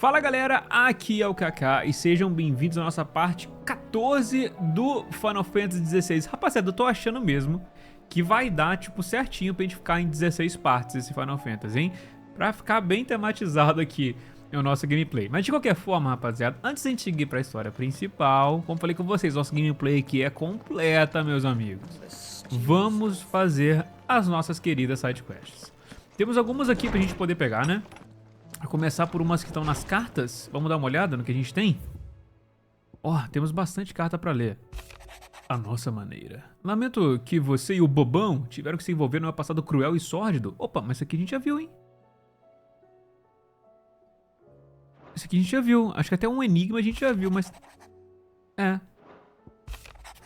Fala galera, aqui é o Kaká e sejam bem-vindos à nossa parte 14 do Final Fantasy XVI. Rapaziada, eu tô achando mesmo que vai dar tipo certinho pra gente ficar em 16 partes esse Final Fantasy, hein? Pra ficar bem tematizado aqui no nosso gameplay. Mas de qualquer forma, rapaziada, antes de a gente seguir pra história principal, como falei com vocês, nosso gameplay aqui é completa, meus amigos. Vamos fazer as nossas queridas sidequests. Temos algumas aqui pra gente poder pegar, né? A começar por umas que estão nas cartas. Vamos dar uma olhada no que a gente tem? Ó, temos bastante carta pra ler. A nossa maneira. Lamento que você e o bobão tiveram que se envolver num passado cruel e sórdido. Opa, mas isso aqui a gente já viu, hein? Isso aqui a gente já viu. Acho que até um enigma a gente já viu, mas... É.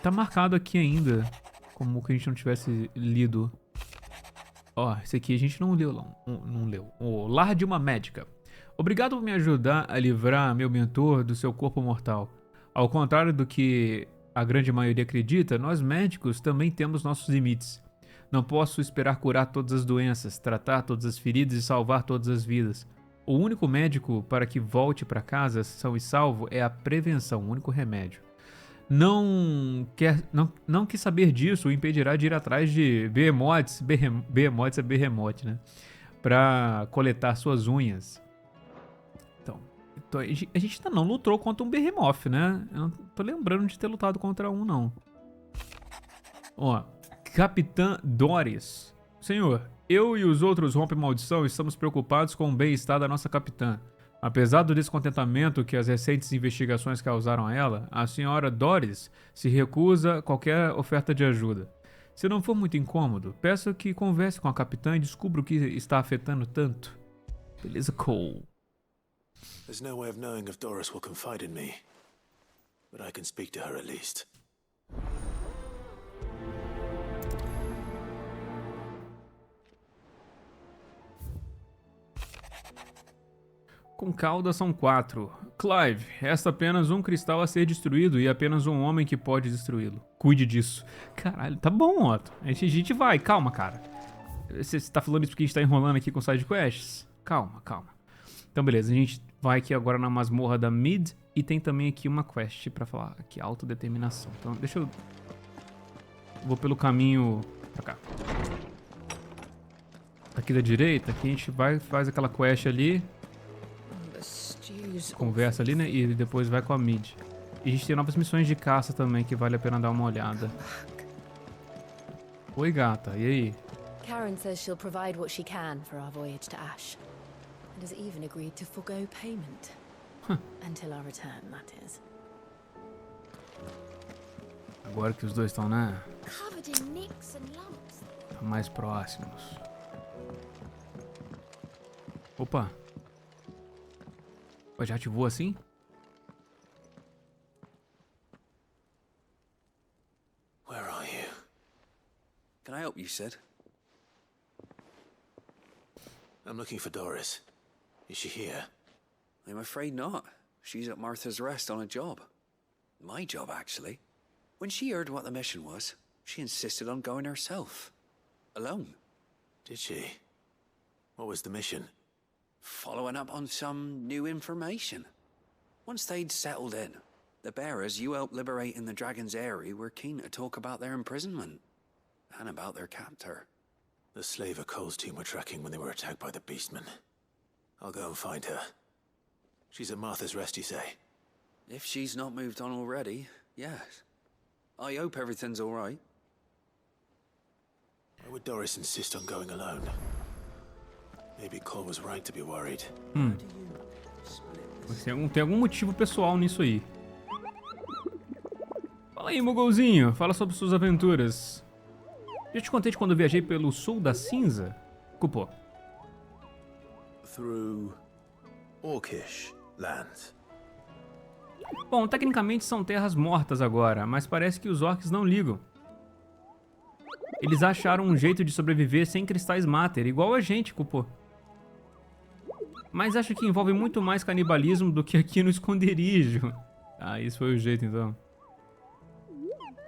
Tá marcado aqui ainda. Como que a gente não tivesse lido. Ó, esse aqui a gente não leu, não leu. O Lar de uma Médica. Obrigado por me ajudar a livrar meu mentor do seu corpo mortal. Ao contrário do que a grande maioria acredita, nós médicos também temos nossos limites. Não posso esperar curar todas as doenças, tratar todas as feridas e salvar todas as vidas. O único médico para que volte para casa são e salvo é a prevenção, o único remédio. Não quis saber disso o impedirá de ir atrás de behemoths, behemoths é berremote, né? Pra coletar suas unhas. Então a gente ainda não lutou contra um behemoth, né? Eu não tô lembrando de ter lutado contra um, não. Ó, Capitã Doris. Senhor, eu e os outros rompe-maldição estamos preocupados com o bem-estar da nossa capitã. Apesar do descontentamento que as recentes investigações causaram a ela, a senhora Doris se recusa a qualquer oferta de ajuda. Se não for muito incômodo, peço que converse com a capitã e descubra o que está afetando tanto. Beleza, Cole. There's no way of knowing if Doris will confide in me, but I can speak to her at least. Com cauda são 4. Clive, resta apenas um cristal a ser destruído e apenas um homem que pode destruí-lo. Cuide disso. Caralho, tá bom, Otto. A gente vai. Calma, cara. Você tá falando isso porque a gente tá enrolando aqui com sidequests? Calma, calma. Então, beleza. A gente vai aqui agora na masmorra da Mid e tem também aqui uma quest pra falar. Aqui, autodeterminação. Então, deixa eu... Vou pelo caminho pra cá. Aqui da direita, aqui a gente vai, faz aquela quest ali... Conversa ali, né? E depois vai com a mid. E a gente tem novas missões de caça também que vale a pena dar uma olhada. Oi, gata. E aí? Karen says she'll provide what she can for our voyage to Ash. And has even agreed to forgo payment. Until our return, that is. Agora que os dois estão, né? Covered in nicks and lumps. Mais próximos. Opa. Já ativou assim? Where are you? Can I help you, Sid? I'm looking for Doris. Is she here? I'm afraid not. She's at Martha's Rest on a job. My job, actually. When she heard what the mission was, she insisted on going herself. Alone. Did she? What was the mission? Following up on some new information. Once they'd settled in, the bearers you helped liberate in the Dragon's Eyrie were keen to talk about their imprisonment. And about their captor. The slaver Cole's team were tracking when they were attacked by the Beastmen. I'll go and find her. She's at Martha's Rest, you say? If she's not moved on already, yes. I hope everything's all right. Why would Doris insist on going alone? Maybe Cole was right to be worried. Tem algum motivo pessoal nisso aí. Fala aí, mogolzinho. Fala sobre suas aventuras. Já te contei de quando viajei pelo sul da cinza? Cupo. Through Orcish lands. Bom, tecnicamente são terras mortas agora, mas parece que os orcs não ligam. Eles acharam um jeito de sobreviver sem cristais Mater, igual a gente, Cupo. Mas acho que envolve muito mais canibalismo do que aqui no esconderijo. Ah, isso foi o jeito então.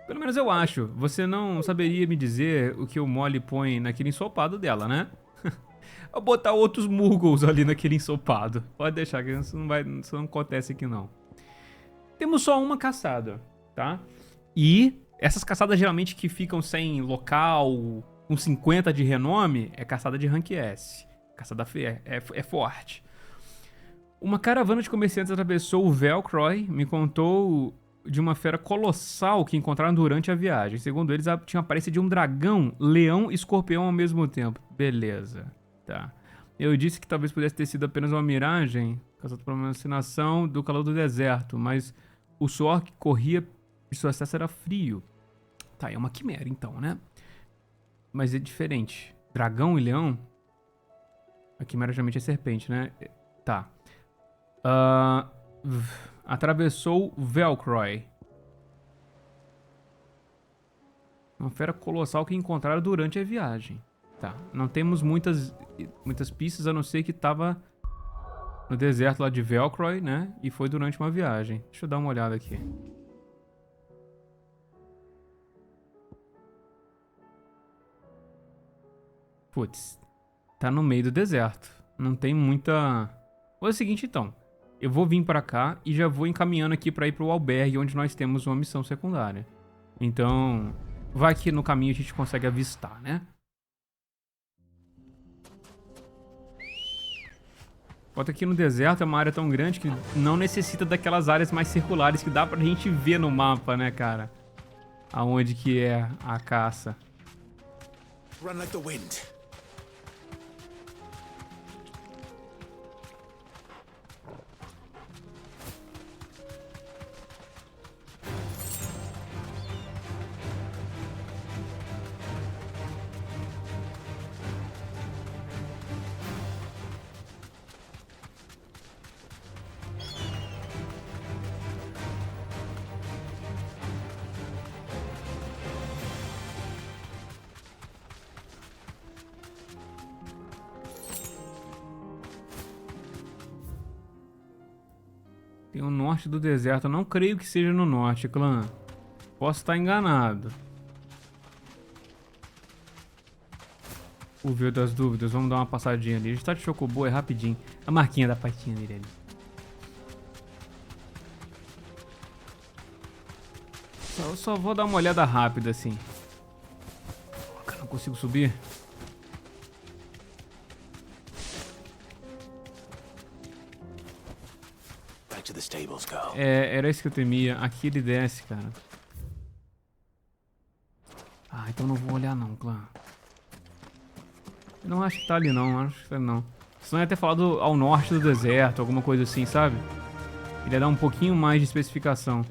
Pelo menos eu acho. Você não saberia me dizer o que o Molly põe naquele ensopado dela, né? Vou botar outros Muggles ali naquele ensopado. Pode deixar que isso não acontece aqui não. Temos só uma caçada, tá? E essas caçadas geralmente que ficam sem local, com 50 de renome, é caçada de rank S. Caçada é forte. Uma caravana de comerciantes atravessou o Velcroy, me contou de uma fera colossal que encontraram durante a viagem. Segundo eles, tinha a aparência de um dragão, leão e escorpião ao mesmo tempo. Beleza, tá. Eu disse que talvez pudesse ter sido apenas uma miragem, causada por uma alucinação do calor do deserto, mas o suor que corria de sua testa era frio. Tá, é uma quimera então, né? Mas é diferente. Dragão e leão? A quimera geralmente é serpente, né? Tá. Atravessou Velcroy. Uma fera colossal que encontraram durante a viagem. Tá. Não temos muitas pistas, a não ser que tava no deserto lá de Velcroy, né? E foi durante uma viagem. Deixa eu dar uma olhada aqui. Putz. Tá no meio do deserto. Não tem muita... Vou fazer o seguinte, então. Eu vou vir pra cá e já vou encaminhando aqui pra ir pro albergue, onde nós temos uma missão secundária. Então, vai que no caminho a gente consegue avistar, né? Bota aqui no deserto, é uma área tão grande que não necessita daquelas áreas mais circulares que dá pra gente ver no mapa, né, cara? Aonde que é a caça. Run like the wind. Tem o norte do deserto. Eu não creio que seja no norte, clã. Posso estar enganado. O véu das dúvidas. Vamos dar uma passadinha ali. A gente tá de chocobo, é rapidinho. A marquinha da patinha dele ali. Eu só vou dar uma olhada rápida assim. Eu não consigo subir. Era isso que eu temia. Aqui ele desce, cara. Ah, então não vou olhar não, clã. Eu não acho que tá ali não, acho que tá ali não. Senão ia ter falado ao norte do deserto, alguma coisa assim, sabe? Ele ia dar um pouquinho mais de especificação.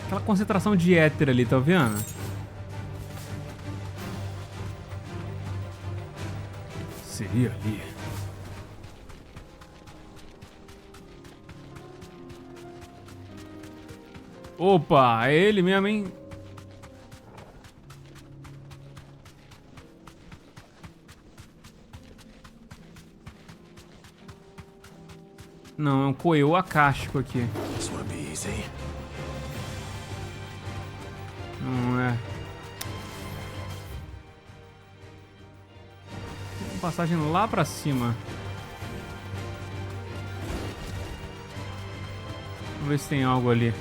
Aquela concentração de éter ali, tá vendo? Seria ali. Opa, é ele mesmo, hein? Não, é um coelho acástico aqui. Não é. Tem uma passagem lá pra cima. Vamos ver se tem algo ali.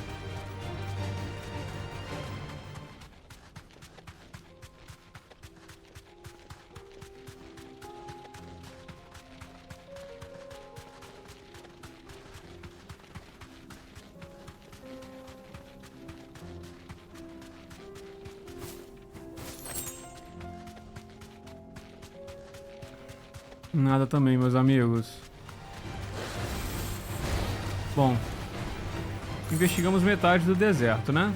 Nada também, meus amigos. Bom, investigamos metade do deserto, né?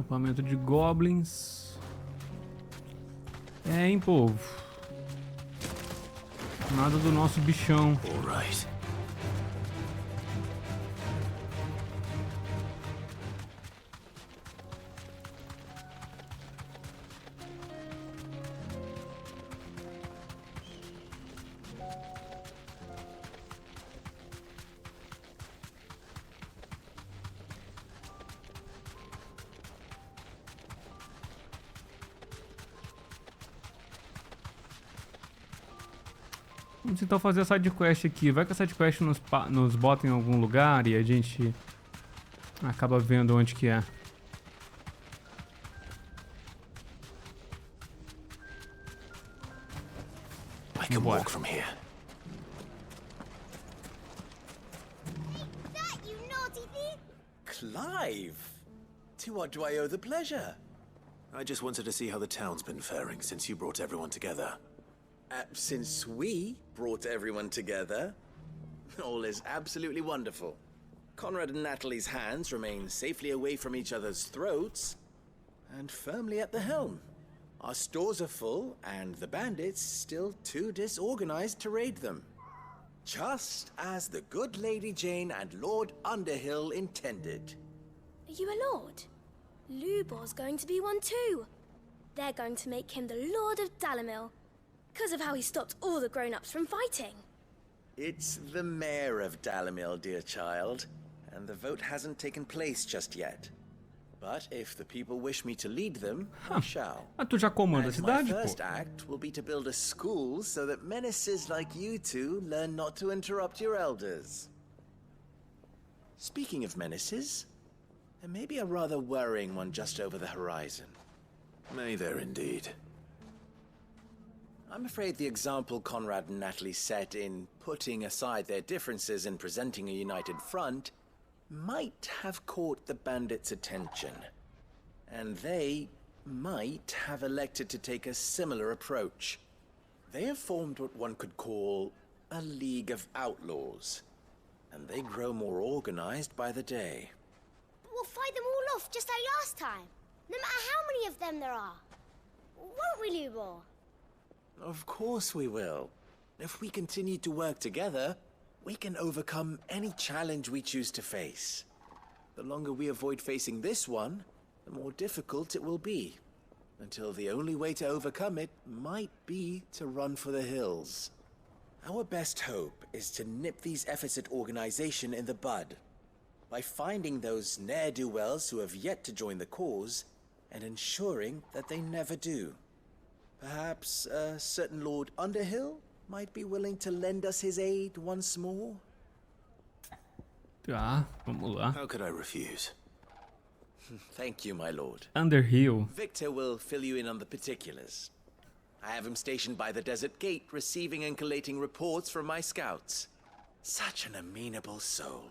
Acampamento de goblins. É, hein, povo? Nada do nosso bichão. All right. Vamos então fazer a sidequest aqui. Vai que a sidequest nos bota em algum lugar e a gente acaba vendo onde que é. I can walk from here. That, you naughty thief! Clive! To what do I owe the pleasure? I just wanted to see how the town's been faring since you brought everyone together. Since we brought everyone together, all is absolutely wonderful. Conrad and Natalie's hands remain safely away from each other's throats and firmly at the helm. Our stores are full, and the bandits still too disorganized to raid them. Just as the good Lady Jane and Lord Underhill intended. Are you a lord? Lubor's going to be one too. They're going to make him the Lord of Dalamil, because of how he stopped all the grown-ups from fighting. It's the mayor of Dalamil, dear child, and the vote hasn't taken place just yet. But if the people wish me to lead them, I shall. Ah, tu já comanda a And my cidade, first pô? act will be to build a school so that menaces like you two learn not to interrupt your elders. Speaking of menaces, there may be a rather worrying one just over the horizon. May there indeed. I'm afraid the example Conrad and Natalie set in putting aside their differences and presenting a united front might have caught the bandits' attention. And they might have elected to take a similar approach. They have formed what one could call a League of Outlaws, and they grow more organized by the day. But we'll fight them all off just like last time, no matter how many of them there are. Won't we, Lubor? Of course we will. If we continue to work together, we can overcome any challenge we choose to face. The longer we avoid facing this one, the more difficult it will be. Until the only way to overcome it might be to run for the hills. Our best hope is to nip these efforts at organization in the bud, by finding those ne'er-do-wells who have yet to join the cause, and ensuring that they never do. Perhaps a certain Lord Underhill might be willing to lend us his aid once more? Tá, vamos lá. How could I refuse? Thank you, my lord. Underhill. Victor will fill you in on the particulars. I have him stationed by the desert gate, receiving and collating reports from my scouts. Such an amenable soul.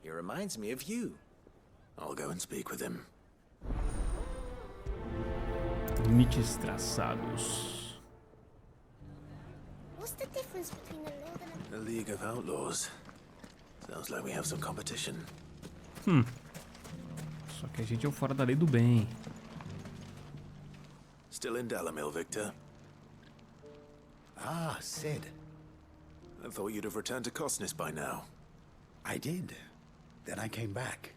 He reminds me of you. I'll go and speak with him. Limites traçados. What's the difference between a lord and a... A League of Outlaws. Sounds like we have some competition. Só que a gente é o fora da lei do bem. Still in Dalamil, Victor? Ah, Sid. I thought you'd have returned to Cosnis by now. I did. Then I came back.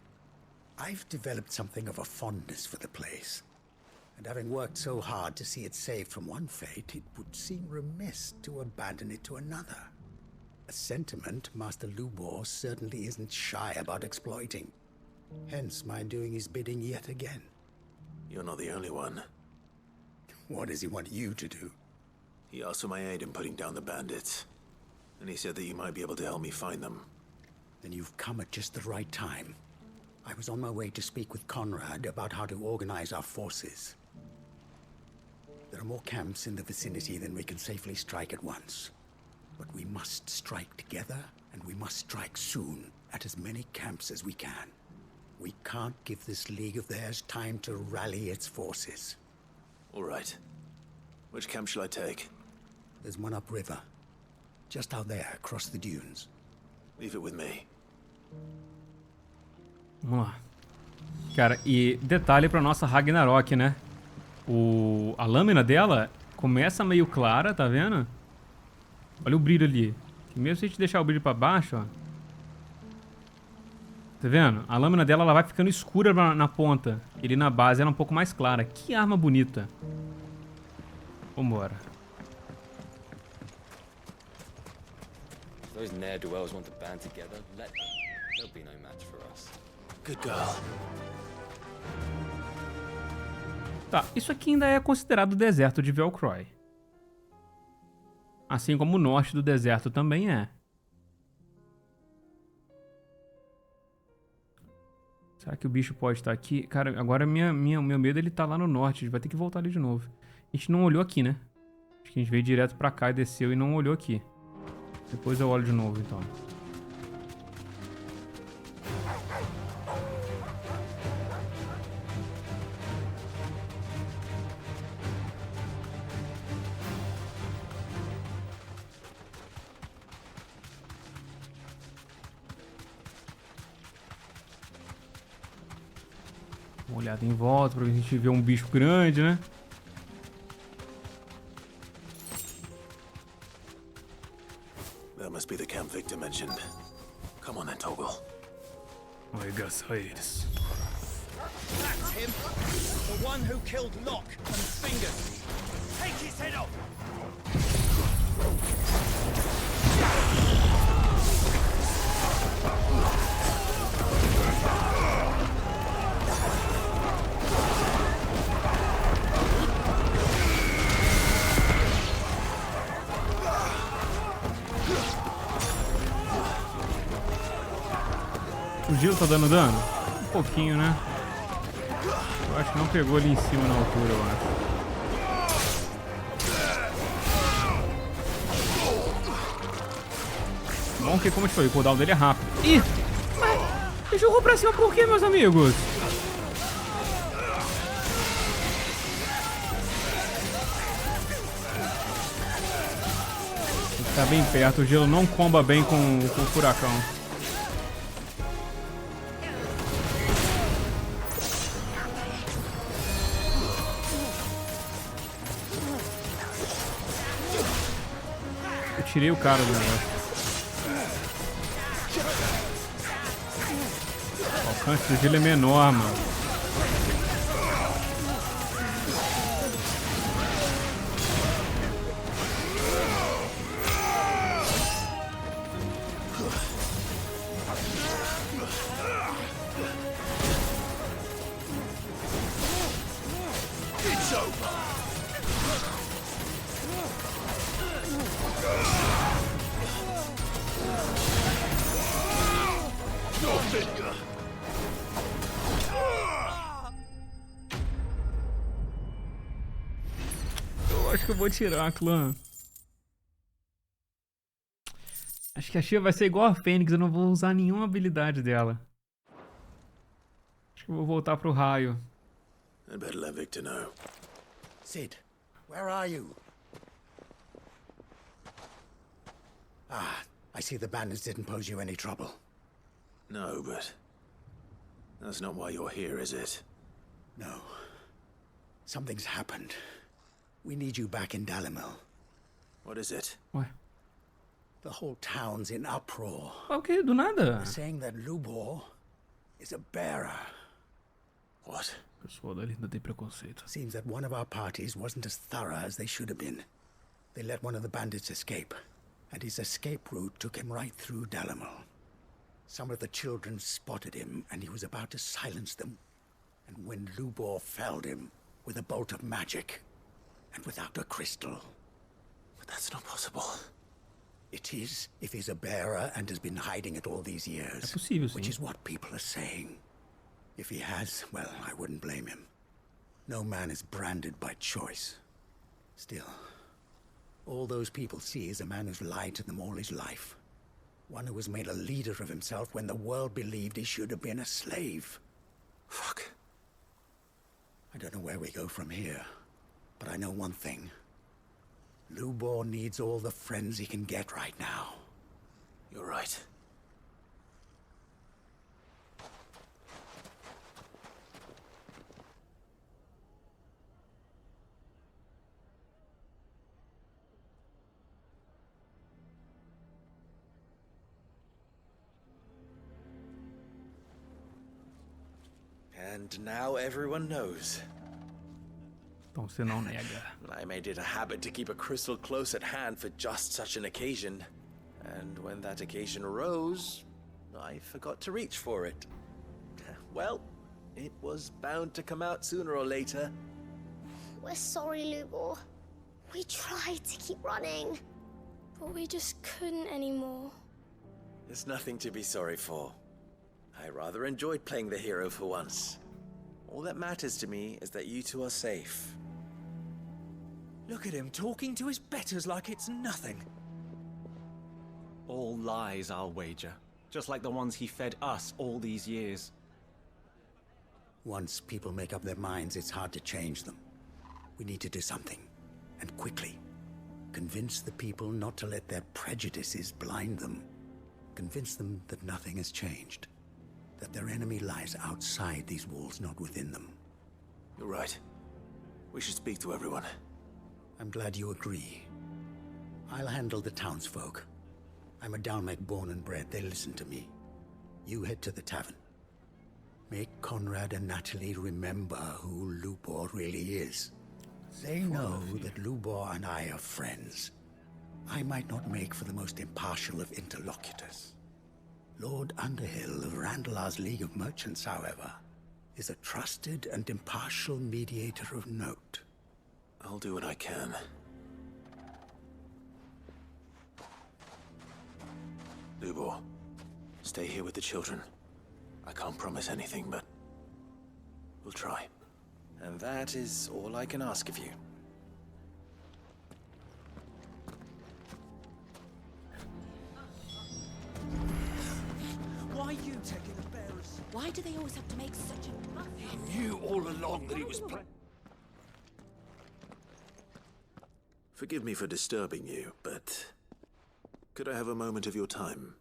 I've developed something of a fondness for the place. And having worked so hard to see it saved from one fate, it would seem remiss to abandon it to another. A sentiment Master Lubor certainly isn't shy about exploiting. Hence my doing his bidding yet again. You're not the only one. What does he want you to do? He asked for my aid in putting down the bandits. And he said that you might be able to help me find them. Then you've come at just the right time. I was on my way to speak with Conrad about how to organize our forces. There are more camps in the vicinity than we can safely strike at once. But we must strike together, and we must strike soon at as many camps as we can. We can't give this league of theirs time to rally its forces. All right. Which camp shall I take? There's one upriver. Just out there, across the dunes. Leave it with me. Vamos lá. Cara, e detalhe pra nossa Ragnarok, né? A lâmina dela começa meio clara, tá vendo? Olha o brilho ali. E mesmo se a gente deixar o brilho pra baixo, ó. Tá vendo? A lâmina dela ela vai ficando escura na ponta. E ali na base ela é um pouco mais clara. Que arma bonita. Vambora. Those ne'er-do-wells want to band together. There'll be no match for us. Good girl. Tá, isso aqui ainda é considerado o deserto de Velcroy. Assim como o norte do deserto também é. Será que o bicho pode estar aqui? Cara, agora meu medo ele tá lá no norte. A gente vai ter que voltar ali de novo. A gente não olhou aqui, né? Acho que a gente veio direto pra cá e desceu e não olhou aqui. Depois eu olho de novo, então. Uma olhada em volta pra ver se a gente vê um bicho grande, né? That must be the camp Victor mentioned. Come on then, Toggle. Arregaça eles. That's him! The one who killed Locke and Fingers! Take his head off! O gelo tá dando dano? Um pouquinho, né? Eu acho que não pegou ali em cima na altura, eu acho. Bom que, como eu te falei, o cooldown dele é rápido. Ih! Ele jogou pra cima por quê, meus amigos? Tem que estar bem perto, o gelo não comba bem com o furacão. Eu tirei o cara do negócio. O alcance do gelo é menor, mano. Eu acho que eu vou tirar, clã. Acho que a Chega vai ser igual a Fênix, eu não vou usar nenhuma habilidade dela. Acho que eu vou voltar pro raio. I'd better let Victor know. Sid, where are you? Ah, I see the bandits didn't pose you any trouble. No, but that's not why you're here, is it? No. Something's happened. We need you back in Dalimil. What is it? Ué, The whole town's in uproar. o que? Do nada? They're saying that Lubor is a bearer. What? O pessoal dali ainda tem preconceito. Seems that one of our parties wasn't as thorough as they should have been. They let one of the bandits escape, and his escape route took him right through Dalimil. Some of the children spotted him, and he was about to silence them. And when Lubor felled him with a bolt of magic, and without a crystal. But that's not possible. It is, if he's a bearer and has been hiding it all these years. É possível, sim. Which is what people are saying. If he has, well, I wouldn't blame him. No man is branded by choice. Still, all those people see is a man who's lied to them all his life. One who was made a leader of himself when the world believed he should have been a slave. Fuck. I don't know where we go from here, but I know one thing. Lubor needs all the friends he can get right now. You're right. And now everyone knows. Então você não nega. I made it a habit to keep a crystal close at hand for just such an occasion. And when that occasion arose, I forgot to reach for it. Well, it was bound to come out sooner or later. We're sorry, Lubor. We tried to keep running, but we just couldn't anymore. There's nothing to be sorry for. I rather enjoyed playing the hero for once. All that matters to me is that you two are safe. Look at him talking to his betters like it's nothing. All lies, I'll wager. Just like the ones he fed us all these years. Once people make up their minds, it's hard to change them. We need to do something, and quickly. Convince the people not to let their prejudices blind them. Convince them that nothing has changed. That their enemy lies outside these walls, not within them. You're right. We should speak to everyone. I'm glad you agree. I'll handle the townsfolk. I'm a Dalmek born and bred. They listen to me. You head to the tavern. Make Conrad and Natalie remember who Lubor really is. They know that Lubor and I are friends. I might not make for the most impartial of interlocutors. Lord Underhill of Randalar's League of Merchants, however, is a trusted and impartial mediator of note. I'll do what I can. Lubor, stay here with the children. I can't promise anything, but we'll try. And that is all I can ask of you. Why are you taking the bearers? Why do they always have to make such a fuss? He knew all along that he was Forgive me for disturbing you, but could I have a moment of your time?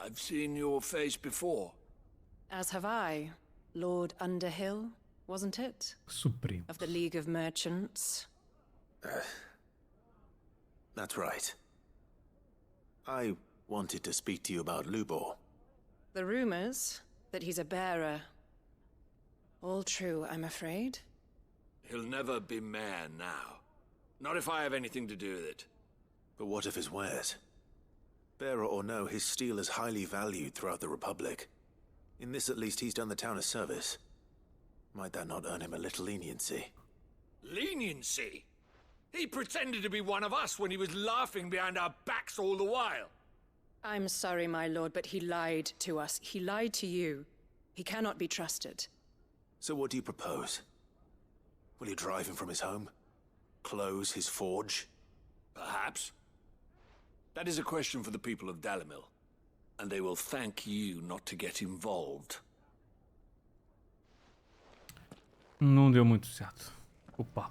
I've seen your face before. As have I. Lord Underhill, wasn't it? Supreme. Of the League of Merchants. That's right. I wanted to speak to you about Lubor. The rumors that he's a bearer. All true, I'm afraid. He'll never be mayor now. Not if I have anything to do with it. But what of his wares? Bearer or no, his steel is highly valued throughout the Republic. In this at least, he's done the town a service. Might that not earn him a little leniency? Leniency? He pretended to be one of us when he was laughing behind our backs all the while. I'm sorry, my lord, but he lied to us. He lied to you. He cannot be trusted. So what do you propose? Will you drive him from his home? Close his forge? Perhaps. That is a question for the people of Dalimil. And they will thank you not to get involved. Não deu muito certo o papo.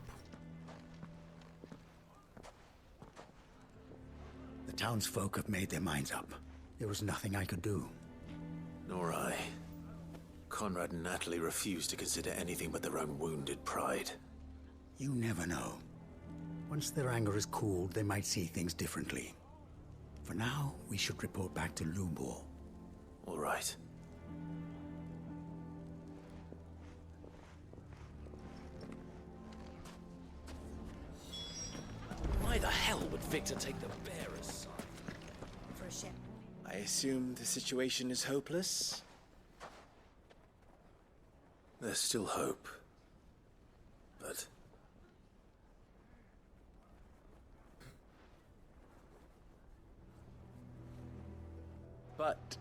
The townsfolk have made their minds up. There was nothing I could do. Nor I. Conrad and Natalie refused to consider anything but their own wounded pride. You never know. Once their anger is cooled, they might see things differently. For now, we should report back to Lubor. All right. Why the hell would Victor take the bearers' side? For a ship. I assume the situation is hopeless? There's still hope. But But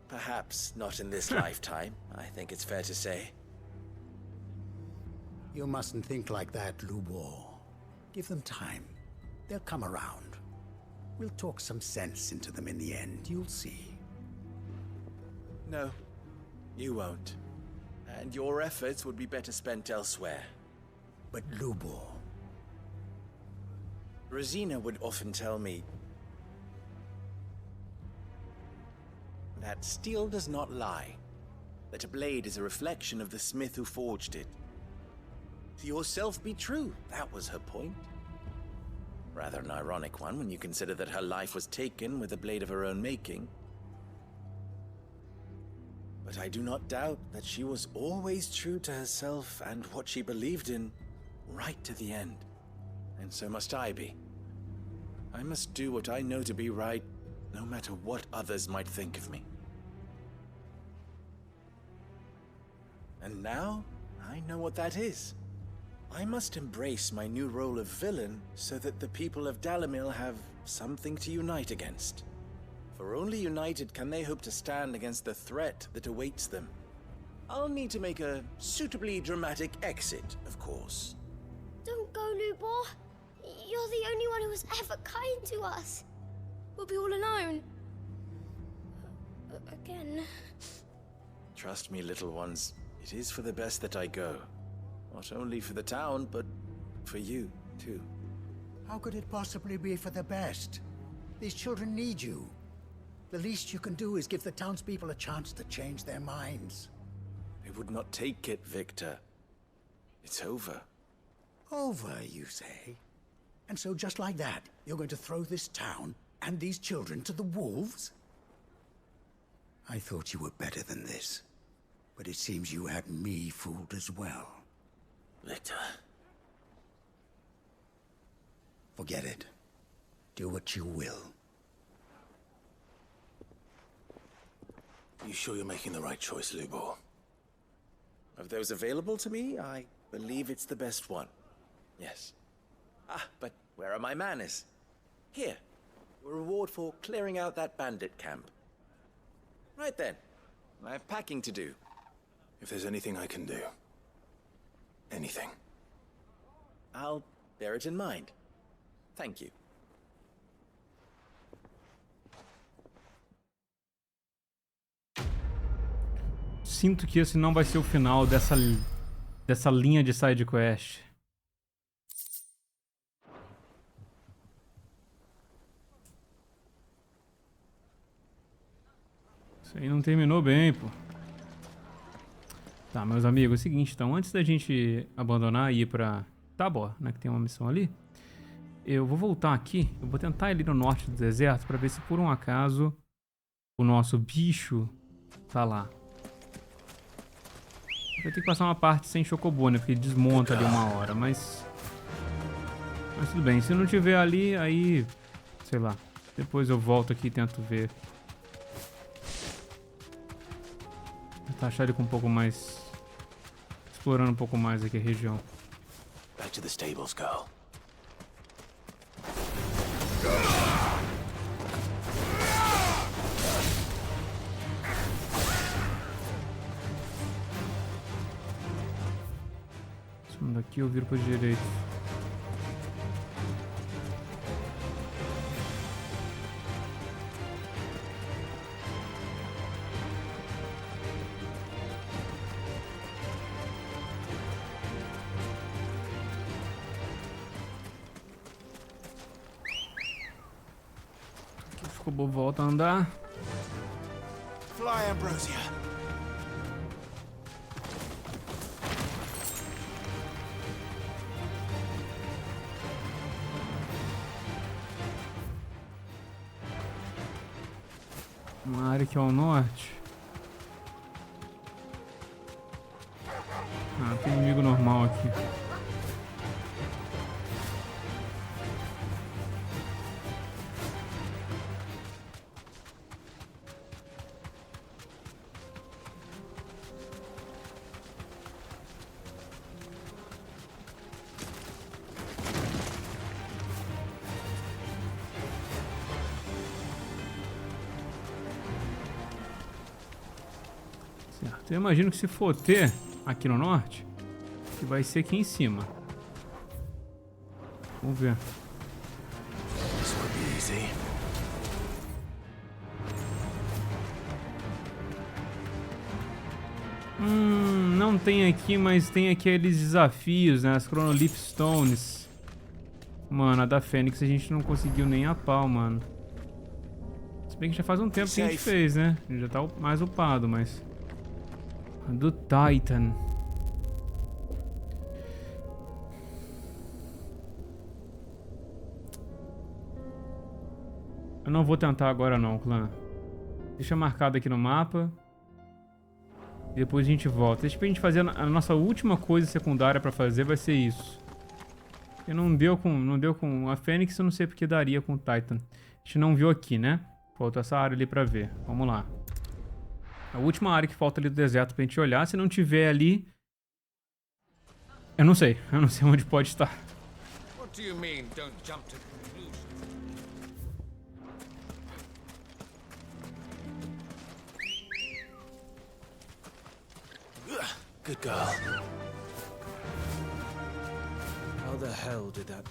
perhaps not in this lifetime, I think it's fair to say. You mustn't think like that, Lubor. Give them time. They'll come around. We'll talk some sense into them in the end, you'll see. No, you won't. And your efforts would be better spent elsewhere. But Lubor... Rosina would often tell me that steel does not lie, that a blade is a reflection of the smith who forged it. To yourself be true, that was her point. Rather an ironic one when you consider that her life was taken with a blade of her own making. but I do not doubt that she was always true to herself and what she believed in, right to the end. And so must I be. I must do what I know to be right, no matter what others might think of me. And now, I know what that is. I must embrace my new role of villain so that the people of Dalimil have something to unite against. For only united can they hope to stand against the threat that awaits them. I'll need to make a suitably dramatic exit, of course. Don't go, Lubor. You're the only one who was ever kind to us. We'll be all alone. Again. Trust me, little ones. It is for the best that I go. Not only for the town, but for you, too. How could it possibly be for the best? These children need you. The least you can do is give the townspeople a chance to change their minds. They would not take it, Victor. It's over. Over, you say? And so just like that, you're going to throw this town and these children to the wolves? I thought you were better than this. But it seems you had me fooled as well. Victor. Forget it. Do what you will. You sure you're making the right choice, Lubor? Of those available to me, I believe it's the best one. Yes. Ah, but where are my manners? Here. A reward for clearing out that bandit camp. Right then. I have packing to do. If there's anything I can do. Anything. I'll bear it in mind. Thank you. Sinto que esse não vai ser o final dessa linha de side quest. Isso aí não terminou bem, pô. Tá, meus amigos, é o seguinte, então, antes da gente abandonar e ir pra Tábua, né, que tem uma missão ali, eu vou voltar aqui, eu vou tentar ir ali no norte do deserto pra ver se por um acaso o nosso bicho tá lá. Vai ter que passar uma parte sem chocobo, né, porque ele desmonta ali uma hora, mas tudo bem, se não tiver ali, aí, sei lá, depois eu volto aqui e tento ver. Tentar achar ele com um pouco mais... explorando um pouco mais aqui a região. Back to the stables, girl. Subindo daqui eu viro pra direita. Cubo volta a andar. Fly, Ambrosia. Uma área aqui ao norte. Ah, tem inimigo normal aqui. Eu imagino que se for ter aqui no norte, que vai ser aqui em cima. Vamos ver. This would be easy. Não tem aqui, mas tem aqueles desafios, né? As Chronolith Stones. Mano, a da Fênix a gente não conseguiu nem a pau, mano. Se bem que já faz um tempo que a gente fez, né? A gente já tá mais upado, mas... do Titan. Eu não vou tentar agora não, clã. Deixa marcado aqui no mapa. Depois a gente volta. Deixa pra gente fazer a nossa última coisa secundária pra fazer, vai ser isso. Porque não deu com a Fênix, eu não sei porque daria com o Titan. A gente não viu aqui, né? Falta essa área ali pra ver. Vamos lá. A última área que falta ali do deserto pra gente olhar. Se não tiver ali... Eu não sei onde pode estar. What do you mean, don't jump to conclusions? Good girl. How the hell did that...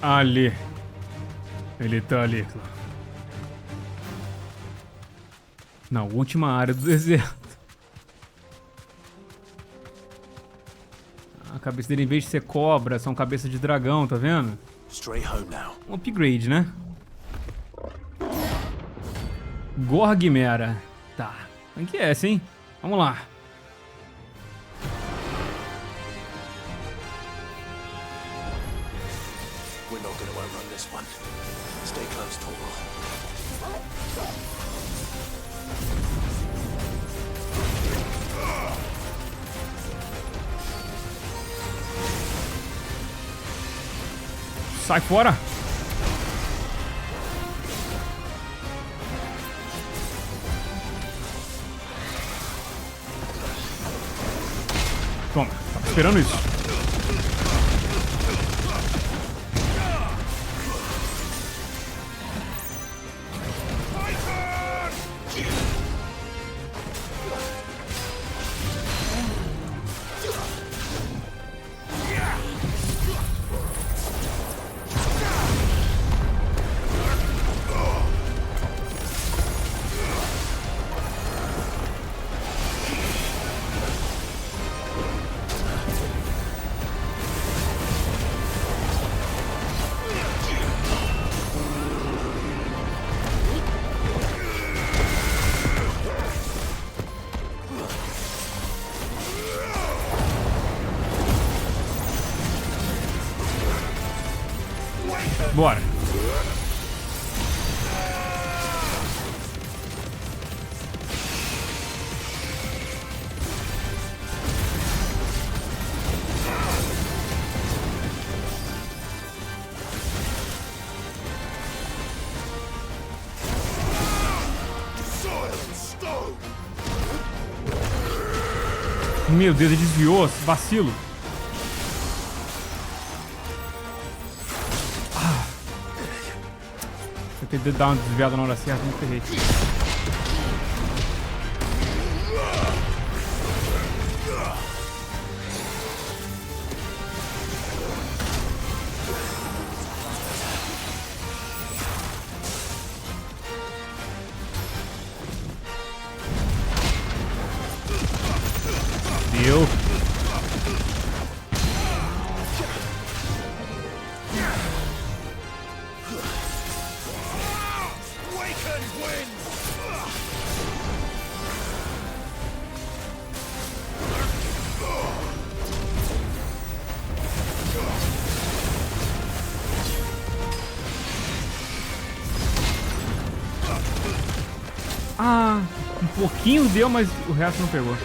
Ali. Ele tá ali. Na última área do deserto. A cabeça dele, em vez de ser cobra, são cabeças de dragão, tá vendo? Um upgrade, né? Gorgmera. Tá. O que é essa, hein? Vamos lá. We're not gonna outrun this one. Stay close, Torgal. Sai fora! Toma, tava esperando isso. Bora. Meu Deus, ele desviou, vacilo. Eu tentei dar uma desviada na hora certa, não ferrei. Deu. Ah, um pouquinho deu, mas o resto não pegou.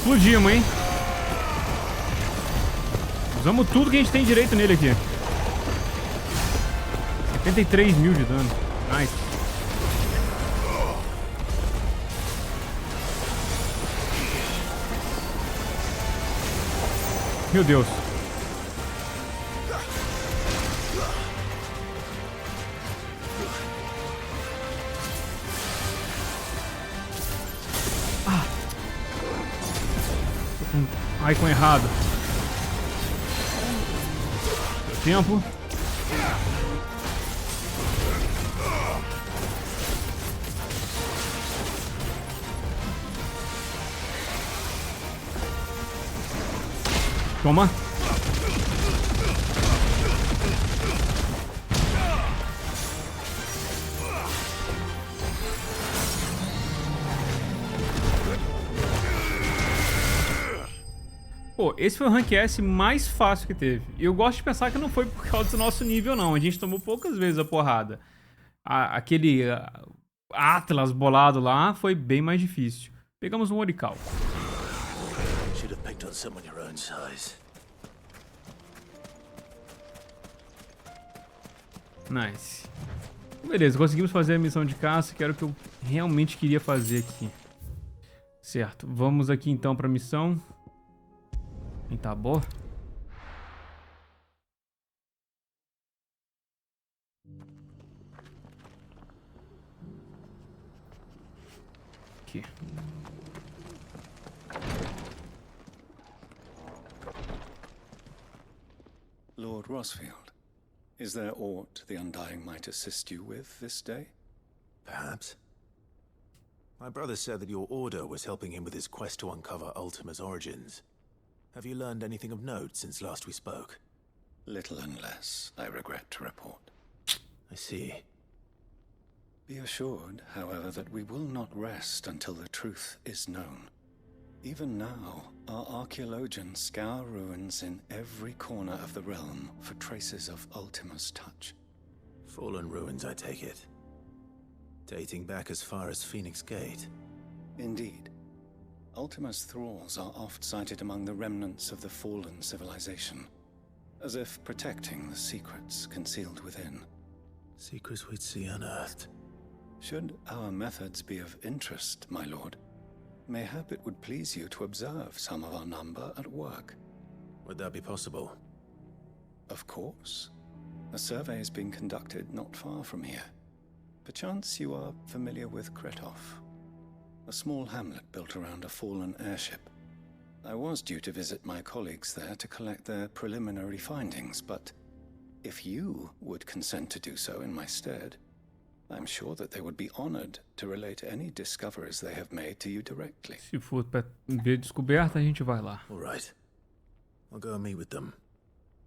Explodimos, hein? Usamos tudo que a gente tem direito nele aqui. 73 mil de dano. Nice. Meu Deus. Com icon errado. Deu tempo. Toma. Pô, esse foi o Rank S mais fácil que teve. E eu gosto de pensar que não foi por causa do nosso nível, não. A gente tomou poucas vezes a porrada. Aquele Atlas bolado lá foi bem mais difícil. Pegamos um Orical. Should have picked on someone your own size. Nice. Beleza, conseguimos fazer a missão de caça, que era o que eu realmente queria fazer aqui. Certo, vamos aqui então pra missão. Em Tabor. Aqui. Lord Rosfield, is there aught the Undying might assist you with this day? Perhaps. My brother said that your order was helping him with his quest to uncover Ultima's origins. Have you learned anything of note since last we spoke? Little and less, I regret to report. I see. Be assured, however, that we will not rest until the truth is known. Even now, our archaeologians scour ruins in every corner of the realm for traces of Ultima's touch. Fallen ruins, I take it. Dating back as far as Phoenix Gate. Indeed. Ultima's thralls are oft sighted among the remnants of the fallen civilization, as if protecting the secrets concealed within. Secrets we'd see unearthed. Should our methods be of interest, my lord, mayhap it would please you to observe some of our number at work. Would that be possible? Of course. A survey is being conducted not far from here. Perchance you are familiar with Kretov, a small hamlet built around a fallen airship. I was due to visit my colleagues there to collect their preliminary findings, but if you would consent to do so in my stead, I'm sure that they would be honored to relate any discoveries they have made to you directly. Se for pra ver descoberta, a gente vai lá. All right. I'll go and meet with them.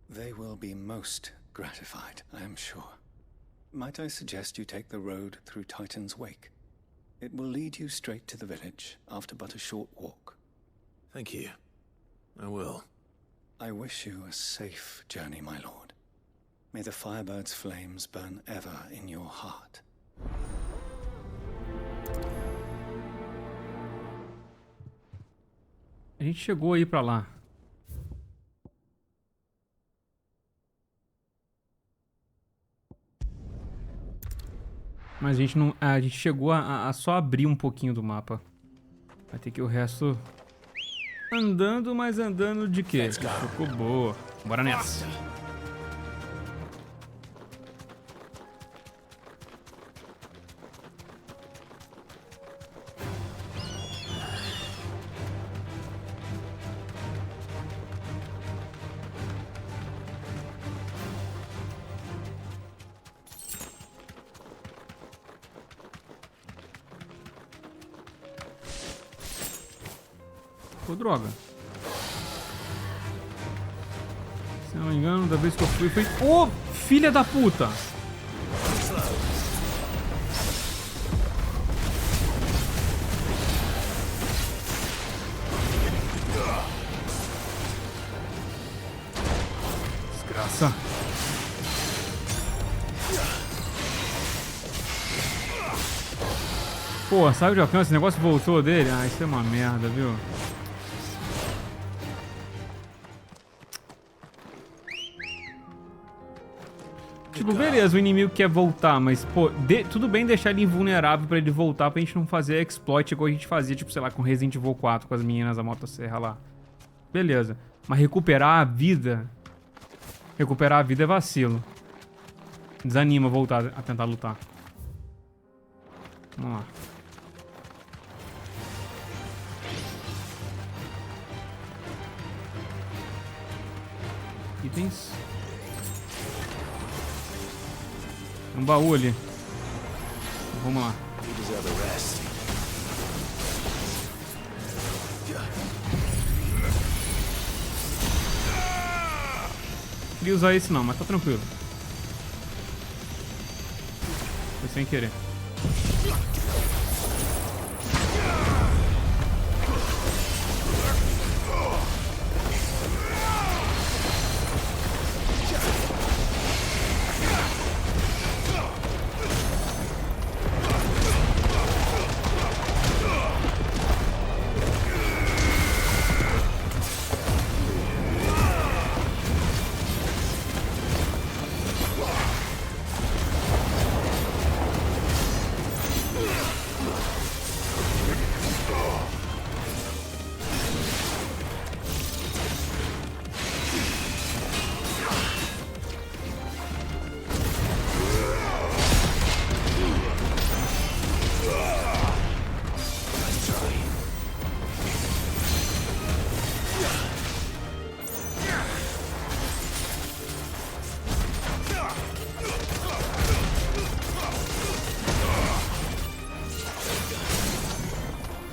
They will be most gratified, I am sure. Might I suggest you take the road through Titan's Wake? It will lead you straight to the village after but a short walk. Thank you. I will. I wish you a safe journey, my lord. May the Firebird's flames burn ever in your heart. A gente chegou aí pra lá. Mas a gente não... a gente chegou a só abrir um pouquinho do mapa. Vai ter que o resto... Andando, mas andando de quê? Ficou boa. Bora nessa. Pô, droga. Se não me engano, da vez que eu fui, foi... Ô, filha da puta! Desgraça. Pô, saiu de alcance, esse negócio voltou dele. Ah, isso é uma merda, viu? Tipo, beleza, o inimigo quer voltar, mas, pô, tudo bem deixar ele invulnerável pra ele voltar pra gente não fazer exploit igual a gente fazia, tipo, sei lá, com Resident Evil 4, com as meninas da motosserra lá. Beleza. Mas recuperar a vida... Recuperar a vida é vacilo. Desanima voltar a tentar lutar. Vamos lá. Itens. Um baú ali. Vamos lá. Queria usar esse não, mas tá tranquilo. Foi sem querer.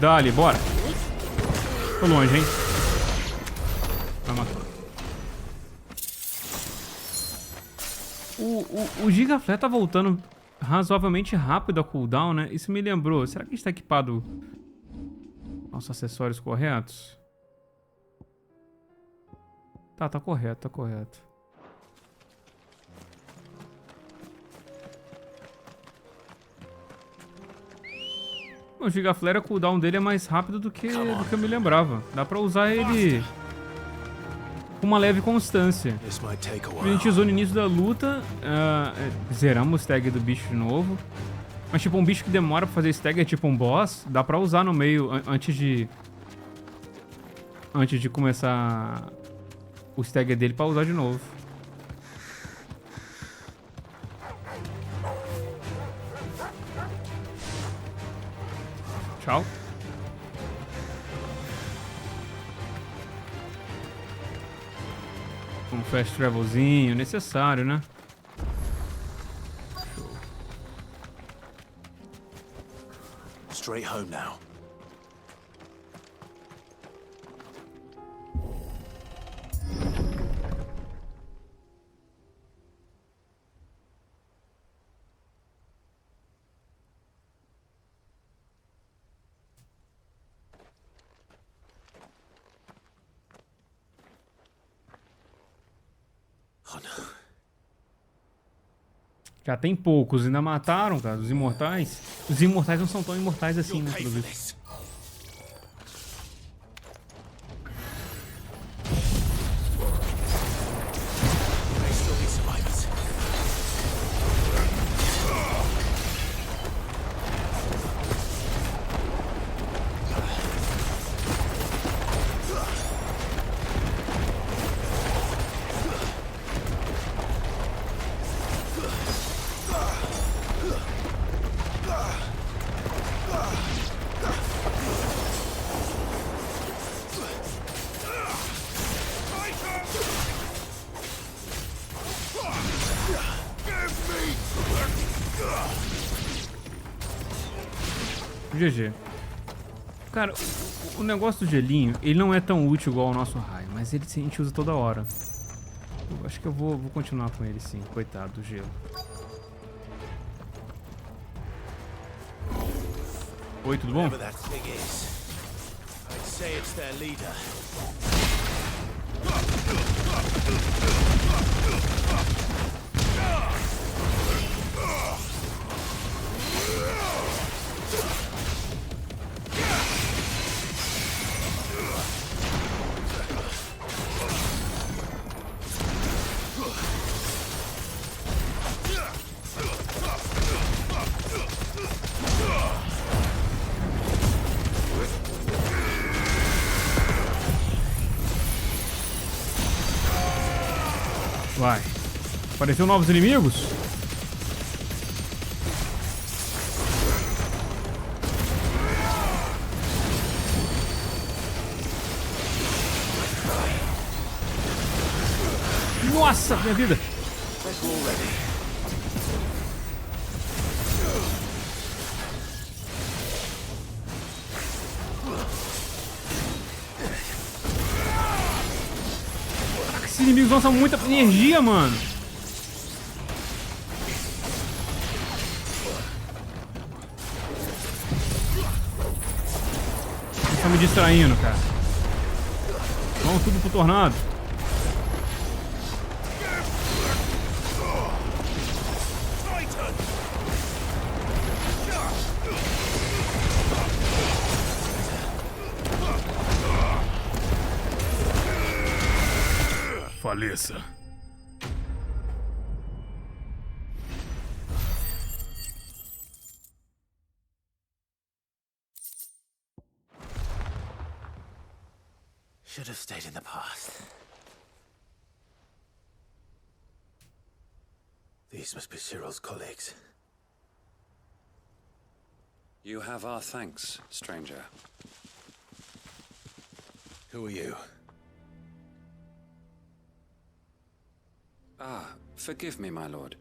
Dali, bora. Tô longe, hein? Vai matar. O Gigaflare tá voltando razoavelmente rápido a cooldown, né? Isso me lembrou. Será que a gente tá equipado com os acessórios corretos? Tá correto, tá correto. O Gigaflare, a cooldown dele é mais rápido do que eu me lembrava. Dá pra usar ele com uma leve constância. A gente usou no início da luta, zeramos o stag do bicho de novo. Mas tipo, um bicho que demora pra fazer stag é tipo um boss, dá pra usar no meio antes de começar o stag dele pra usar de novo. Tchau. Um fast travelzinho necessário, né? Show. Straight home now. Já tem poucos, ainda mataram, cara, os imortais. Os imortais não são tão imortais assim, né, pelo visto. GG. Cara, o negócio do gelinho, ele não é tão útil igual ao nosso raio, mas ele a gente usa toda hora. Eu acho que eu vou continuar com ele sim, coitado do gelo. Oi, tudo bom? Vai. Apareceu novos inimigos? Nossa, minha vida. Caraca, esses inimigos lançam muita energia, mano. Tá me distraindo, cara. Vamos tudo pro tornado. Faleça. Should have stayed in the past. These must be Cyril's colleagues. You have our thanks, stranger. Who are you? Ah, forgive me, my lord.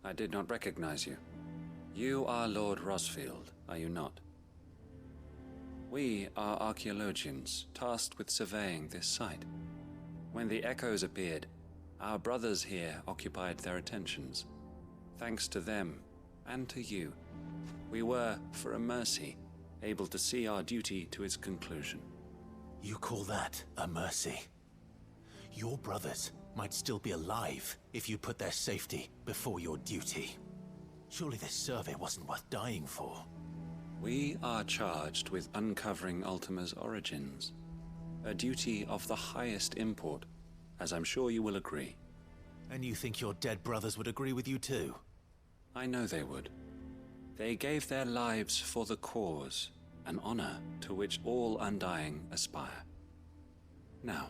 I did not recognize you. You are Lord Rosfield, are you not? We are archaeologians, tasked with surveying this site. When the echoes appeared, our brothers here occupied their attentions. Thanks to them, and to you, we were, for a mercy, able to see our duty to its conclusion. You call that a mercy? Your brothers might still be alive if you put their safety before your duty. Surely this survey wasn't worth dying for. We are charged with uncovering Ultima's origins, a duty of the highest import, as I'm sure you will agree. And you think your dead brothers would agree with you too? I know they would. They gave their lives for the cause, an honor to which all undying aspire. Now,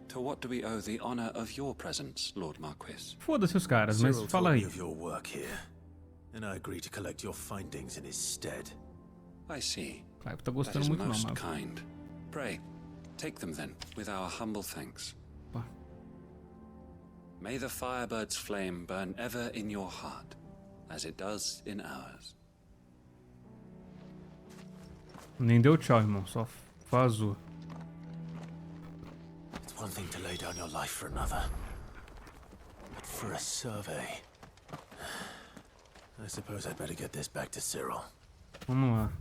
to what do we owe the honor of your presence, Lord Marquis? Foda-se os caras, mas Cyril fala told aí. me of your work here, and I agreed to collect your findings in his stead. I see. Claro, tá That gostando is muito não, most mas... kind. Pray, take them then, with our humble thanks. Pá. May the Firebird's flame burn ever in your heart, as it does in ours. Nem deu tchau, irmão. Só vazou. It's one thing to lay down your life for another, but for a survey... I suppose I'd better get this back to Cyril. Vamos lá.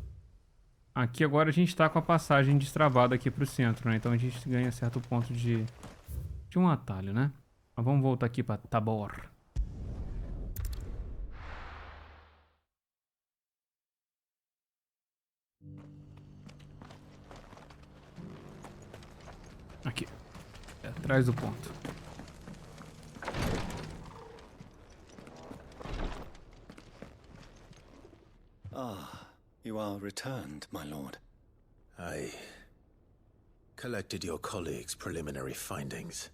Aqui agora a gente tá com a passagem destravada aqui pro centro, né? Então a gente ganha certo ponto de um atalho, né? Mas vamos voltar aqui pra Tabor. Aqui. Atrás do ponto. Ah, you are returned, my lord. I collected your colleagues' preliminary findings.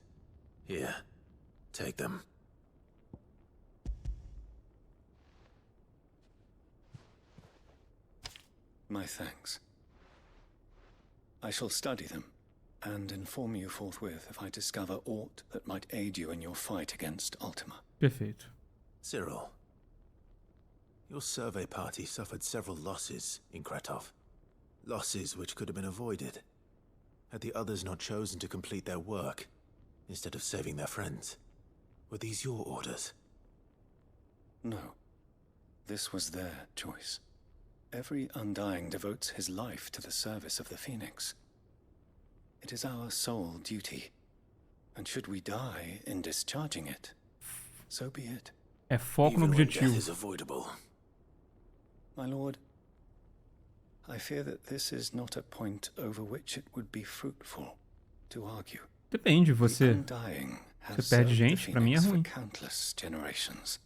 Here, take them. My thanks. I shall study them, and inform you forthwith if I discover aught that might aid you in your fight against Ultima. Perfeito. Cyril, your survey party suffered several losses in Kretov. Losses which could have been avoided, had the others not chosen to complete their work, instead of saving their friends. Were these your orders? No. This was their choice. Every Undying devotes his life to the service of the Phoenix. It is our sole duty, and should we die in discharging it, so be it. É foco no Even when death objetivo. is avoidable. My lord, I fear that this is not a point over which it would be fruitful to argue. Depende, The você Undying has você perde served the gente, pra mim é Phoenix for ruim. countless generations.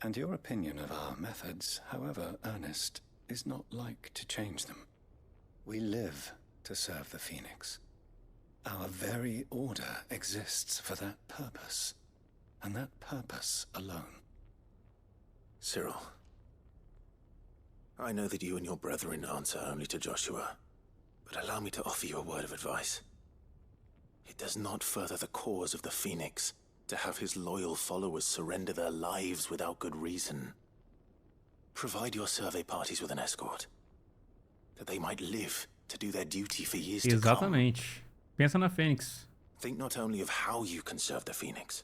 And your opinion of our methods, however earnest, is not like to change them. We live to serve the Phoenix. Our very order exists for that purpose, and that purpose alone. Cyril, I know that you and your brethren answer only to Joshua, but allow me to offer you a word of advice. It does not further the cause of the Phoenix to have his loyal followers surrender their lives without good reason. Provide your survey parties with an escort, that they might live to do their duty for years to come. Exatamente. Pensa na Fênix. Think not only of how you can serve the Phoenix,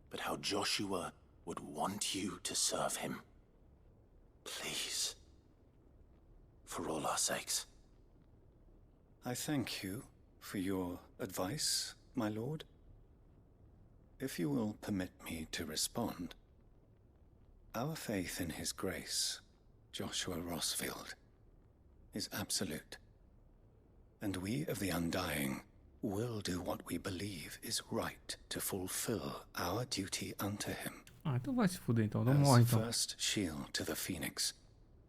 but how Joshua would want you to serve him. Please. For all our sakes. I thank you for your advice, my lord. If you will permit me to respond, our faith in his grace, Joshua Rossfield, is absolute. And we of the Undying will do what we believe is right to fulfill our duty unto him. Ah, então vai se fuder então. Não morre então. As first shield to the Phoenix,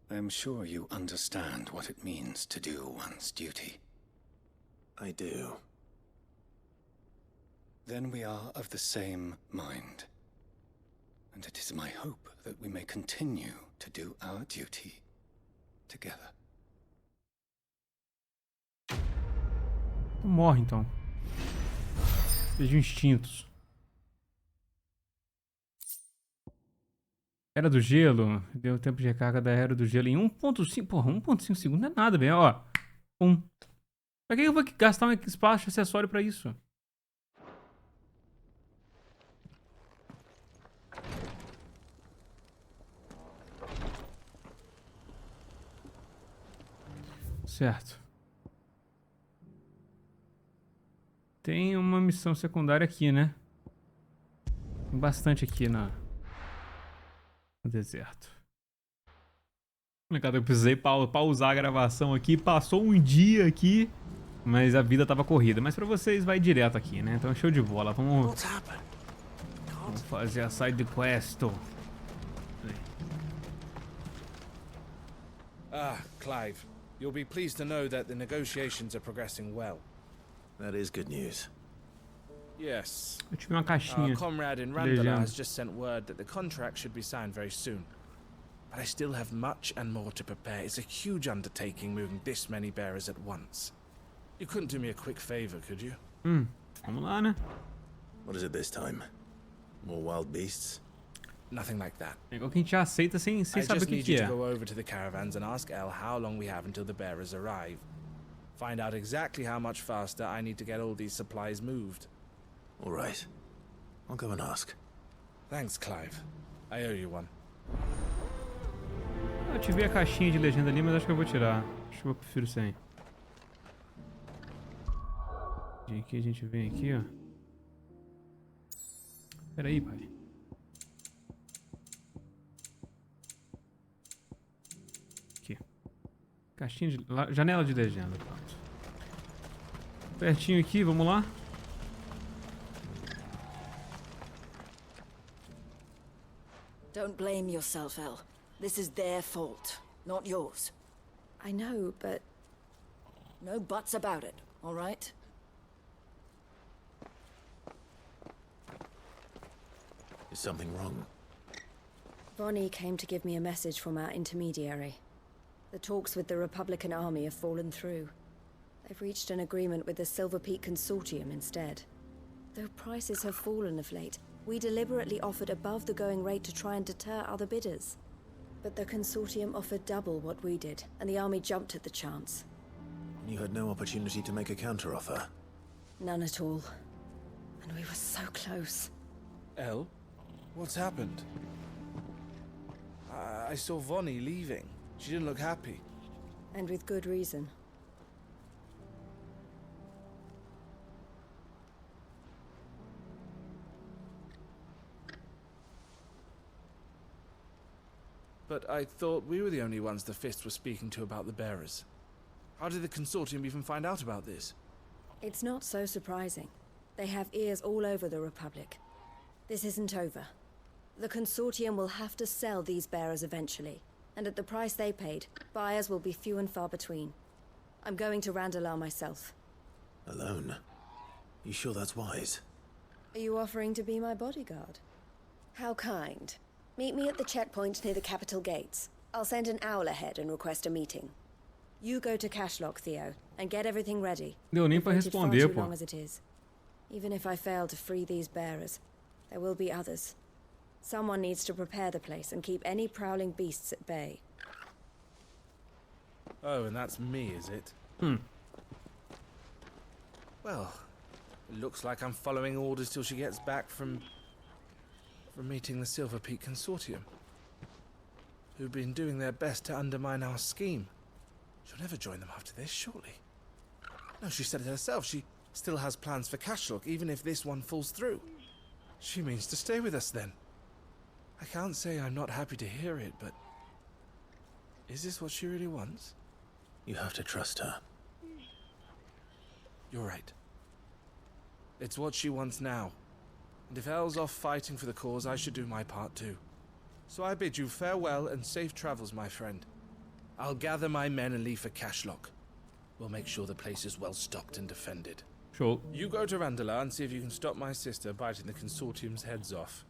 I am sure you understand what it means to do one's duty. I do. Then we are of the same mind. And it is my hope that we may continue to do our duty together. Morre então. Sejam instintos. Era do gelo. Deu tempo de recarga da era do gelo em 1.5. Porra, 1.5 segundos não é nada, velho. Ó. Pra que eu vou gastar um espaço acessório pra isso? Certo. Tem uma missão secundária aqui, né? Tem bastante aqui no deserto. Eu precisei pausar a gravação aqui. Passou um dia aqui, mas a vida tava corrida. Mas pra vocês vai direto aqui, né? Então show de bola. Vamos fazer a side quest. Ah, Clive. You'll be pleased to know that the negotiations are progressing well. That is good news. Yes. Eu tive uma caixinha. Our comrade in Randala has just sent word that the contract should be signed very soon. But I still have much and more to prepare. It's a huge undertaking moving this many bearers at once. You couldn't do me a quick favor, could you? Vamos lá, né? What is it this time? More wild beasts? Nothing like that. É igual que a gente já aceita sem saber o que I just need que you é. to go over to the caravans and ask Elle how long we have until the bearers arrive. Find out exactly how much faster I need to get all these supplies moved. All right. I'll go and ask. Thanks, Clive. I owe you one. Eu tive a caixinha de legenda ali, mas acho que eu vou tirar. Acho que eu prefiro sem. Aqui a gente vem aqui, ó. Pera aí, pai. Aqui. Caixinha de... Janela de legenda, pronto. Pertinho aqui, vamos lá. Don't blame yourself, Elle. This is their fault, not yours. I know, but... No buts about it, all right? Is something wrong? Vonnie came to give me a message from our intermediary. The talks with the Republican army have fallen through. They've reached an agreement with the Silver Peak Consortium instead. Though prices have fallen of late, we deliberately offered above the going rate to try and deter other bidders. But the Consortium offered double what we did, and the army jumped at the chance. You had no opportunity to make a counteroffer? None at all. And we were so close. Elle? What's happened? I saw Vonnie leaving. She didn't look happy. And with good reason. But I thought we were the only ones the Fist were speaking to about the bearers. How did the Consortium even find out about this? It's not so surprising. They have ears all over the Republic. This isn't over. The Consortium will have to sell these bearers eventually, and at the price they paid, buyers will be few and far between. I'm going to Randalar myself. Alone? You sure that's wise? Are you offering to be my bodyguard? How kind. Meet me at the checkpoint near the capital gates. I'll send an owl ahead and request a meeting. You go to Cashlock, Theo, and get everything ready. Deu nem pra We've waited far responder, too pô. long as it is. Even if I fail to free these bearers, there will be others. Someone needs to prepare the place and keep any prowling beasts at bay. Oh, and that's me, is it? Well, it looks like I'm following orders till she gets back from meeting the Silver Peak Consortium, who've been doing their best to undermine our scheme. She'll never join them after this, surely. No, she said it herself. She still has plans for Cashlock, even if this one falls through. She means to stay with us then. I can't say I'm not happy to hear it, but is this what she really wants? You have to trust her. You're right. It's what she wants now. And if Elle's off fighting for the cause, I should do my part too. So I bid you farewell and safe travels, my friend. I'll gather my men and leave for Cashlock. We'll make sure the place is well stocked and defended. Show. You go to Randala and see if you can stop my sister biting the consortium's heads off.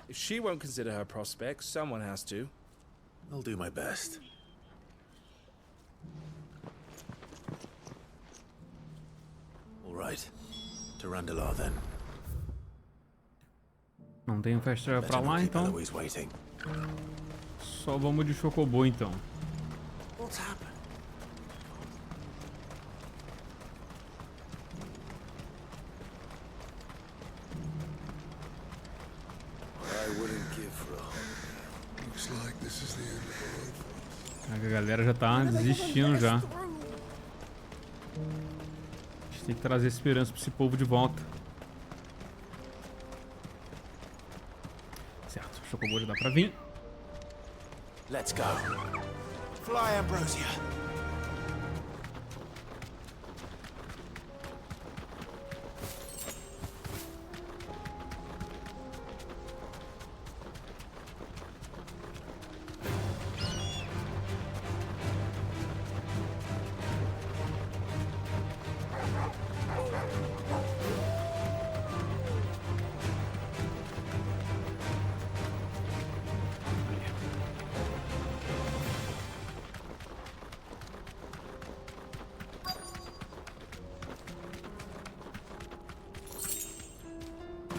If she won't consider her prospects, someone has to. I'll do my best. All right. To Randalar then. Não tem fast travel pra lá, então. Eloise waiting. Só vamos de Chocobo, então. What's happened? I wouldn't give for a holiday. Looks like this is the end of the road for us. A galera já tá desistindo já. A gente tem que trazer esperança pra esse povo de volta. Certo, o Chocobo já dá pra vir. Let's go. Fly, Ambrosia.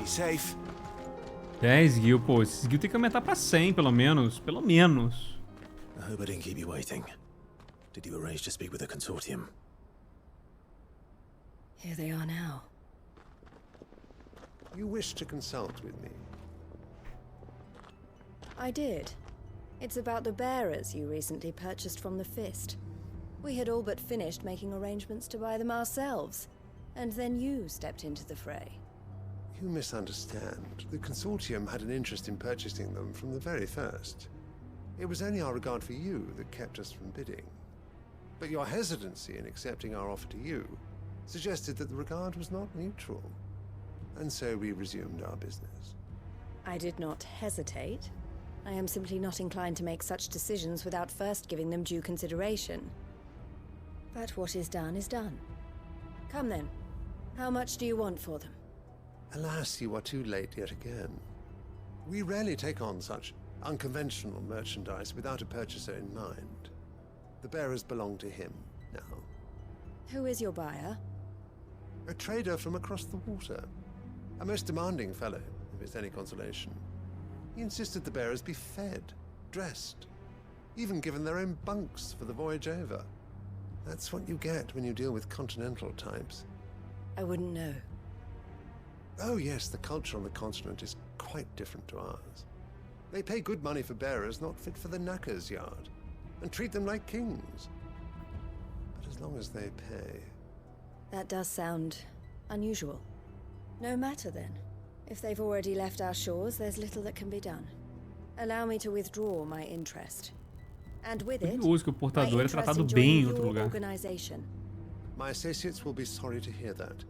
Safe. 10 guild, pô, esses guild tem que aumentar pra 100 pelo menos. Pelo menos. I hope I didn't keep you waiting. Did you arrange to speak with the consortium? Here they are now. You wish to consult with me? I did. It's about the bearers you recently purchased from the Fist. We had all but finished making arrangements to buy them ourselves, and then you stepped into the fray. You misunderstand. The consortium had an interest in purchasing them from the very first. It was only our regard for you that kept us from bidding. But your hesitancy in accepting our offer to you suggested that the regard was not mutual. And so we resumed our business. I did not hesitate. I am simply not inclined to make such decisions without first giving them due consideration. But what is done is done. Come then. How much do you want for them? Alas, you are too late yet again. We rarely take on such unconventional merchandise without a purchaser in mind. The bearers belong to him now. Who is your buyer? A trader from across the water. A most demanding fellow, if it's any consolation. He insisted the bearers be fed, dressed, even given their own bunks for the voyage over. That's what you get when you deal with continental types. I wouldn't know. Oh yes, the culture on the continent is quite different to ours. They pay good money for bearers not fit for the knacker's yard, and treat them like kings. But as long as they pay... That does sound unusual. No matter then. If they've already left our shores, there's little that can be done. Allow me to withdraw my interest. And with it, Curioso que o portador my é interest tratado in bem joining em outro your lugar. organization. My associates will be sorry to hear that.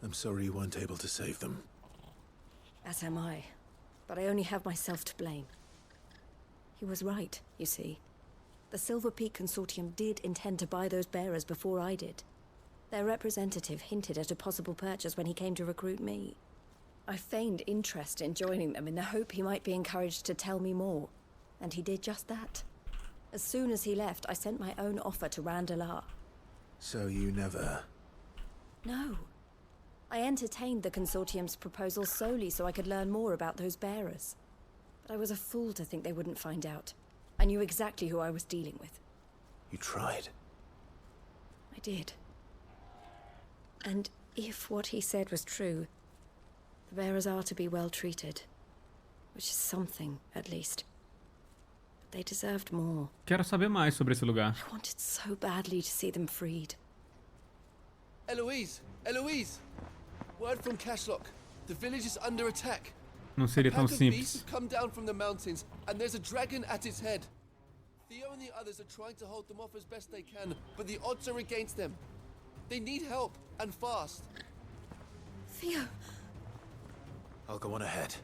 I'm sorry you weren't able to save them. As am I. But I only have myself to blame. He was right, you see. The Silver Peak Consortium did intend to buy those bearers before I did. Their representative hinted at a possible purchase when he came to recruit me. I feigned interest in joining them in the hope he might be encouraged to tell me more, and he did just that. As soon as he left, I sent my own offer to Randalar. So you never... No. I entertained the Consortium's proposal solely so I could learn more about those bearers. But I was a fool to think they wouldn't find out. I knew exactly who I was dealing with. You tried. I did. And if what he said was true, the bearers are to be well treated. Which is something, at least. But they deserved more. Quero saber mais sobre esse lugar. I wanted so badly to see them freed. Eloise! Eloise! Word from Cashlock. The village is under attack. Não seria tão A pack of beasts simples. have come down from the mountains, and there's a dragon at its head. Theo and the others are trying to hold them off as best they can, but the odds are against them. They need help, and fast. Theo! I'll go on ahead.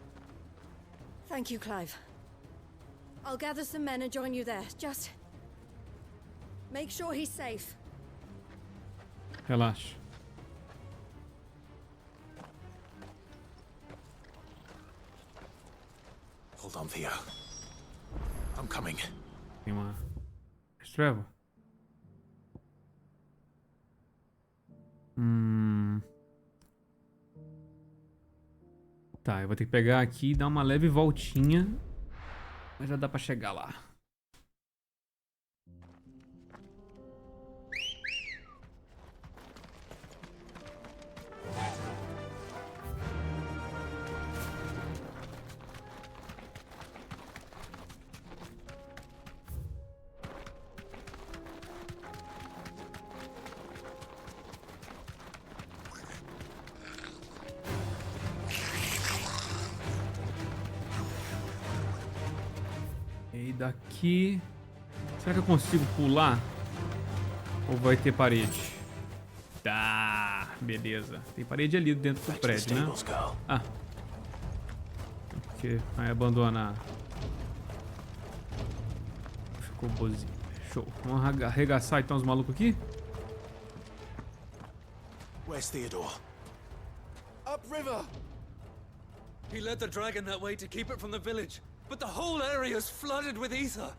Thank you, Clive. I'll gather some men and join you there. Just... make sure he's safe. Relaxa. Hold on, Theo. I'm coming. Tem uma... Trevor? Tá, eu vou ter que pegar aqui e dar uma leve voltinha. Mas já dá pra chegar lá. E daqui... Será que eu consigo pular? Ou vai ter parede? Tá, beleza. Tem parede ali dentro do prédio, né? Ah. Porque vai abandonar. Ficou bozinho. Show. Vamos arregaçar então os malucos aqui? Where's Theodore? Upriver! He led the dragon that way to keep it from the village, but the whole area's flooded with ether.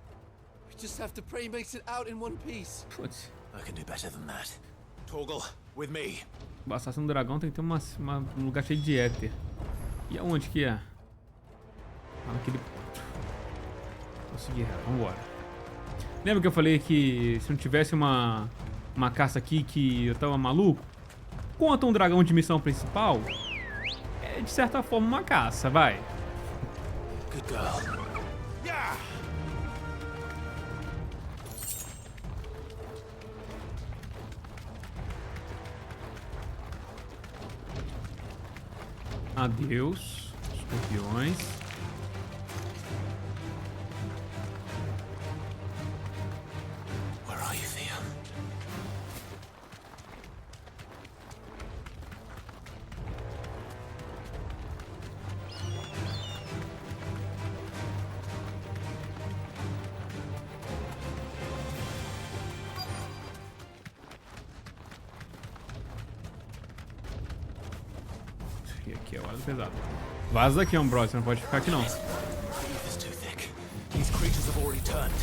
We just have to pray he makes it out in one piece. Putz. I can do better than that. Torgal, with me. O assassino do dragão tem que ter um lugar cheio de éter. E aonde que é? Ah, naquele ponto. Consegui, vambora. Lembra que eu falei que se não tivesse uma caça aqui que eu tava maluco? Conta um dragão de missão principal? É de certa forma uma caça, vai. Good girl. Yeah. Adeus, escorpiões. Where are you, Theo? E aqui é a hora do pesado. Vaza daqui, Ambrose, você não pode ficar aqui não. It's too thick. These creatures have already turned.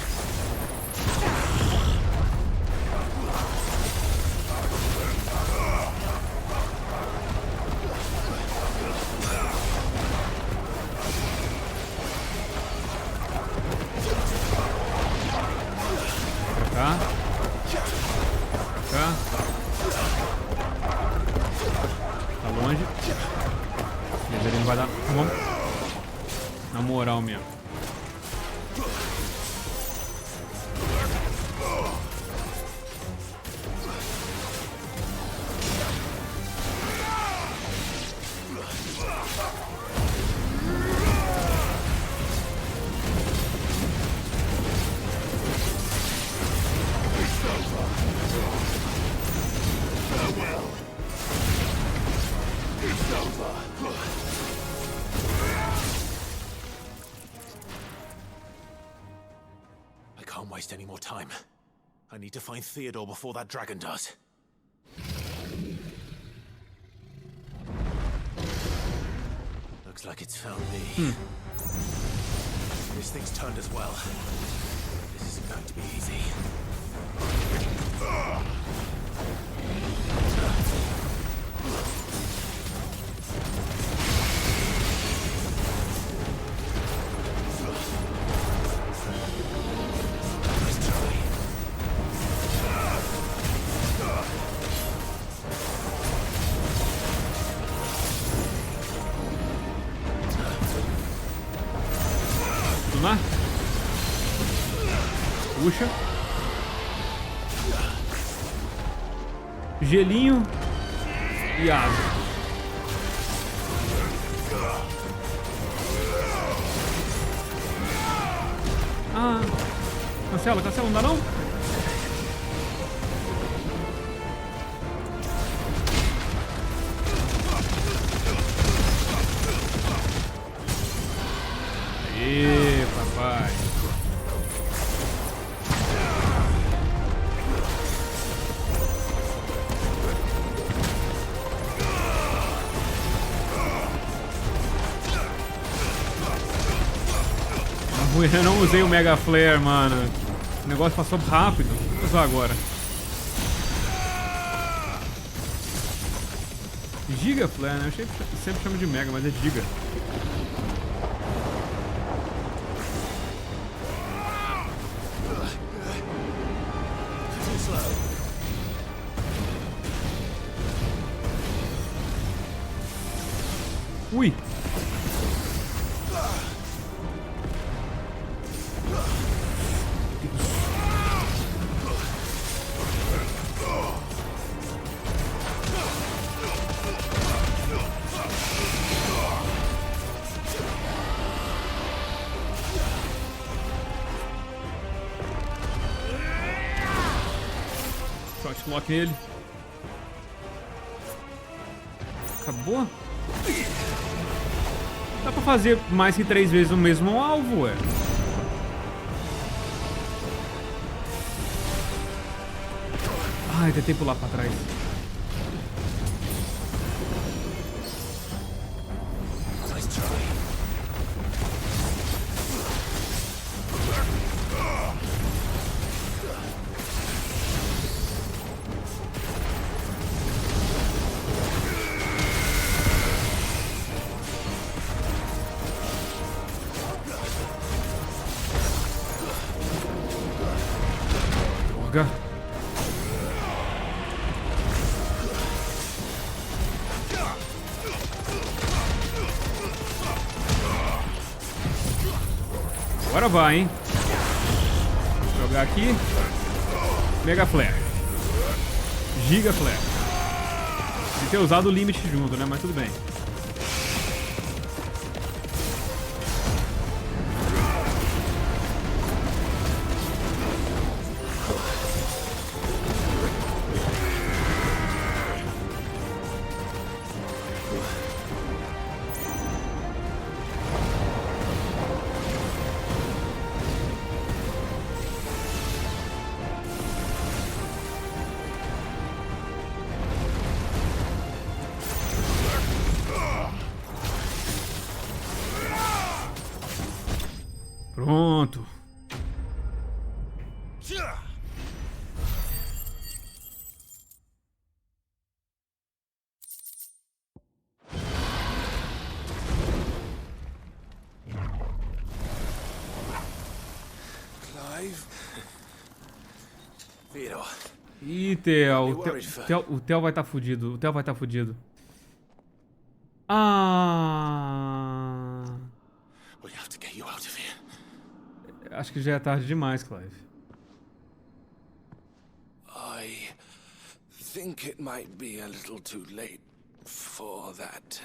Pra cá. Pra cá. Tá longe. Mas ele não vai dar. Vamos. Na moral mesmo. can't waste any more time. I need to find Theodore before that dragon does. Looks like it's found me. This thing's turned as well. This isn't going to be easy. Lá. Puxa. Gelinho e água. Ah. Cancela, cancela, não dá não? Aê, papai. Eu não usei o Mega Flare, mano. O negócio passou rápido. Vou usar agora. Giga Flare, né? Eu sempre chamo de Mega, mas é Giga. Ui! Shotlock nele. Acabou? Dá pra fazer mais que 3 vezes o mesmo alvo, ué. Ai, tentei pular pra trás. Agora vai, hein? Vou jogar aqui. Mega Flare. Giga Flare. De ter usado o limite junto, né? Mas tudo bem. Pronto. Ih, Theo. O Theo vai estar fudido. O Theo vai estar fudido. Ah. Acho que já é tarde demais, Clive. I think it might be a little too late for that.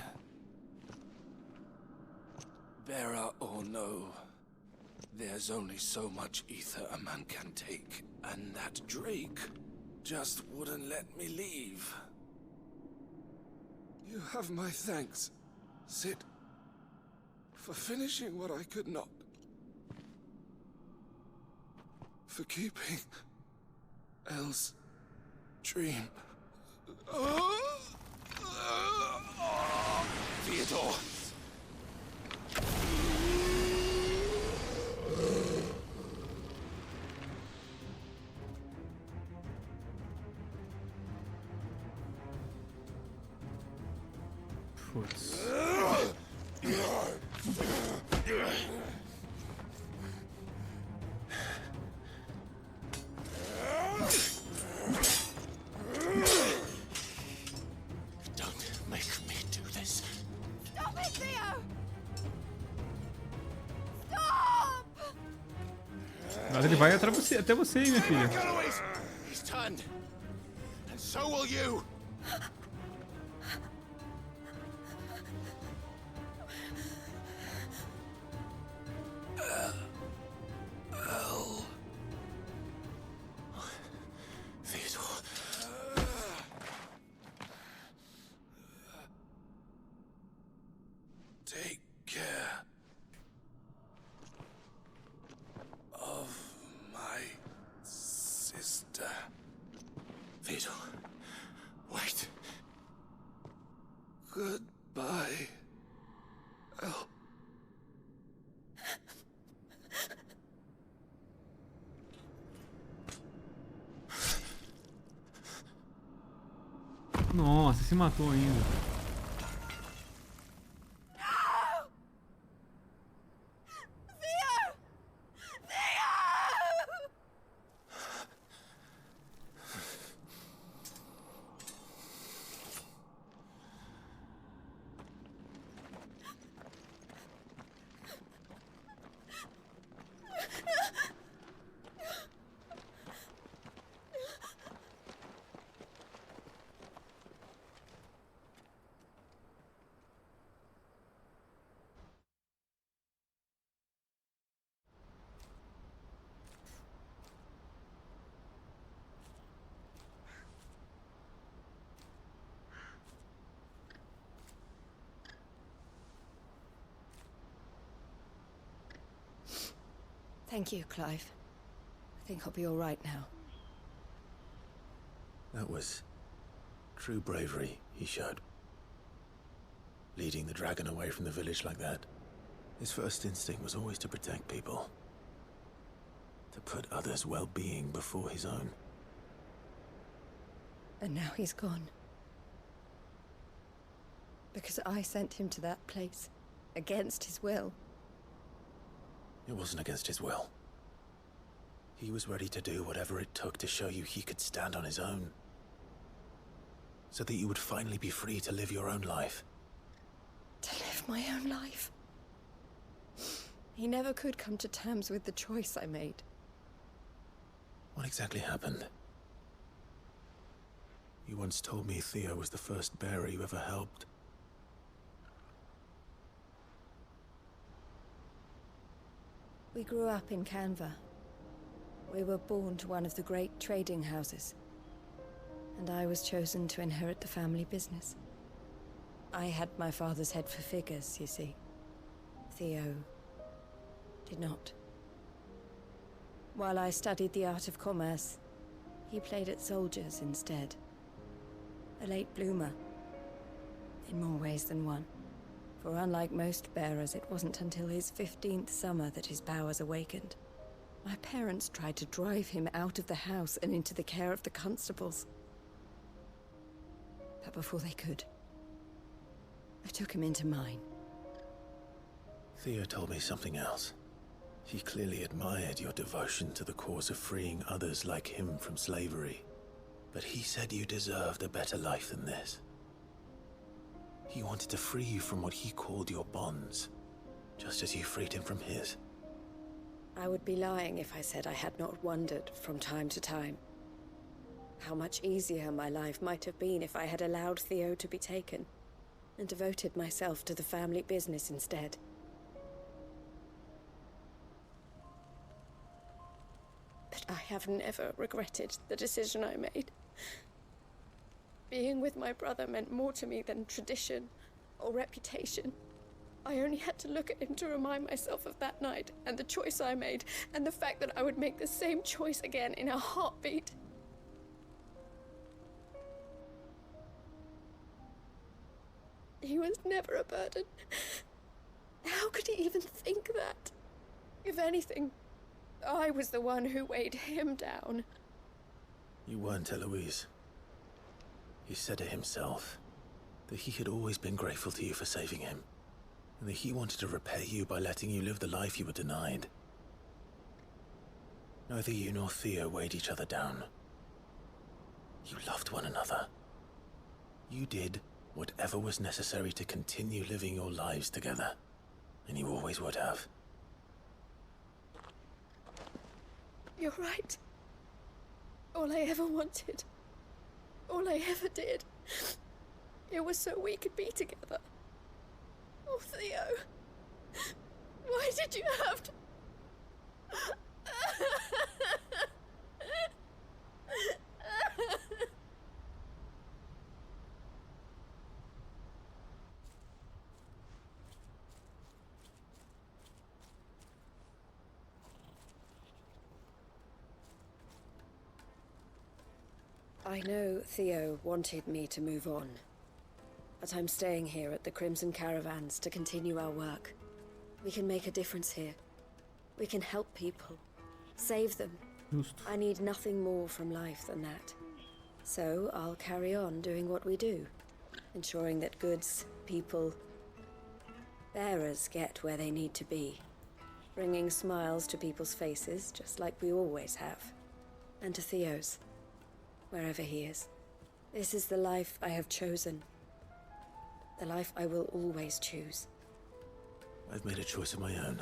Bearer or no, there's only so much ether a man can take, and that Drake just wouldn't let me leave. You have my thanks, Sid, for finishing what I could not. for keeping Elle's dream. Theodore! Putz. Don't make me do this. Stop it, Theo! Stop! Mas ele vai até você, hein, minha filha. He's turned. And so will you. Take care of my sister. Theodore, wait. Goodbye, Elle. Nossa, se matou ainda. Thank you, Clive. I think I'll be all right now. That was true bravery he showed. Leading the dragon away from the village like that. His first instinct was always to protect people. To put others' well-being before his own. And now he's gone. Because I sent him to that place. Against his will. It wasn't against his will. He was ready to do whatever it took to show you he could stand on his own. So that you would finally be free to live your own life. To live my own life? He never could come to terms with the choice I made. What exactly happened? You once told me Theo was the first bearer you ever helped. We grew up in Canva. We were born to one of the great trading houses. And I was chosen to inherit the family business. I had my father's head for figures, you see. Theo did not. While I studied the art of commerce, he played at soldiers instead. A late bloomer. In more ways than one. For unlike most bearers, it wasn't until his 15th summer that his powers awakened. My parents tried to drive him out of the house and into the care of the constables. But before they could, I took him into mine. Theo told me something else. He clearly admired your devotion to the cause of freeing others like him from slavery. But he said you deserved a better life than this. He wanted to free you from what he called your bonds, just as you freed him from his. I would be lying if I said I had not wondered from time to time how much easier my life might have been if I had allowed Theo to be taken and devoted myself to the family business instead. But I have never regretted the decision I made. Being with my brother meant more to me than tradition or reputation. I only had to look at him to remind myself of that night, and the choice I made, and the fact that I would make the same choice again in a heartbeat. He was never a burden. How could he even think that? If anything, I was the one who weighed him down. You weren't, Eloise. He said it himself, that he had always been grateful to you for saving him, and that he wanted to repay you by letting you live the life you were denied. Neither you nor Theo weighed each other down. You loved one another. You did whatever was necessary to continue living your lives together, and you always would have. You're right. All I ever wanted, all I ever did, it was so we could be together. Oh, Theo, why did you have to... I know Theo wanted me to move on, but I'm staying here at the Crimson Caravans to continue our work. We can make a difference here. We can help people, save them. I need nothing more from life than that. So I'll carry on doing what we do, ensuring that goods, people, bearers get where they need to be, bringing smiles to people's faces just like we always have, and to Theo's, wherever he is. This is the life I have chosen, the life I will always choose. I've made a choice of my own,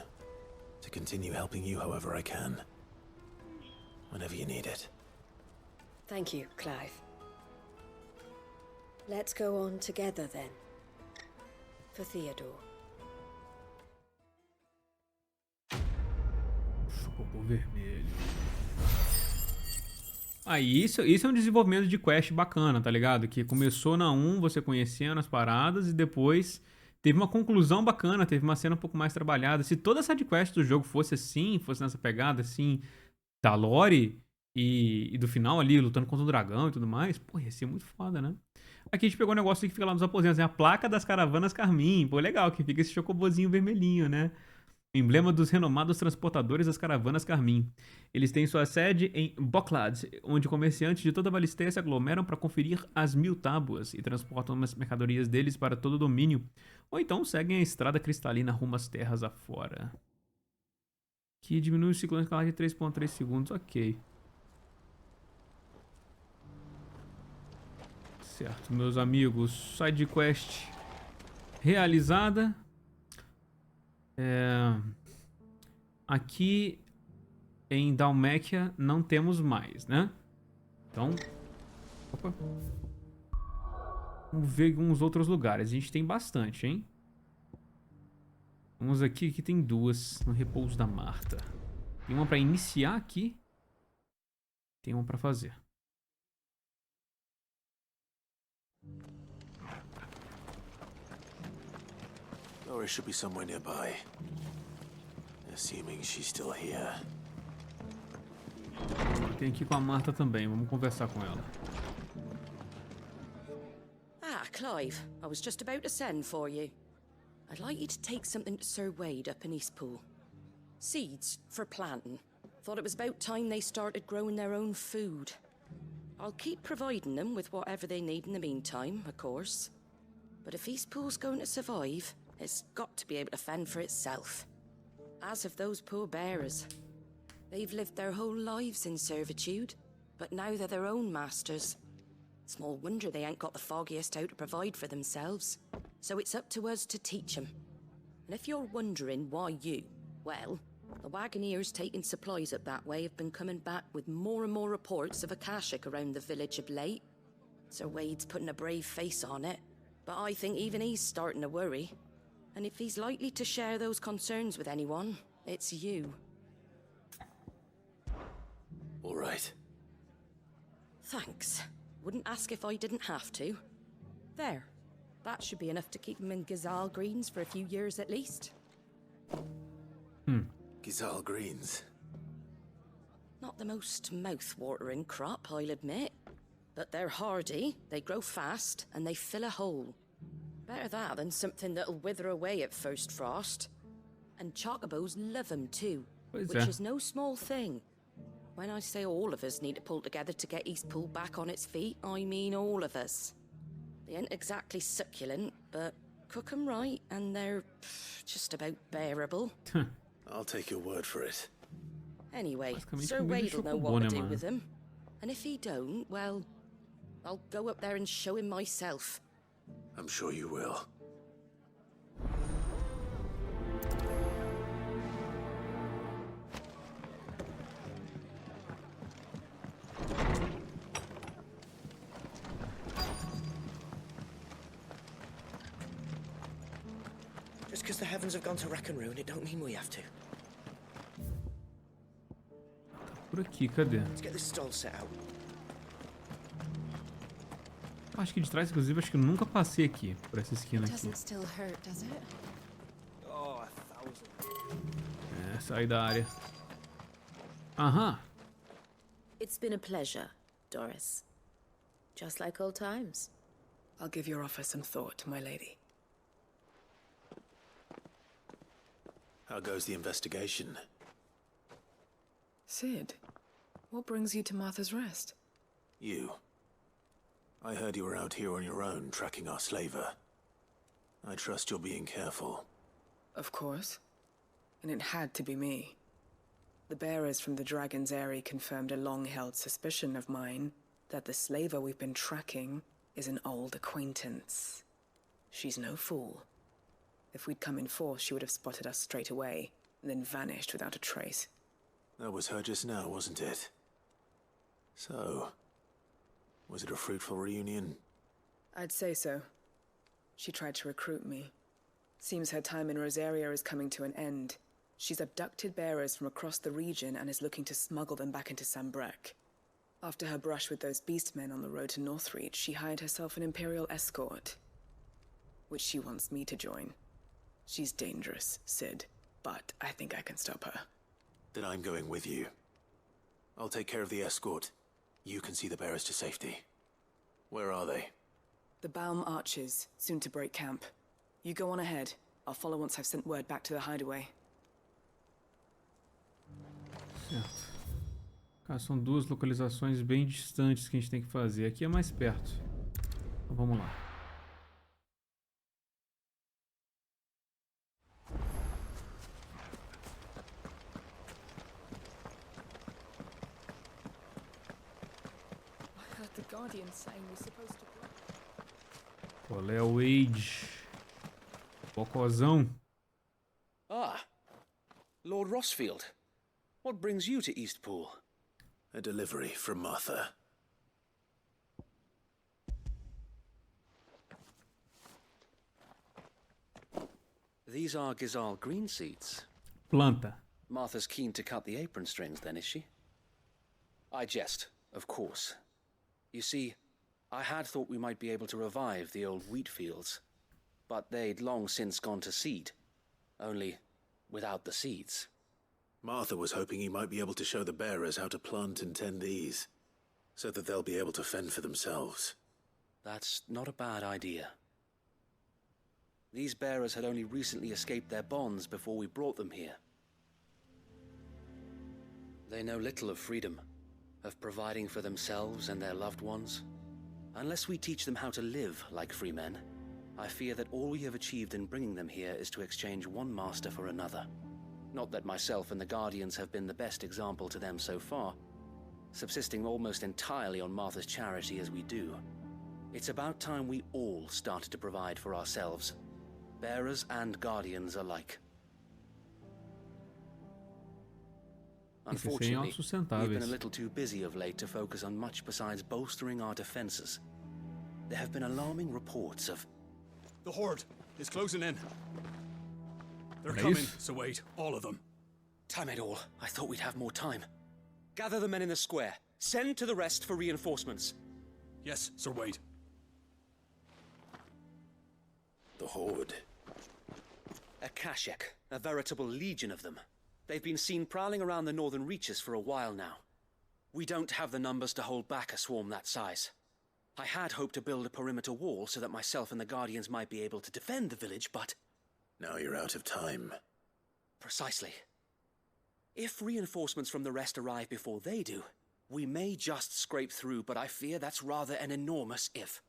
to continue helping you however I can, whenever you need it. Thank you, Clive. Let's go on together then, for Theodore. Cupom vermelho. Aí, isso é um desenvolvimento de quest bacana, tá ligado? Que começou na 1, você conhecendo as paradas, e depois teve uma conclusão bacana, teve uma cena um pouco mais trabalhada. Se toda essa quest do jogo fosse assim, fosse nessa pegada assim, da lore e do final ali, lutando contra o dragão e tudo mais, pô, ia ser muito foda, né? Aqui a gente pegou um negócio que fica lá nos aposentos, né? A placa das caravanas Carmim. Pô, legal, que fica esse chocobozinho vermelhinho, né? Emblema dos renomados transportadores das caravanas Carmim. Eles têm sua sede em Boclad, onde comerciantes de toda a Valistéia se aglomeram para conferir as 1000 tábuas e transportam as mercadorias deles para todo o domínio, ou então seguem a estrada cristalina rumo às terras afora. Que diminui o ciclo de escalagem de 3,3 segundos, ok. Certo, meus amigos, side quest realizada. Aqui em Dalmácia não temos mais, né? Então, opa. Vamos ver alguns outros lugares. A gente tem bastante, hein? Vamos aqui, que tem duas no repouso da Marta. Tem uma para iniciar aqui. Tem uma para fazer. Dora should be somewhere nearby. Assuming she's still here. Tem aqui com a Marta também. Vamos conversar com ela. Ah, Clive. I was just about to send for you. I'd like you to take something to Sir Wade up in Eastpool. Seeds for planting. Thought it was about time they started growing their own food. I'll keep providing them with whatever they need in the meantime, of course. But if Eastpool's going to survive, it's got to be able to fend for itself. As of those poor bearers. They've lived their whole lives in servitude, but now they're their own masters. Small wonder they ain't got the foggiest how to provide for themselves. So it's up to us to teach them. And if you're wondering why you, well, the wagoneers taking supplies up that way have been coming back with more and more reports of Akashic around the village of late. Sir Wade's putting a brave face on it, but I think even he's starting to worry. And if he's likely to share those concerns with anyone, it's you. All right. Thanks. Wouldn't ask if I didn't have to. There. That should be enough to keep them in Gazal Greens for a few years at least. Gazal Greens. Not the most mouth-watering crop, I'll admit. But they're hardy, they grow fast, and they fill a hole. Better that than something that'll wither away at first frost. And chocobos love them too, which is no small thing. When I say all of us need to pull together to get Eastpool back on its feet, I mean all of us. They ain't exactly succulent, but cook 'em right, and they're just about bearable. I'll take your word for it. Anyway, Sir Wade'll know what to do with them. And if he don't, well, I'll go up there and show him myself. I'm sure you will. Just because the heavens have gone to wreck and ruin, it don't mean we have to. Por aqui, cadê? Let's get this stall set out. Acho que de trás, inclusive, acho que eu nunca passei aqui, por essa esquina aqui. Doesn't still hurt, does it? Oh, 1,000. É, sair da área. Aham. It's been a pleasure, Doris. Just like old times. I'll give your offer some thought, my lady. How goes the investigation? Sid, what brings you to Martha's Rest? You. I heard you were out here on your own, tracking our slaver. I trust you're being careful. Of course. And it had to be me. The bearers from the Dragon's Eyrie confirmed a long-held suspicion of mine that the slaver we've been tracking is an old acquaintance. She's no fool. If we'd come in force, she would have spotted us straight away, and then vanished without a trace. That was her just now, wasn't it? So, was it a fruitful reunion? I'd say so. She tried to recruit me. Seems her time in Rosaria is coming to an end. She's abducted bearers from across the region and is looking to smuggle them back into Sambrek. After her brush with those beastmen on the road to Northreach, she hired herself an Imperial escort, which she wants me to join. She's dangerous, Sid, but I think I can stop her. Then I'm going with you. I'll take care of the escort. You can see the bearers to safety. Where are they? The Baum Archers, soon to break camp. You go on ahead. I'll follow once I've sent word back to the hideaway. Certo. Cara, são duas localizações bem distantes que a gente tem que fazer. Aqui é mais perto. Então vamos lá. Qual é o Age? Bocozão. Ah, Lord Rossfield. What brings you to Eastpool? A delivery from Martha. These are Gazal green seeds. Planta. Martha's keen to cut the apron strings then, is she? I jest, of course. You see, I had thought we might be able to revive the old wheat fields, but they'd long since gone to seed, only without the seeds. Martha was hoping he might be able to show the bearers how to plant and tend these, so that they'll be able to fend for themselves. That's not a bad idea. These bearers had only recently escaped their bonds before we brought them here. They know little of freedom, of providing for themselves and their loved ones. Unless we teach them how to live like free men, I fear that all we have achieved in bringing them here is to exchange one master for another. Not that myself and the Guardians have been the best example to them so far, subsisting almost entirely on Martha's charity as we do. It's about time we all started to provide for ourselves, bearers and Guardians alike. Unfortunately, we've been a little too busy of late to focus on much besides bolstering our defenses. There have been alarming reports of... The Horde is closing in. They're coming, so wait, all of them. Damn it all, I thought we'd have more time. Gather the men in the square. Send to the rest for reinforcements. Yes, Sir Wade. horde? Akashic, a veritable legion of them. They've been seen prowling around the northern reaches for a while now. We don't have the numbers to hold back a swarm that size. I had hoped to build a perimeter wall so that myself and the Guardians might be able to defend the village, but... Now you're out of time. Precisely. If reinforcements from the rest arrive before they do, we may just scrape through, but I fear that's rather an enormous if.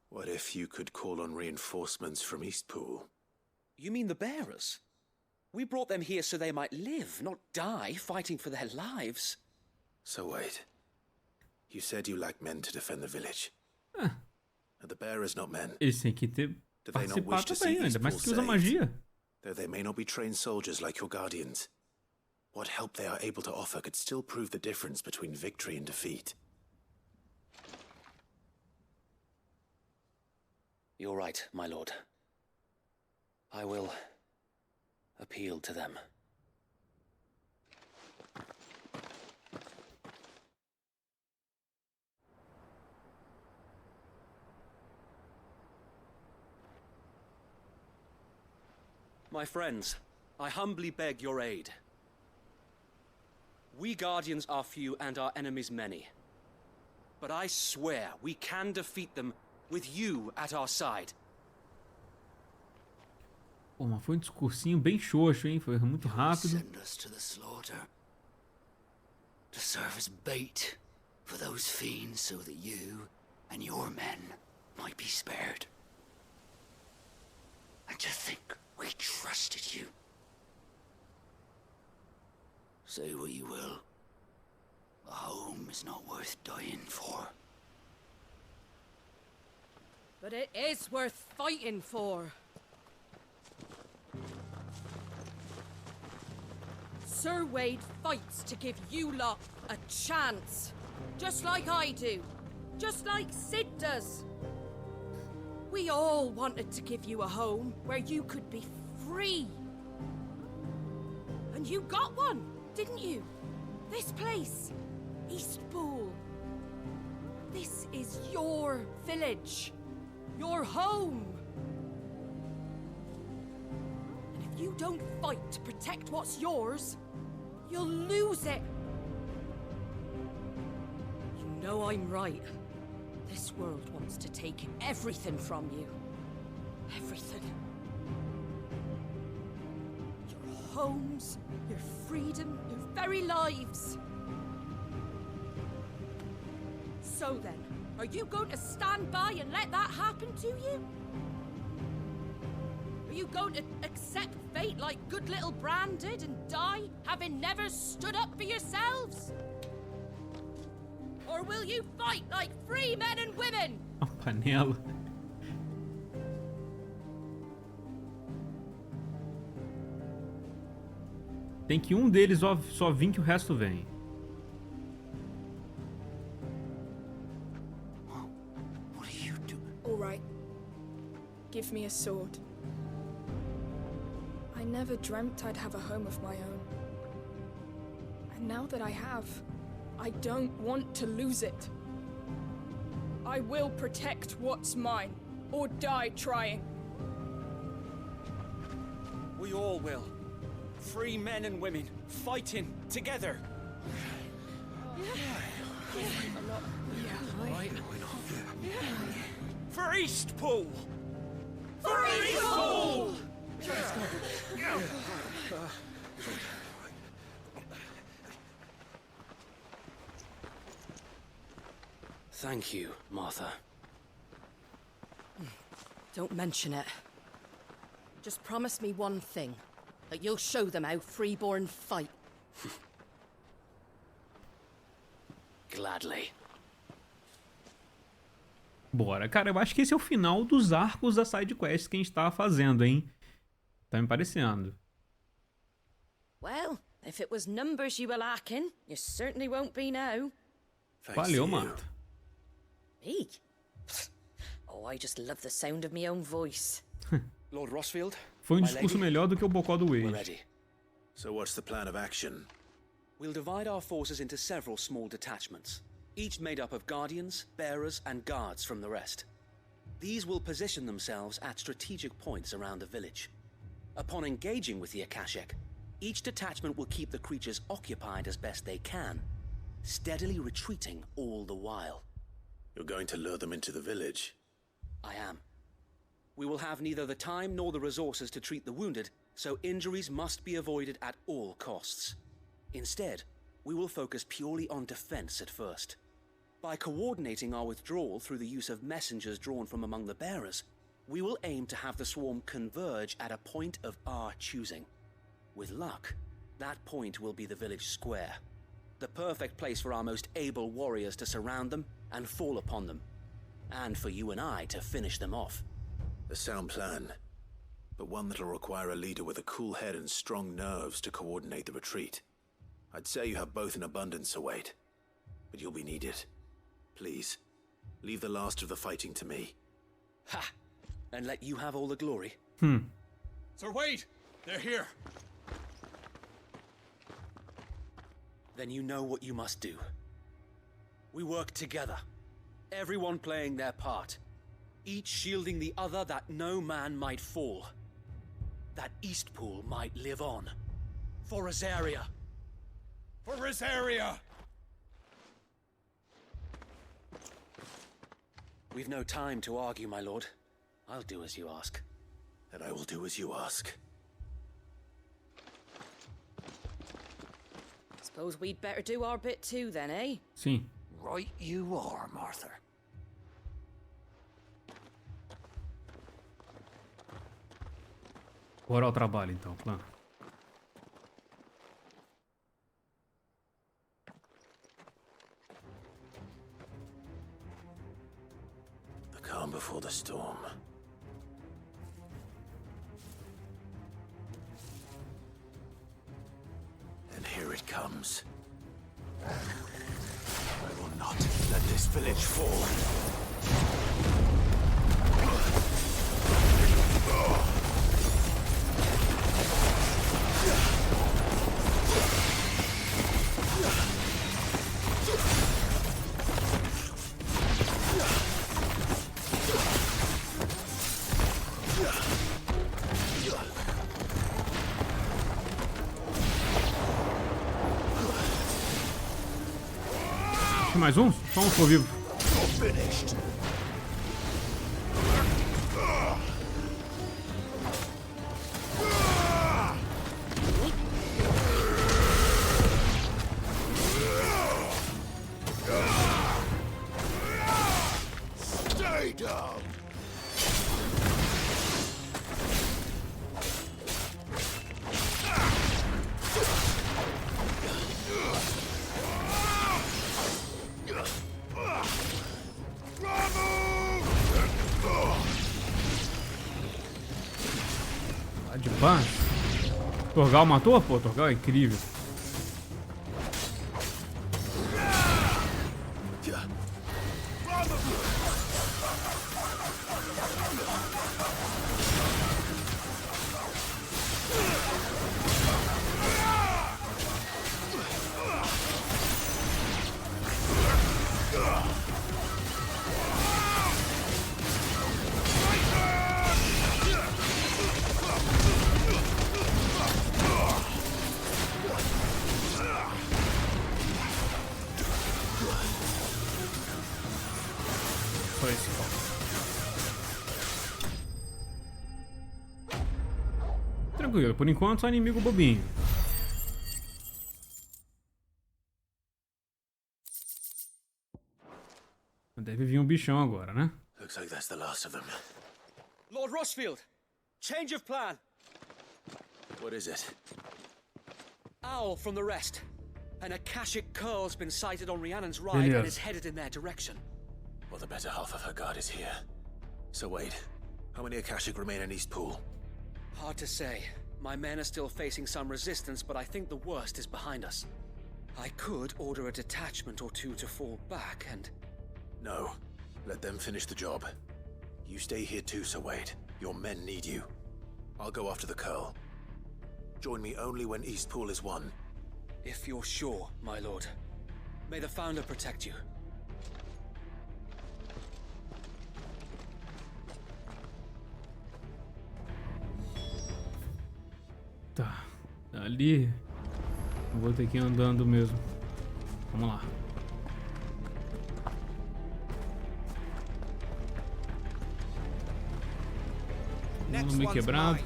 What if you could call on reinforcements from Eastpool? You mean the bearers? We brought them here so they might live, not die fighting for their lives. So wait. You said you lack men to defend the village. Are the bearers not men? Eles têm que ter Do they not wish participar to see também, ainda mais Eastpool que usa saved? magia. Though they may not be trained soldiers like your guardians. What help they are able to offer could still prove the difference between victory and defeat. You're right, my lord. I will appeal to them. My friends, I humbly beg your aid. We Guardians are few and our enemies many. But I swear we can defeat them with you at our side. Pô, mas foi um discursinho bem xoxo, hein? Foi muito rápido. Send us to the slaughter. To serve as bait for those fiends so that you and your men might be spared. And to think we trusted you. Say what you will. A home is not worth dying for. But it is worth fighting for. Sir Wade fights to give you lot a chance. Just like I do. Just like Sid does. We all wanted to give you a home where you could be free. And you got one, didn't you? This place, Eastpool. This is your village. Your home. And if you don't fight to protect what's yours, you'll lose it. You know I'm right. This world wants to take everything from you. Everything. Your homes, your freedom, your very lives. So then, are you going to stand by and let that happen to you? Are you going to accept fate like good little Bran did and die, having never stood up for yourselves? Or will you fight like free men and women? A panela. Tem que um deles só vir que o resto vem. All right. Give me a sword. I never dreamt I'd have a home of my own. And now that I have, I don't want to lose it. I will protect what's mine, or die trying. We all will. Free men and women, fighting together. For Eastpool! For Eastpool! Thank you, Martha. Don't mention it. Just promise me one thing. That you'll show them how freeborn fight. Gladly. Bora. Cara, eu acho que esse é o final dos arcos da side quest que a gente tava fazendo, hein? Tá me parecendo. Well, if it was numbers you were lacking, you certainly won't be now. Valeu, Marta. Me? Oh, I just love the sound of my own voice. Lord Rossfield? Foi um discurso melhor do que o bocó do Wade. So what's the plan of action? We'll divide our forces into several small detachments, each made up of guardians, bearers, and guards from the rest. These will position themselves at strategic points around the village. Upon engaging with the Akashic, each detachment will keep the creatures occupied as best they can, steadily retreating all the while. You're going to lure them into the village? I am. We will have neither the time nor the resources to treat the wounded, so injuries must be avoided at all costs. Instead, we will focus purely on defense at first. By coordinating our withdrawal through the use of messengers drawn from among the bearers, we will aim to have the swarm converge at a point of our choosing. With luck, that point will be the village square, the perfect place for our most able warriors to surround them and fall upon them, and for you and I to finish them off. A sound plan, but one that'll require a leader with a cool head and strong nerves to coordinate the retreat. I'd say you have both in abundance, Wade, but you'll be needed. Please, leave the last of the fighting to me. Ha! And let you have all the glory. Sir Wade, they're here. Then you know what you must do. We work together, everyone playing their part, each shielding the other that no man might fall, that Eastpool might live on. For Rosaria. For Rosaria! We've no time to argue, my lord. I'll do as you ask. And I will do as you ask. Suppose we'd better do our bit too then, eh? Sim. Right you are, Martha. Bora ao trabalho então, clã. The calm before the storm. And here it comes. I will not let this village fall. Mais um? Só um for vivo. Stay down. Lá de baixo. Torgal matou? Pô, Torgal é incrível. Tranquilo, por enquanto só inimigo bobinho. Deve vir um bichão agora, né? Looks like that's the last of them. Lord Rushfield, change of plan. What is it? Owl from the rest. An Akashic curl's been sighted on Rhiannon's ride and is headed in their direction. Well, the better half of her guard is here. So wait, how many Akashic remain in Eastpool? Hard to say. My men are still facing some resistance, but I think the worst is behind us. I could order a detachment or two to fall back and... No. Let them finish the job. You stay here too, Sir Wade. Your men need you. I'll go after the curl. Join me only when Eastpool is won. If you're sure, my lord. May the Founder protect you. Ali. Eu vou ter que ir andando mesmo. Vamos lá. Todo meio quebrado.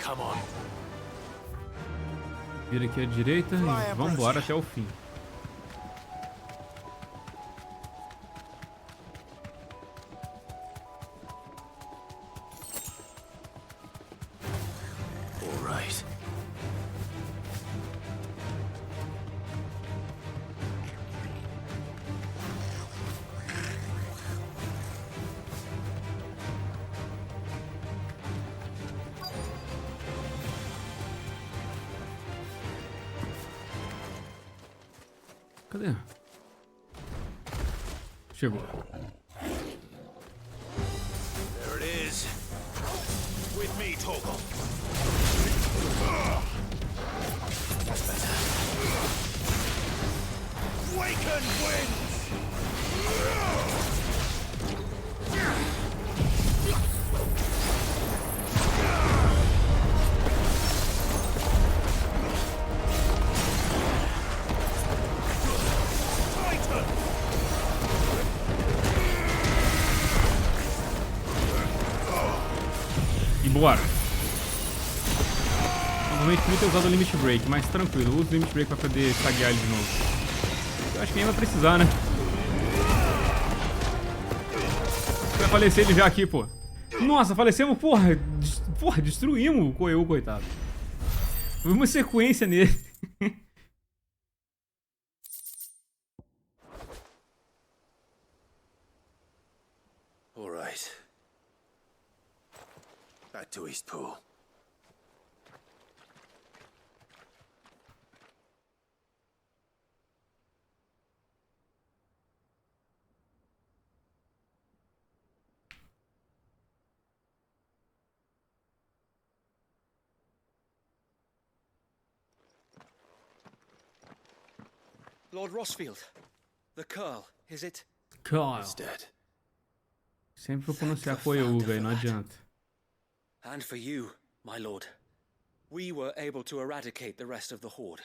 Come on. Vira aqui à direita e vamos embora até o fim. Cadê? Chegou. There it is. With me, Toggle. That's better. Waken winds! Bora. Normalmente queria ter usado o Limit Break, mas tranquilo, uso o Limit Break pra poder taguear ele de novo. Eu acho que nem vai precisar, né? Vai falecer ele já aqui, pô. Nossa, falecemos, porra. Porra, destruímos o Coelho, coitado. Foi uma sequência nele. All right. Back to Eastpool. Lord Rossfield, the Curl, is it? Curl. He's dead. Sempre vou pronunciar Coelho, velho, não adianta. And for you, my lord. We were able to eradicate the rest of the Horde.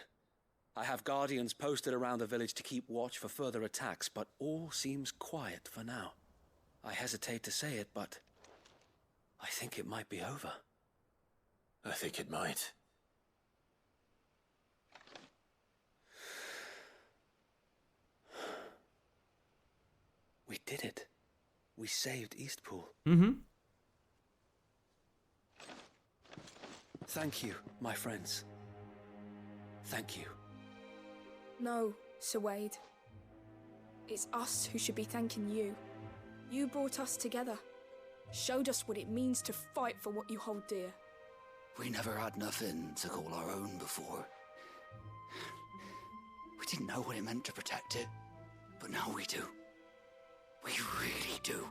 I have guardians posted around the village to keep watch for further attacks, but all seems quiet for now. I hesitate to say it, but I think it might be over. I think it might. We did it. We saved Eastpool. Mm-hmm. Thank you, my friends. Thank you. No, Sir Wade. It's us who should be thanking you. You brought us together. Showed us what it means to fight for what you hold dear. We never had nothing to call our own before. We didn't know what it meant to protect it, but now we do. We really do.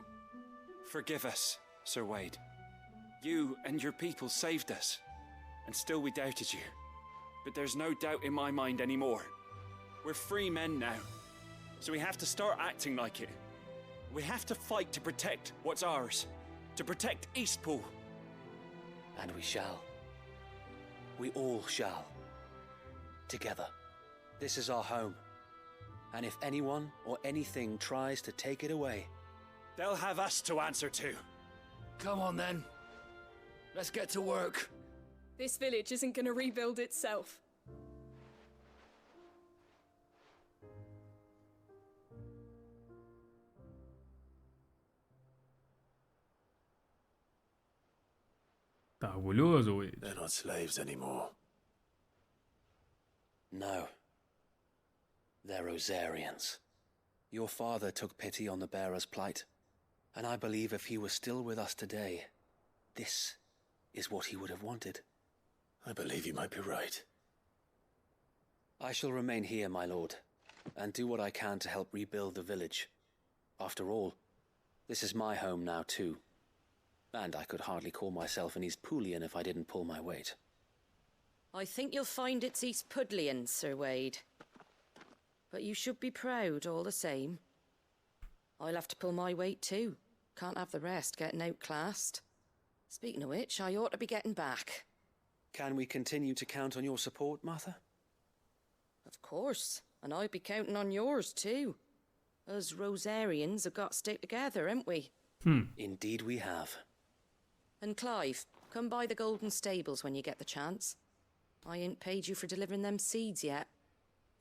Forgive us, Sir Wade. You and your people saved us, and still we doubted you. But there's no doubt in my mind anymore. We're free men now, so we have to start acting like it. We have to fight to protect what's ours, to protect Eastpool. And we shall. We all shall. Together. This is our home. And if anyone or anything tries to take it away, they'll have us to answer to. Come on then. Let's get to work. This village isn't gonna rebuild itself. Tá orgulhoso, Wade? They're not slaves anymore. No. They're Rosarians. Your father took pity on the bearer's plight, and I believe if he was still with us today, this is what he would have wanted. I believe you might be right. I shall remain here, my lord, and do what I can to help rebuild the village. After all, this is my home now too. And I could hardly call myself an Eastpoolian if I didn't pull my weight. I think you'll find it's Eastpudlian, Sir Wade. But you should be proud all the same. I'll have to pull my weight too. Can't have the rest getting outclassed. Speaking of which, I ought to be getting back. Can we continue to count on your support, Martha? Of course. And I'd be counting on yours too. Us Rosarians have got to stick together, haven't we? Indeed we have. And Clive, come by the Golden Stables when you get the chance. I ain't paid you for delivering them seeds yet.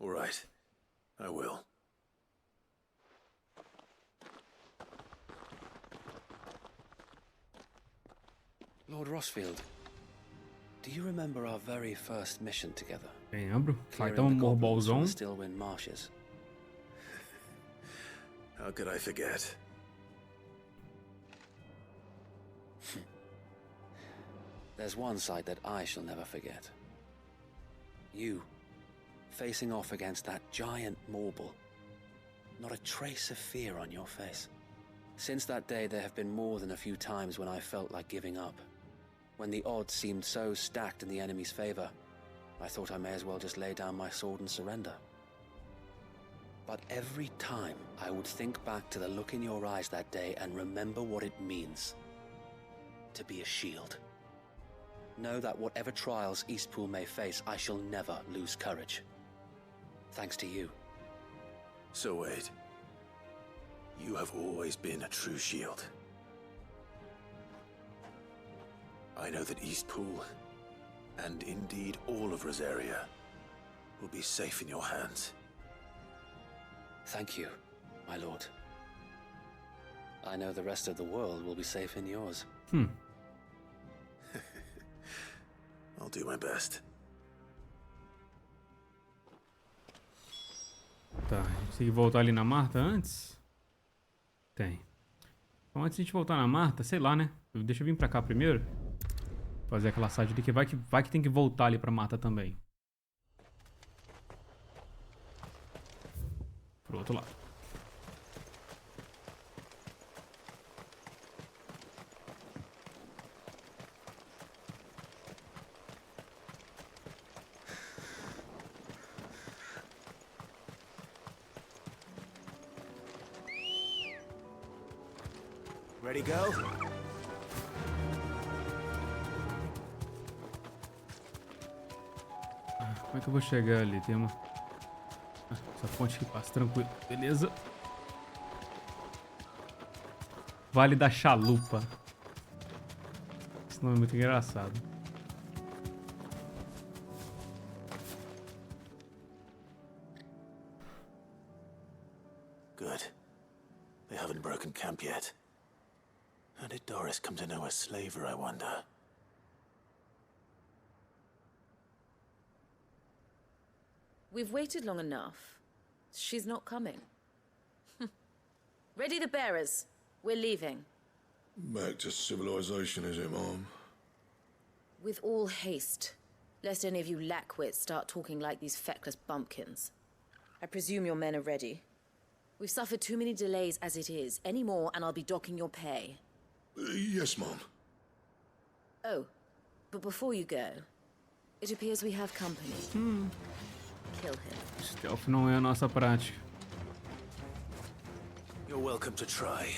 All right. I will. Lord Rossfield, do you remember our very first mission together? Lembro. Vai Clearing dar the goblins from morbolzão. the Stillwind marshes. How could I forget? There's one sight that I shall never forget. You, facing off against that giant morble. Not a trace of fear on your face. Since that day, there have been more than a few times when I felt like giving up. When the odds seemed so stacked in the enemy's favor, I thought I may as well just lay down my sword and surrender. But every time I would think back to the look in your eyes that day and remember what it means to be a shield. Know that whatever trials Eastpool may face, I shall never lose courage. Thanks to you. So Wade, you have always been a true shield. I know that Eastpool, and indeed all of Rosaria, will be safe in your hands. Thank you, my lord. I know the rest of the world will be safe in yours. I'll do my best. Tá, a gente tem que voltar ali na Marta antes? Tem. Então antes de a gente voltar na Marta, sei lá, né? Deixa eu vir pra cá primeiro. Fazer aquela side ali que vai que tem que voltar ali pra Marta também. Pro outro lado. Ready, go? Como é que eu vou chegar ali? Tem uma... essa ponte que passa tranquilo. Beleza. Vale da Chalupa. Esse nome é muito engraçado. Good. They haven't broken camp yet. How did Doris come to know a slaver, I wonder? We've waited long enough. She's not coming. Ready the bearers. We're leaving. Back to civilization, is it, Mom? With all haste. Lest any of you lackwits start talking like these feckless bumpkins. I presume your men are ready. We've suffered too many delays as it is. Any more and I'll be docking your pay. Yes, Mom. Oh, but before you go, it appears we have company. Kill him. Stealth não é a nossa prática. You're welcome to try.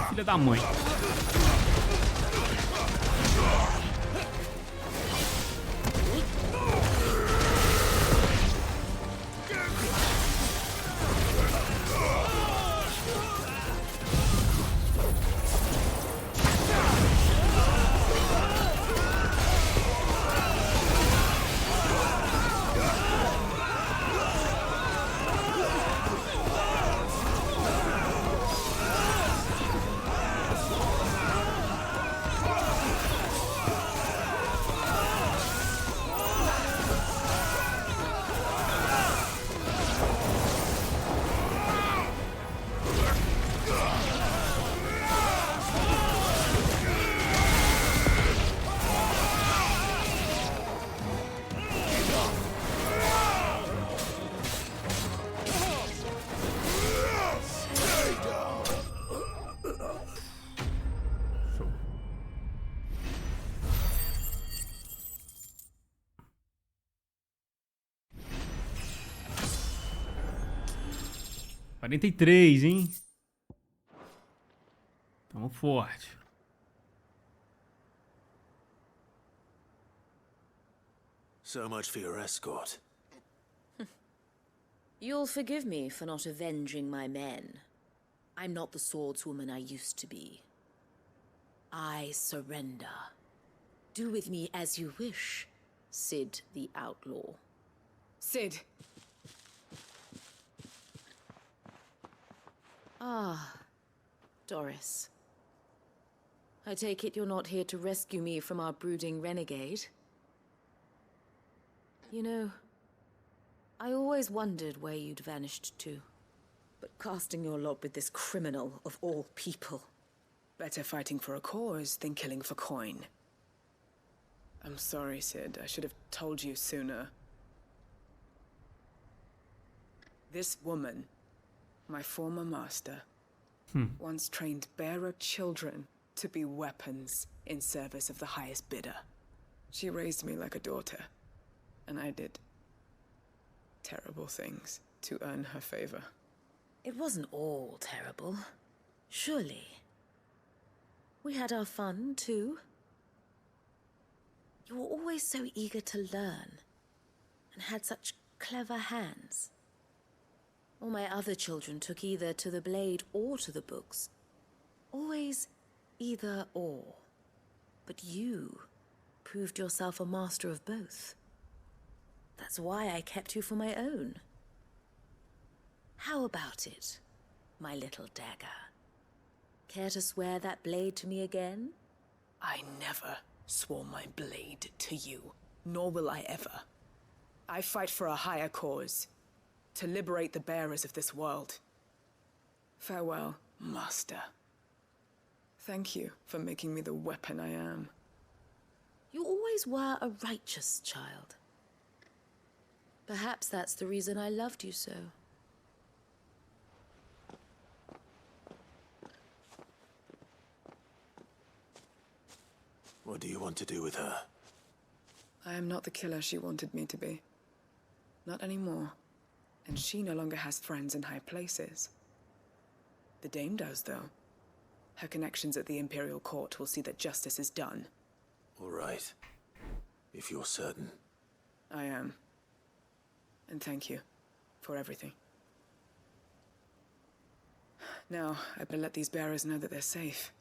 Filha da mãe. 43, hein? Tamo forte. So much for your escort. You'll forgive me for not avenging my men. I'm not the swordswoman I used to be. I surrender. Do with me as you wish, Sid the Outlaw. Sid. Ah, Doris. I take it you're not here to rescue me from our brooding renegade? You know, I always wondered where you'd vanished to. But casting your lot with this criminal of all people. Better fighting for a cause than killing for coin. I'm sorry, Sid. I should have told you sooner. This woman, my former master, once trained bearer children to be weapons in service of the highest bidder. She raised me like a daughter, and I did terrible things to earn her favor. It wasn't all terrible, surely. We had our fun, too. You were always so eager to learn, and had such clever hands. All my other children took either to the blade or to the books. Always either or. But you proved yourself a master of both. That's why I kept you for my own. How about it, my little dagger? Care to swear that blade to me again? I never swore my blade to you, nor will I ever. I fight for a higher cause, to liberate the bearers of this world. Farewell, Master. Thank you for making me the weapon I am. You always were a righteous child. Perhaps that's the reason I loved you so. What do you want to do with her? I am not the killer she wanted me to be. Not anymore. And she no longer has friends in high places. The Dame does, though. Her connections at the Imperial Court will see that justice is done. All right. If you're certain. I am. And thank you for everything. Now, I better let these bearers know that they're safe.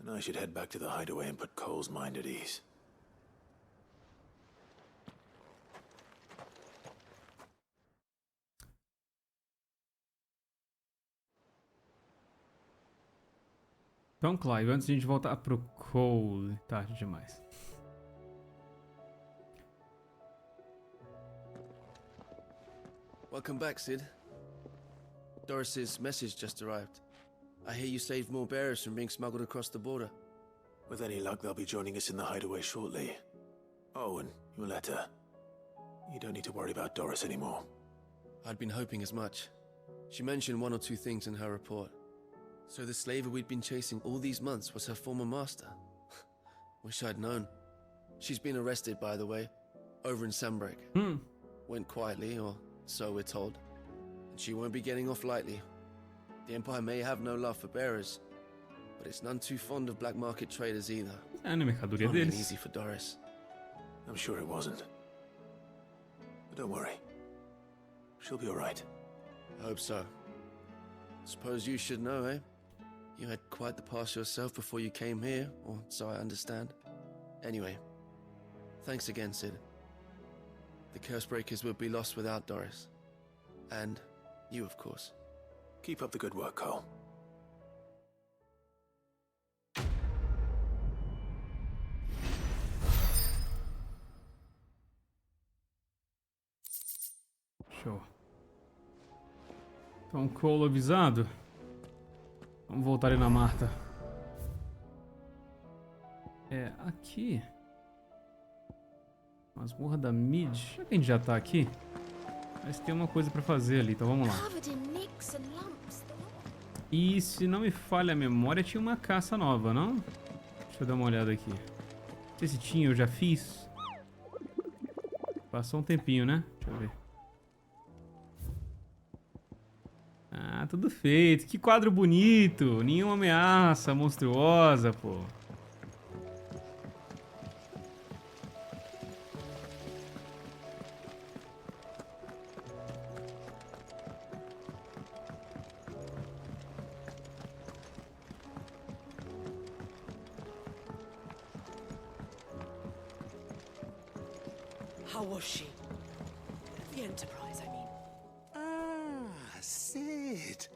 And I should head back to the hideaway and put Cole's mind at ease. Então, Clive, antes de a gente voltar pro Cole, tarde demais. Welcome back, Sid. Doris's message just arrived. I hear you saved more bearers from being smuggled across the border. With any luck, they'll be joining us in the hideaway shortly. Oh, and your letter. You don't need to worry about Doris anymore. I'd been hoping as much. She mentioned one or two things in her report. So the slaver we'd been chasing all these months was her former master. Wish I'd known. She's been arrested, by the way, over in Sandbreak. Went quietly, or so we're told. And she won't be getting off lightly. The Empire may have no love for bearers, but it's none too fond of black market traders either. Can't be easy for Doris. I'm sure it wasn't. But don't worry. She'll be all right. I hope so. Suppose you should know, eh? You had quite the past yourself before you came here, or so I understand. Anyway, thanks again, Sid. The Cursebreakers would be lost without Doris. And you, of course. Keep up the good work, Cole. Show. Então, Cole avisado. Vamos voltar ali na Marta. É, aqui. Masmorra da Mid. Já que a gente já tá aqui, mas tem uma coisa pra fazer ali, então vamos lá. E se não me falha a memória, tinha uma caça nova, não? Deixa Deixa eu dar uma olhada aqui. Não sei se tinha, eu já fiz. Passou um tempinho, né? Deixa eu ver. Ah, tudo feito. Que quadro bonito. Nenhuma ameaça monstruosa, pô. How was she? The Enterprise, I mean. Ah, Sid.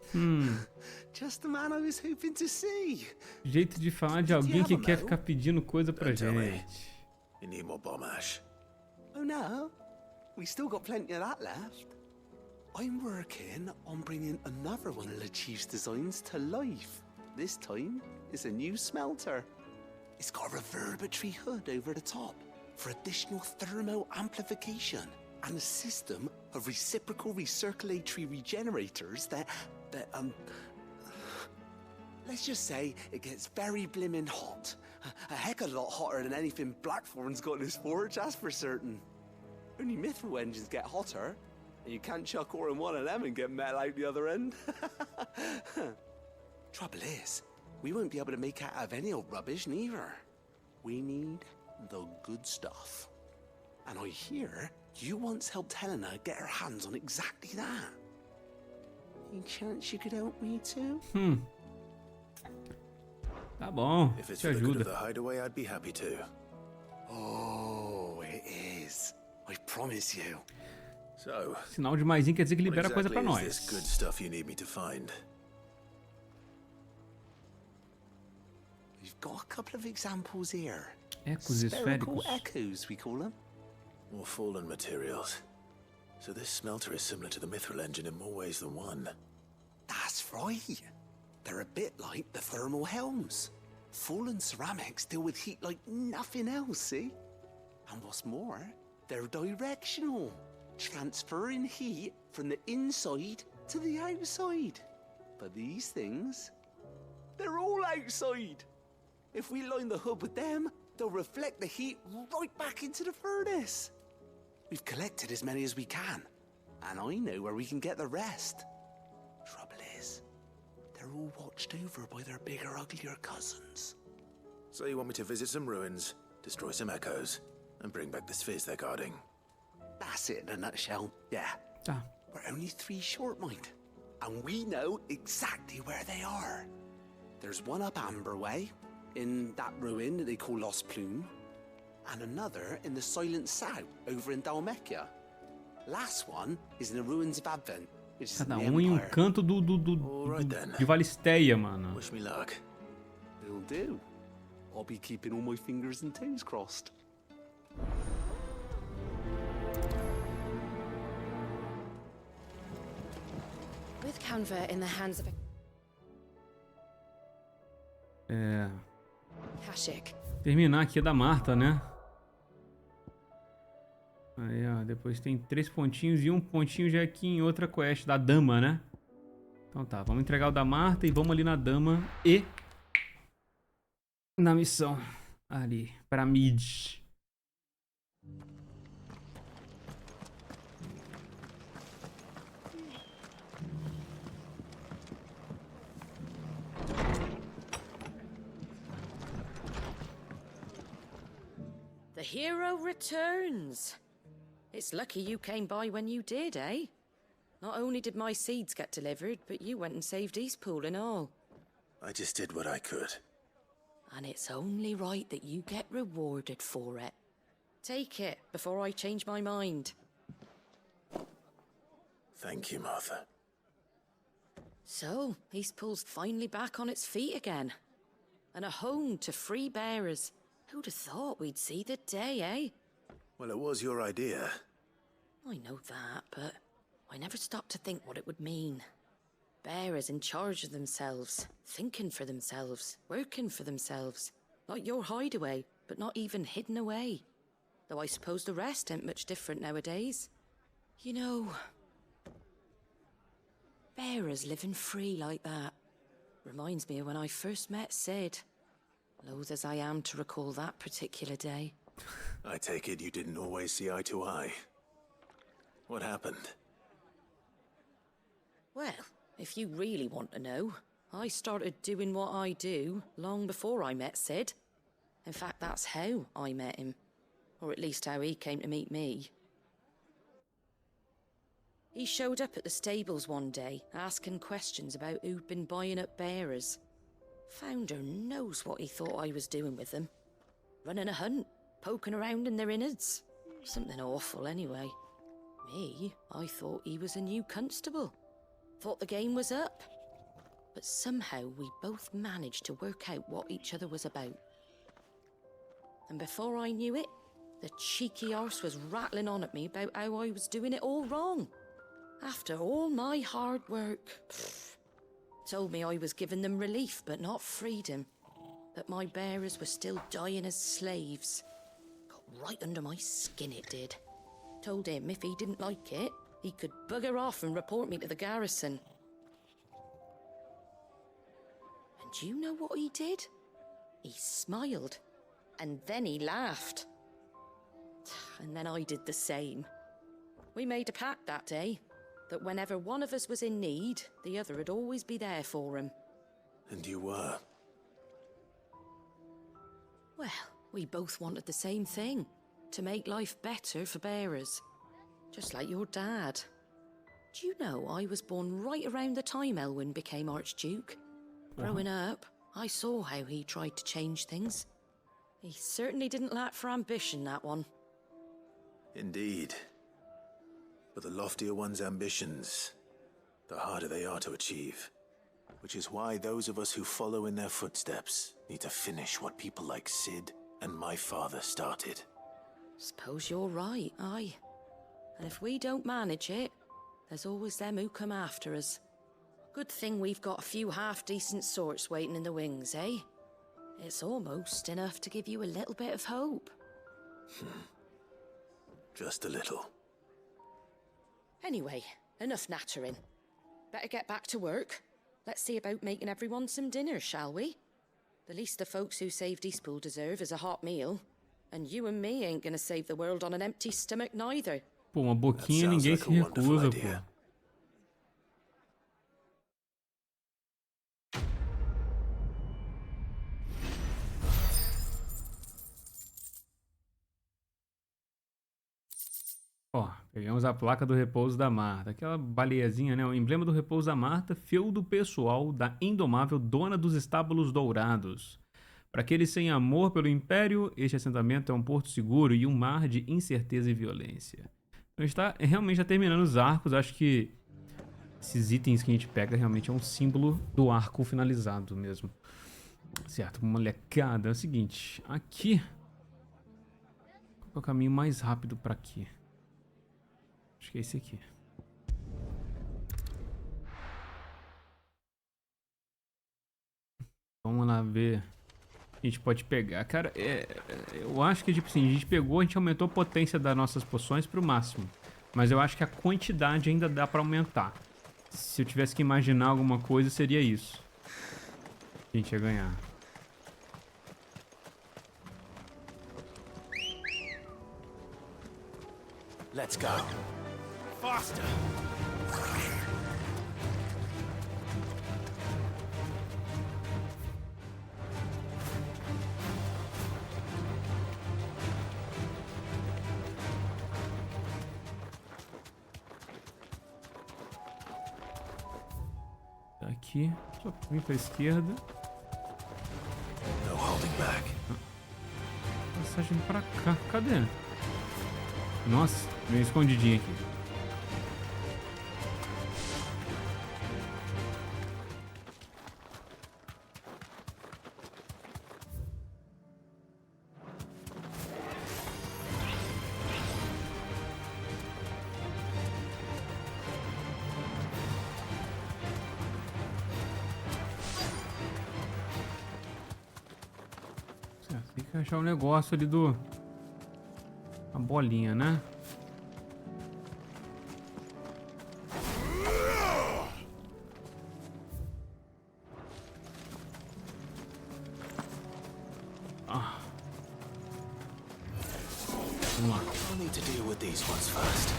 Just the man I was hoping to see. Jeito de falar de alguém que quer ficar pedindo coisa pra gente. You need more bomb ash. Oh no, we still got plenty of that left. I'm working on bringing another one of the Chief's designs to life. This time, it's a new smelter. It's got a reverberatory hood over the top for additional thermal amplification and a system of reciprocal recirculatory regenerators that let's just say it gets very blimmin' hot. A heck of a lot hotter than anything Blackthorn's got in his forge, that's for certain. Only Mithril engines get hotter, and you can't chuck ore in one of them and get metal out the other end. Trouble is, we won't be able to make out of any old rubbish neither. We need the good stuff. And I hear you once helped Helena get her hands on exactly that. Any chance you could help me too? Tá bom, If it's te for the good ajuda. of the hideaway, I'd be happy to. Oh, it is. I promise you. So, Sinal de maisinho quer dizer que what libera coisa pra exactly is this nós. good stuff you need me to find? We've got a couple of examples here. Ecos Spherical esféricos. echoes, we call them. More fallen materials. So this smelter is similar to the Mithril engine in more ways than one. That's right. They're a bit like the thermal helms. Fallen ceramics deal with heat like nothing else, see? And what's more, they're directional, transferring heat from the inside to the outside. But these things, they're all outside. If we line the hood with them, they'll reflect the heat right back into the furnace. We've collected as many as we can, and I know where we can get the rest. Trouble is, they're all watched over by their bigger, uglier cousins. So you want me to visit some ruins, destroy some echoes, and bring back the spheres they're guarding? That's it in a nutshell, yeah. Tá. We're only 3 short, mind. And we know exactly where they are. There's one up Amber Way, in that ruin that they call Lost Plume, and another in the Silent South, over in Dalmekia. Last one is in the ruins of Advent, which is in Cada the um em um Empire. canto de Valisteia, mano. Wish me luck. Will do. I'll be keeping all my fingers and toes crossed. With Canva in the hands of a É. Kashik, Terminar aqui é da Marta, né? Aí, ó. Depois tem 3 pontinhos e um pontinho já aqui em outra quest da Dama, né? Então tá, vamos entregar o da Marta e vamos ali na Dama e na missão ali, pra mid. the hero returns. It's lucky you came by when you did, eh? Not only did my seeds get delivered, but you went and saved Eastpool and all. I just did what I could. And it's only right that you get rewarded for it. Take it before I change my mind. Thank you, Martha. So, Eastpool's finally back on its feet again. And a home to free bearers. Who'd have thought we'd see the day, eh? Well, it was your idea. I know that, but I never stopped to think what it would mean. Bearers in charge of themselves, thinking for themselves, working for themselves. Like your hideaway, but not even hidden away. Though I suppose the rest ain't much different nowadays. You know, bearers living free like that reminds me of when I first met Sid. loath as I am to recall that particular day. I take it you didn't always see eye to eye. What happened? Well, if you really want to know, I started doing what I do long before I met Sid. In fact, that's how I met him. Or at least how he came to meet me. He showed up at the stables one day, asking questions about who'd been buying up bearers. Founder knows what he thought I was doing with them. Running a hunt, poking around in their innards. Something awful, anyway. Me, I thought he was a new constable. Thought the game was up. But somehow we both managed to work out what each other was about. And before I knew it, the cheeky arse was rattling on at me about how I was doing it all wrong. After all my hard work. Told me I was giving them relief, but not freedom. That my bearers were still dying as slaves. Got right under my skin, it did. Told him if he didn't like it, he could bugger off and report me to the garrison. And do you know what he did? He smiled. And then he laughed. And then I did the same. We made a pact that day, that whenever one of us was in need, the other would always be there for him. And you were? Well, we both wanted the same thing. To make life better for bearers. Just like your dad. Do you know I was born right around the time Elwyn became Archduke? Growing up, I saw how he tried to change things. He certainly didn't lack for ambition, that one. Indeed. But the loftier one's ambitions, the harder they are to achieve. Which is why those of us who follow in their footsteps need to finish what people like Sid and my father started. Suppose you're right, aye. And if we don't manage it, there's always them who come after us. Good thing we've got a few half-decent sorts waiting in the wings, eh? It's almost enough to give you a little bit of hope. Just a little. Anyway, enough nattering. Better get back to work. Let's see about making everyone some dinner, shall we? The least the folks who saved Eastpool deserve is a hot meal. And you and me ain't gonna save the world on an empty stomach neither. Pô, uma boquinha ninguém se recusa, pô. Ó, pegamos a placa do repouso da Marta, aquela baleiazinha, né? O emblema do repouso da Marta, feudo pessoal da indomável dona dos estábulos dourados. Para aqueles sem amor pelo Império, este assentamento é um porto seguro e um mar de incerteza e violência. Então a gente está realmente já terminando os arcos, acho que esses itens que a gente pega realmente é um símbolo do arco finalizado mesmo. Certo, molecada, é o seguinte, aqui... Qual é o caminho mais rápido para aqui? Acho que é esse aqui. Vamos lá ver. A gente pode pegar. Cara, eu acho que tipo assim, a gente pegou, a gente aumentou a potência das nossas poções pro máximo. Mas eu acho que a quantidade ainda dá pra aumentar. Se eu tivesse que imaginar alguma coisa, seria isso. A gente ia ganhar. Let's go. Faster. Tá aqui. Só vir pra esquerda. No holding back. Passagem pra cá. Cadê? Nossa, meio escondidinho aqui. Certo, tem que achar o negócio ali do... A bolinha, né? Vamos lá. I'll need to deal with these ones first.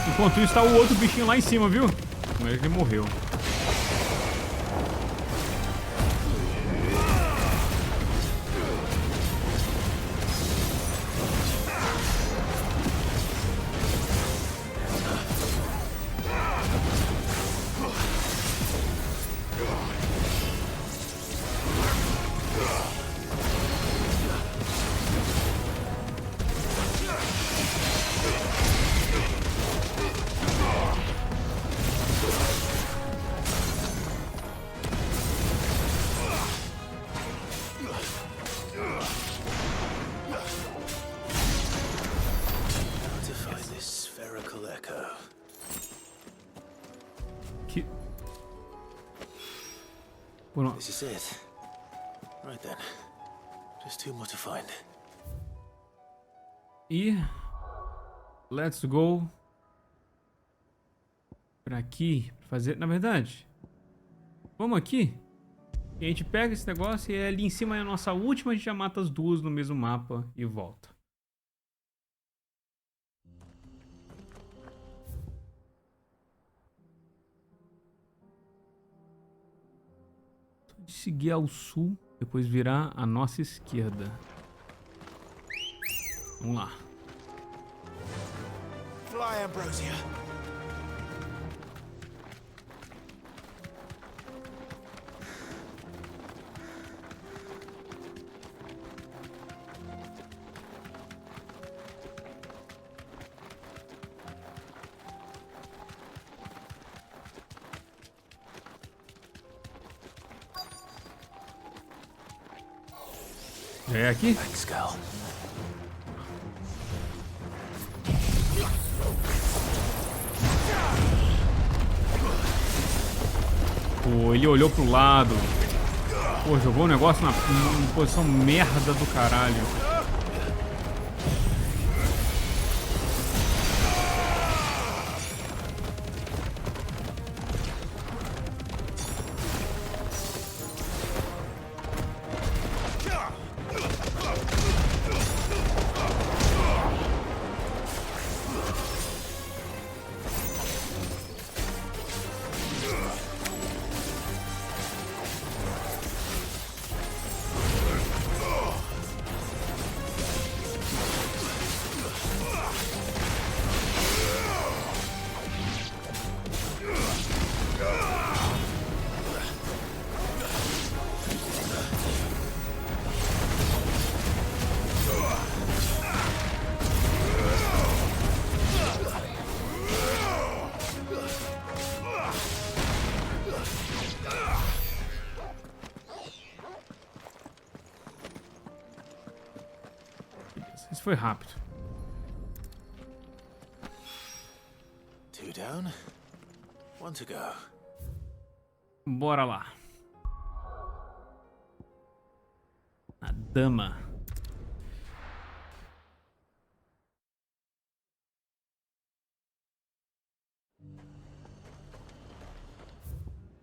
Enquanto isso, tá o outro bichinho lá em cima, viu? Mas ele morreu. This is it. Right then. Just two more to find. E let's go pra aqui, pra fazer, na verdade, vamos aqui e a gente pega esse negócio e ali em cima é a nossa última, a gente já mata as duas no mesmo mapa e volta. De seguir ao sul, depois virar à nossa esquerda. Vamos lá. Fly, Ambrosia. Já é aqui? Thanks, girl. Pô, ele olhou pro lado. Pô, jogou o negócio na posição merda do caralho. Isso foi rápido. Two down, one to go. Bora lá. A dama.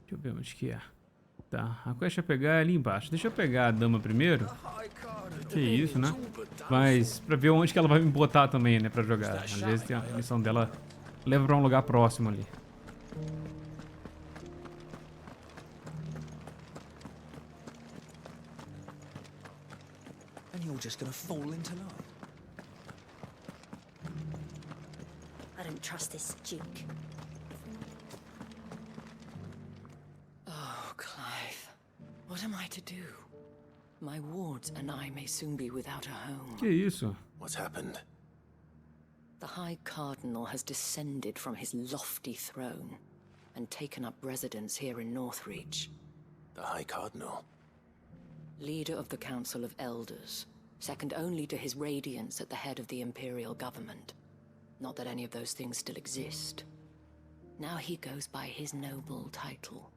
Deixa eu ver onde que é. Tá, a quest é pegar ali embaixo. Deixa eu pegar a dama primeiro. Que isso, né? Mas pra ver onde que ela vai me botar também, né? Pra jogar. Às vezes tem a missão dela leva pra um lugar próximo ali. And you're just gonna fall into love. I don't trust this Duke. Oh, Clive. What am I to do? My wards and I may soon be without a home. Que isso? What's happened? The High Cardinal has descended from his lofty throne and taken up residence here in Northreach. The High Cardinal? Leader of the Council of Elders, second only to his radiance at the head of the Imperial government. Not that any of those things still exist. Now he goes by his noble title,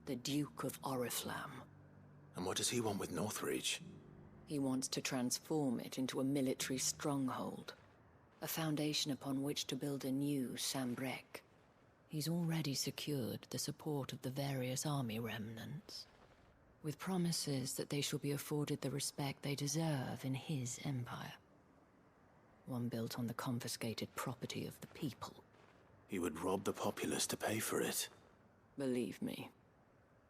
the Duke of Oriflamme. And what does he want with Northreach? He wants to transform it into a military stronghold, a foundation upon which to build a new Sambrec. He's already secured the support of the various army remnants, with promises that they shall be afforded the respect they deserve in his empire. One built on the confiscated property of the people. He would rob the populace to pay for it. Believe me,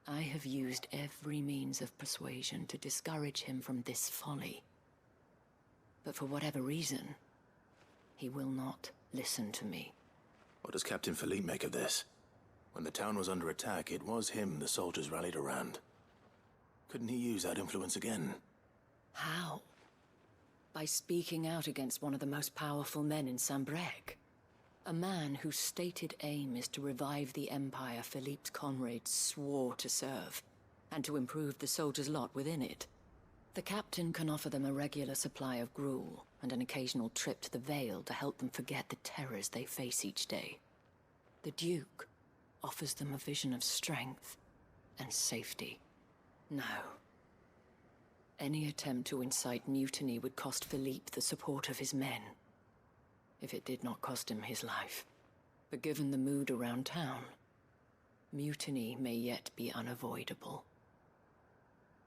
I have used every means of persuasion to discourage him from this folly. But for whatever reason, he will not listen to me. What does Captain Philippe make of this? When the town was under attack, it was him the soldiers rallied around. Couldn't he use that influence again? How? By speaking out against one of the most powerful men in Sambrec. A man whose stated aim is to revive the empire Philippe's comrades swore to serve, and to improve the soldiers' lot within it. The captain can offer them a regular supply of gruel, and an occasional trip to the Vale to help them forget the terrors they face each day. The Duke offers them a vision of strength and safety. No. Any attempt to incite mutiny would cost Philippe the support of his men. If it did not cost him his life. But given the mood around town, mutiny may yet be unavoidable.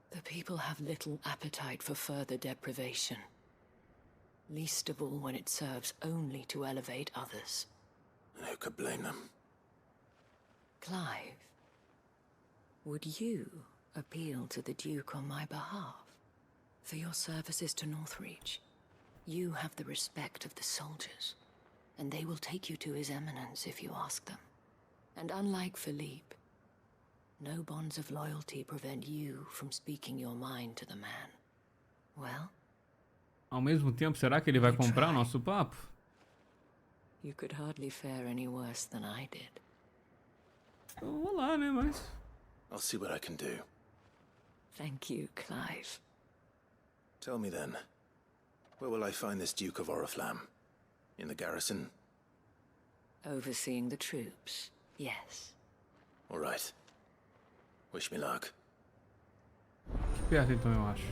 The people have little appetite for further deprivation. Least of all when it serves only to elevate others. And who could blame them? Clive, would you appeal to the Duke on my behalf? For your services to Northreach, you have the respect of the soldiers, and they will take you to His Eminence if you ask them. And unlike Philippe, no bonds of loyalty prevent you from speaking your mind to the man. Well? Ao mesmo tempo, será que ele vai comprar o nosso papo? You could hardly fare any worse than I did. Então, vamos lá, né, mas... I'll see what I can do. Thank you, Clive. Tell me then, where will I find this Duke of Oriflamme? In the garrison? Overseeing the troops, yes. All right. Wish me luck. Que perto então, eu acho.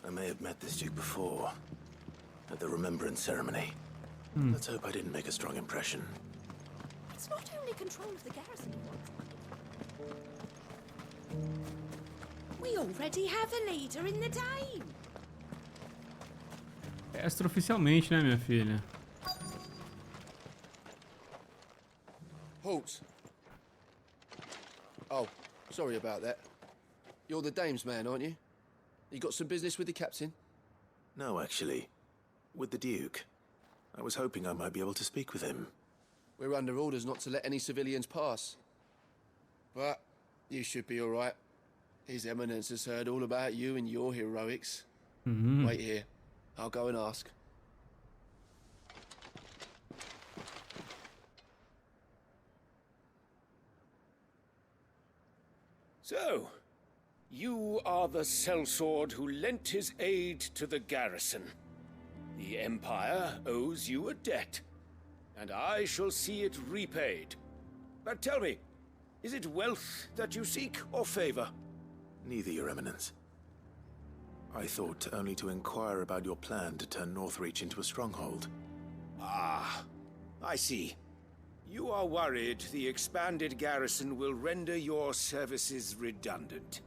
I may have met this Duke before, at the Remembrance Ceremony. Let's hope I didn't make a strong impression. It's not only control of the garrison he wants. We already have a leader in the Dane. Extraoficialmente, né, minha filha? Halt. Oh, sorry about that. You're the dame's man, aren't you? You got some business with the captain? No, actually. With the Duke. I was hoping I might be able to speak with him. We're under orders not to let any civilians pass. But you should be all right. His Eminence has heard all about you and your heroics. Wait here. I'll go and ask. So, you are the sellsword who lent his aid to the garrison. The Empire owes you a debt, and I shall see it repaid. But tell me, is it wealth that you seek, or favor? Neither, Your Eminence. I thought only to inquire about your plan to turn Northreach into a stronghold. Ah, I see. You are worried the expanded garrison will render your services redundant.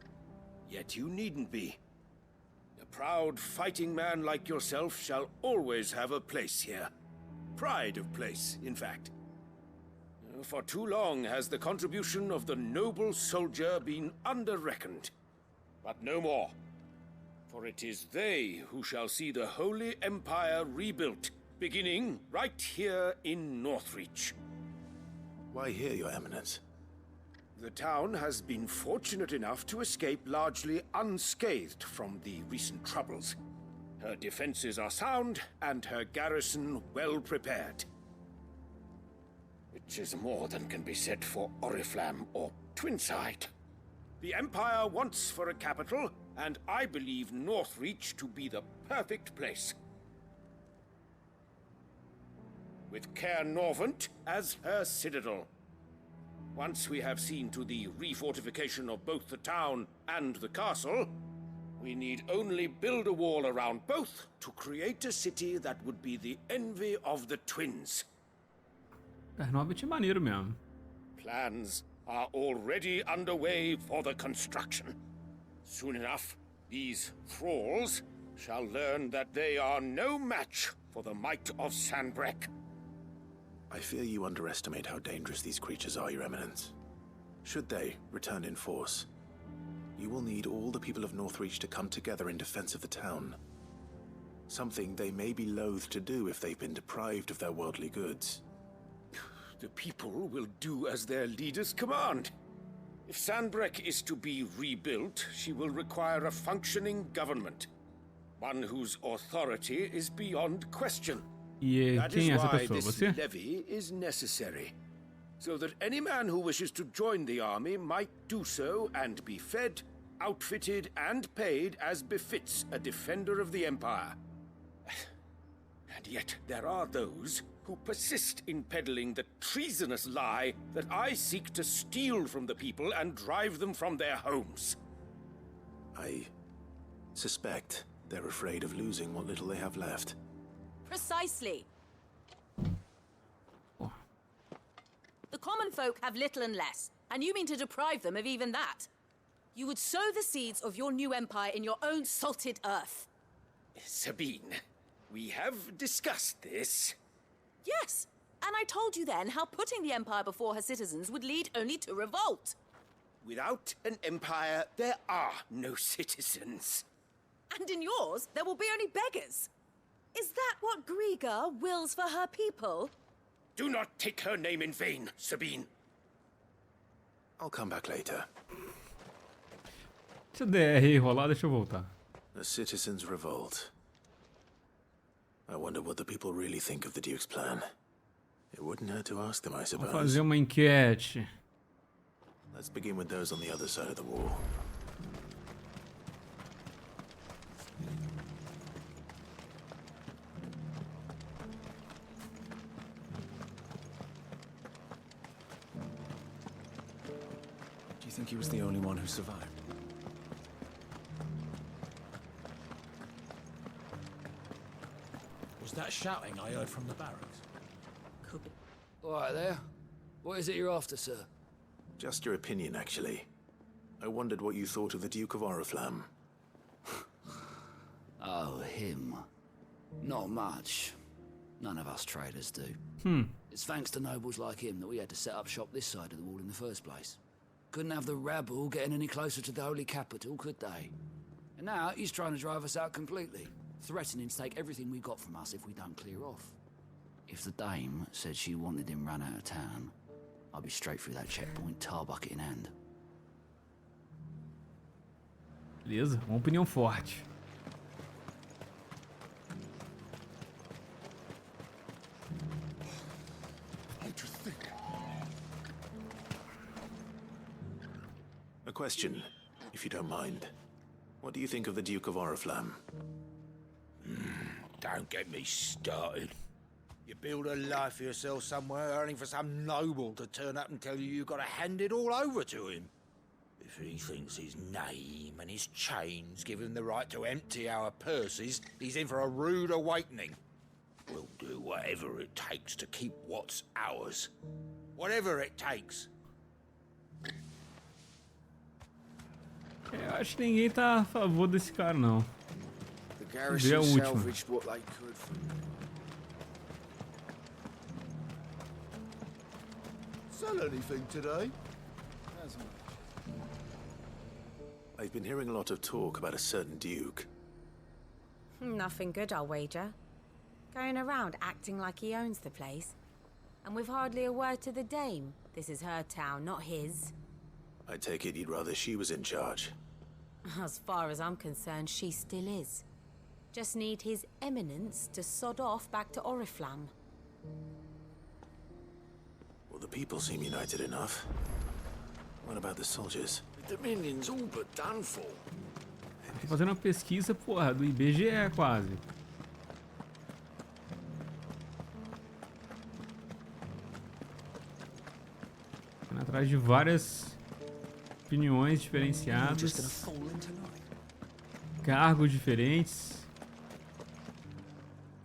Yet you needn't be. A proud fighting man like yourself shall always have a place here. Pride of place, in fact. For too long has the contribution of the noble soldier been under-reckoned. But no more. For it is they who shall see the Holy Empire rebuilt, beginning right here in Northreach. Why here, Your Eminence? The town has been fortunate enough to escape largely unscathed from the recent troubles. Her defenses are sound, and her garrison well prepared. Which is more than can be said for Oriflamme or Twinside. The Empire wants for a capital, and I believe Northreach to be the perfect place. With Caer Norvent as her citadel. Once we have seen to the refortification of both the town and the castle, we need only build a wall around both to create a city that would be the envy of the twins. Norvent é maneiro mesmo. Plans are already underway for the construction. Soon enough, these thralls shall learn that they are no match for the might of Sanbreque. I fear you underestimate how dangerous these creatures are, Your Eminence. Should they return in force, you will need all the people of Northreach to come together in defense of the town. Something they may be loath to do if they've been deprived of their worldly goods. The people will do as their leaders command. If Sanbreque is to be rebuilt, she will require a functioning government. One whose authority is beyond question. That is why this levy is necessary. So that any man who wishes to join the army might do so and be fed, outfitted, and paid as befits a defender of the Empire. And yet there are those who persist in peddling the treasonous lie that I seek to steal from the people and drive them from their homes. I suspect they're afraid of losing what little they have left. Precisely. The common folk have little and less, and you mean to deprive them of even that. You would sow the seeds of your new empire in your own salted earth. Sabine, we have discussed this. Yes, and I told you then how putting the empire before her citizens would lead only to revolt. Without an empire, there are no citizens. And in yours, there will be only beggars. Is that what Griga wills for her people? Do not take her name in vain, Sabine. I'll come back later. Deixa eu der R rolar, deixa eu voltar. A citizens' revolt. I wonder what the people really think of the Duke's plan. It wouldn't hurt to ask them, I suppose. Vou fazer uma enquete. Let's begin with those on the other side of the wall. Do you think he was the only one who survived? Was that shouting I heard from the barracks? Could be. All right there. What is it you're after, sir? Just your opinion, actually. I wondered what you thought of the Duke of Oriflamme. Oh, him. Not much. None of us traders do. It's thanks to nobles like him that we had to set up shop this side of the wall in the first place. Couldn't have the rabble getting any closer to the holy capital, could they? And now he's trying to drive us out completely, threatening to take everything we got from us if we don't clear off. If the dame said she wanted him run out of town, I'd be straight through that checkpoint, tar bucket in hand. Beleza, uma opinião forte. A question, if you don't mind. What do you think of the Duke of Oriflamme? Don't get me started. You build a life for yourself somewhere, earning for some noble to turn up and tell you you've got to hand it all over to him. If he thinks his name and his chains give him the right to empty our purses, he's in for a rude awakening. We'll do whatever it takes to keep what's ours. Whatever it takes. Eu acho que ninguém tá a favor desse cara, não. The garrison salvaged what they could from him. Sell anything today? I've been hearing a lot of talk about a certain Duke. Nothing good, I'll wager. Going around acting like he owns the place. And with hardly a word to the dame. This is her town, not his. I take it you'd rather she was in charge. As far as I'm concerned, she still is. Just need his eminence to sod off back to Oriflamme. Well, the people seem united enough. What about the soldiers? The Dominion's all but done for. Tô fazendo uma pesquisa, porra, do IBGE quase. Indo atrás de várias opiniões diferenciadas. Cargos diferentes.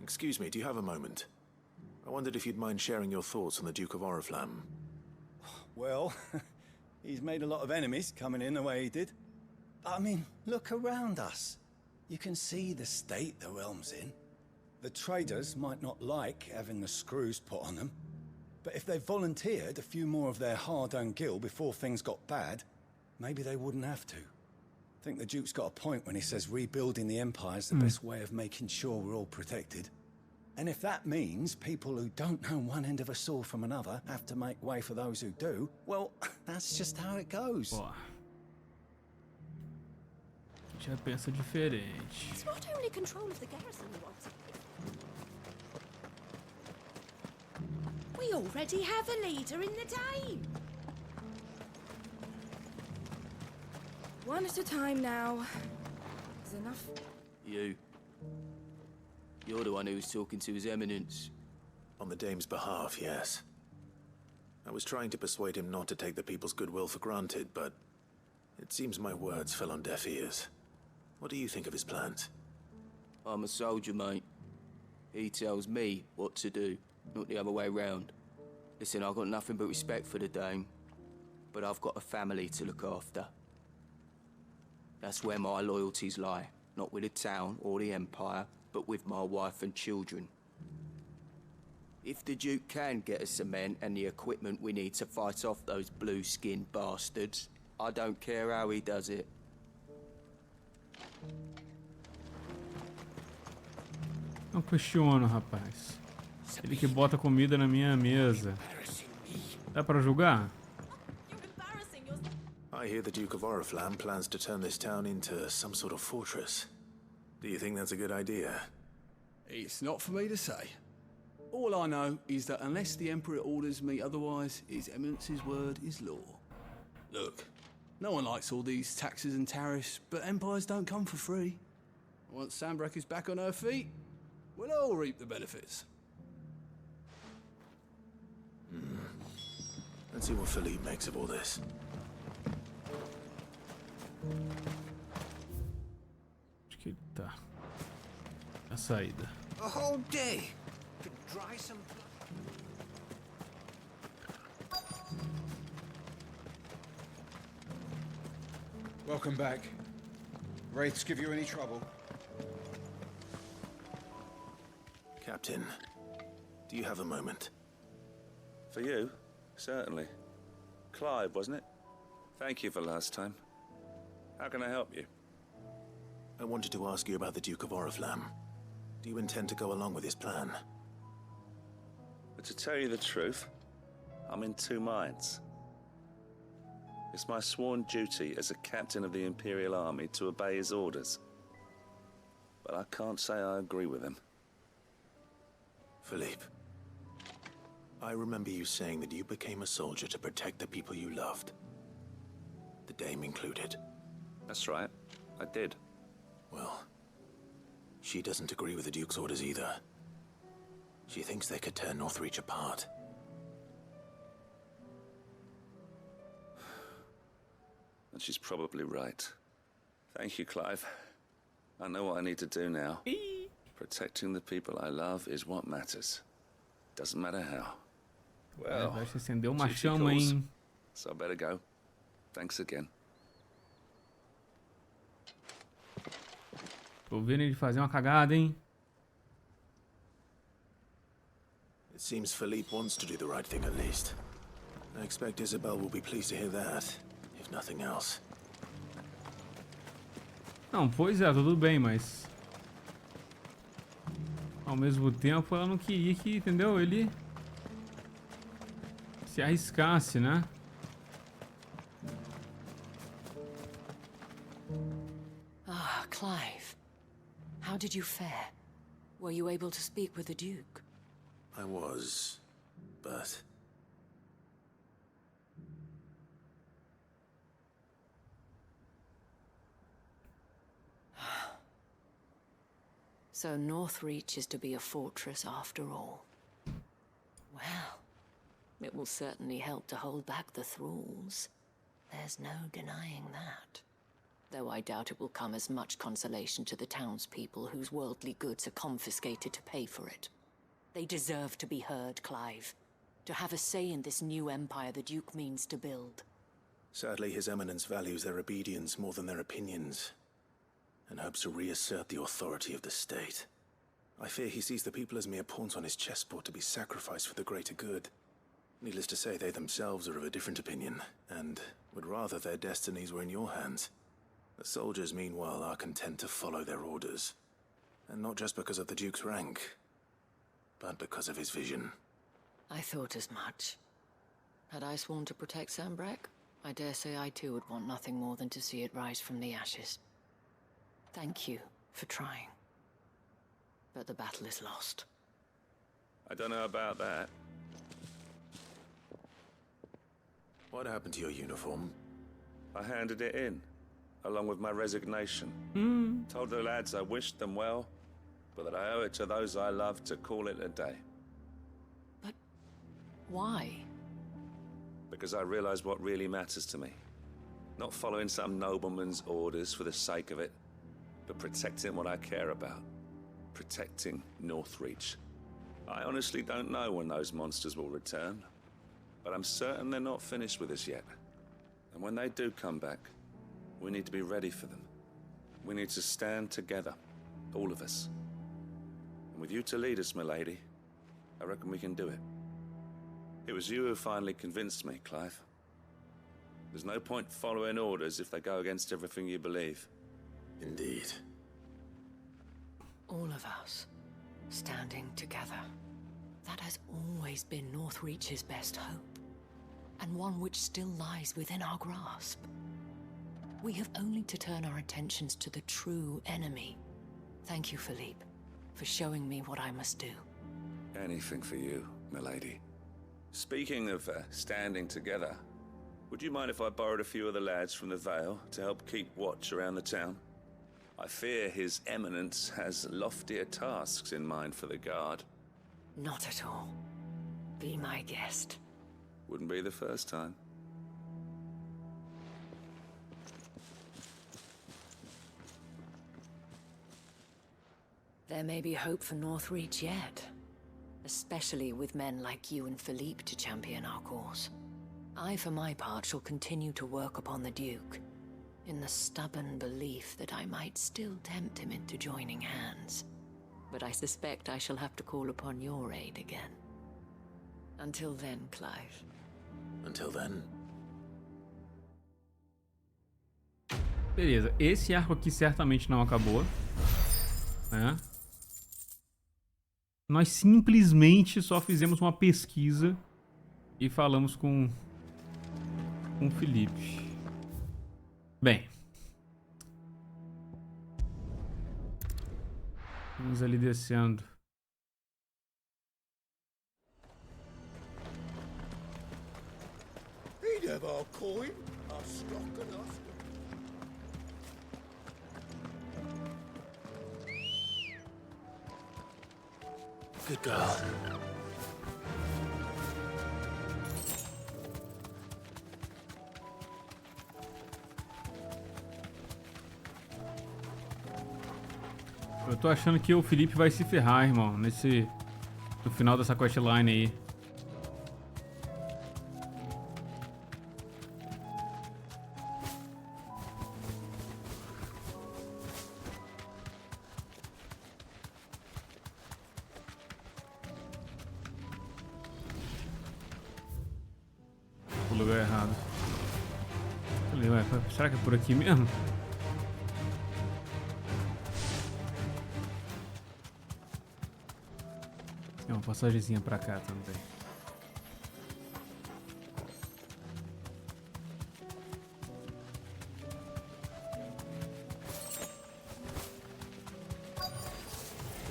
Excuse me, do you have a moment? I wondered if you'd mind sharing your thoughts on the Duke of Oriflamme. Well, he's made a lot of enemies coming in the way he did. I mean, look around us. You can see the state the realm's in. The traders might not like having the screws put on them, but if they volunteered a few more of their hard-earned gil before things got bad, maybe they wouldn't have to. I think the Duke's got a point when he says rebuilding the Empire's the best way of making sure we're all protected. And if that means people who don't know one end of a sword from another have to make way for those who do, well, that's just how it goes. Ó. Já pensa diferente. It's not only control of the garrison he wants. We already have a leader in the team. One at a time now. Is enough? You. You're the one who was talking to His Eminence. On the Dame's behalf, yes. I was trying to persuade him not to take the people's goodwill for granted, but it seems my words fell on deaf ears. What do you think of his plans? I'm a soldier, mate. He tells me what to do, not the other way round. Listen, I've got nothing but respect for the Dame, but I've got a family to look after. That's where my loyalties lie, not with the town or the Empire, but with my wife and children. If the Duke can get us cement and the equipment we need to fight off those blue-skinned bastards, I don't care how he does it. Não questiono, rapaz. Ele que bota comida na minha mesa. Dá pra julgar? I hear the Duke of Oriflamme plans to turn this town into some sort of fortress. Do you think that's a good idea? It's not for me to say. All I know is that unless the Emperor orders me otherwise, His Eminence's word is law. Look, no one likes all these taxes and tariffs, but empires don't come for free. Once Sandbreak is back on her feet, we'll all reap the benefits. Let's see what Philippe makes of all this. Acho que ele tá. A saída. A whole day to dry some. Welcome back. Wraiths give you any trouble? Captain, do you have a moment? For you? Certainly. Clive, wasn't it? Thank you for last time. How can I help you? I wanted to ask you about the Duke of Oriflamme. Do you intend to go along with his plan? But to tell you the truth, I'm in two minds. It's my sworn duty as a captain of the Imperial Army to obey his orders. But I can't say I agree with him. Philippe, I remember you saying that you became a soldier to protect the people you loved. The Dame included. That's right, I did. Well, she doesn't agree with the Duke's orders either. She thinks they could tear Northreach apart. And she's probably right. Thank you, Clive. I know what I need to do now. Protecting the people I love is what matters. Doesn't matter how. Well, vai se acender uma duty chama, calls, hein? so I better go. Thanks again. Tô vendo ele fazer uma cagada, hein? It seems Philippe wants to do the right thing at least. I expect Isabel will be pleased to hear that, if nothing else. Não, pois é, tudo bem, mas... Ao mesmo tempo, ela não queria que, entendeu? Ele... se arriscasse, né? Ah, Clive. How did you fare? Were you able to speak with the Duke? I was, but... So Northreach is to be a fortress after all. Well, it will certainly help to hold back the thralls. There's no denying that. Though I doubt it will come as much consolation to the townspeople whose worldly goods are confiscated to pay for it. They deserve to be heard, Clive. To have a say in this new empire the Duke means to build. Sadly, His Eminence values their obedience more than their opinions, and hopes to reassert the authority of the state. I fear he sees the people as mere pawns on his chessboard to be sacrificed for the greater good. Needless to say, they themselves are of a different opinion, and would rather their destinies were in your hands. The soldiers, meanwhile, are content to follow their orders. And not just because of the Duke's rank, but because of his vision. I thought as much. Had I sworn to protect Sanbreque, I dare say I too would want nothing more than to see it rise from the ashes. Thank you for trying. But the battle is lost. I don't know about that. What happened to your uniform? I handed it in, along with my resignation. Told the lads I wished them well, but that I owe it to those I love to call it a day. But why? Because I realize what really matters to me. Not following some nobleman's orders for the sake of it, but protecting what I care about. Protecting Northreach. I honestly don't know when those monsters will return, but I'm certain they're not finished with us yet. And when they do come back, we need to be ready for them. We need to stand together, all of us. And with you to lead us, milady, I reckon we can do it. It was you who finally convinced me, Clive. There's no point following orders if they go against everything you believe. Indeed. All of us, standing together. That has always been Northreach's best hope, and one which still lies within our grasp. We have only to turn our attentions to the true enemy. Thank you, Philippe, for showing me what I must do. Anything for you, milady. Speaking of standing together, would you mind if I borrowed a few of the lads from the Vale to help keep watch around the town? I fear His Eminence has loftier tasks in mind for the guard. Not at all. Be my guest. Wouldn't be the first time. There may be hope for Northreach yet. Especially with men like you and Philippe to champion our cause. I, for my part, shall continue to work upon the Duke, in the stubborn belief that I might still tempt him into joining hands. But I suspect I shall have to call upon your aid again. Until then, Clive. Until then. Beleza, esse arco aqui certamente não acabou, né? Nós simplesmente só fizemos uma pesquisa e falamos com o Felipe. Bem, vamos ali descendo. He'd have our coin, our stock and us. Good girl. Eu tô achando que o Felipe vai se ferrar, irmão, no final dessa questline aí. O lugar errado. Falei, ué, será que é por aqui mesmo? Tem uma passagemzinha pra cá também.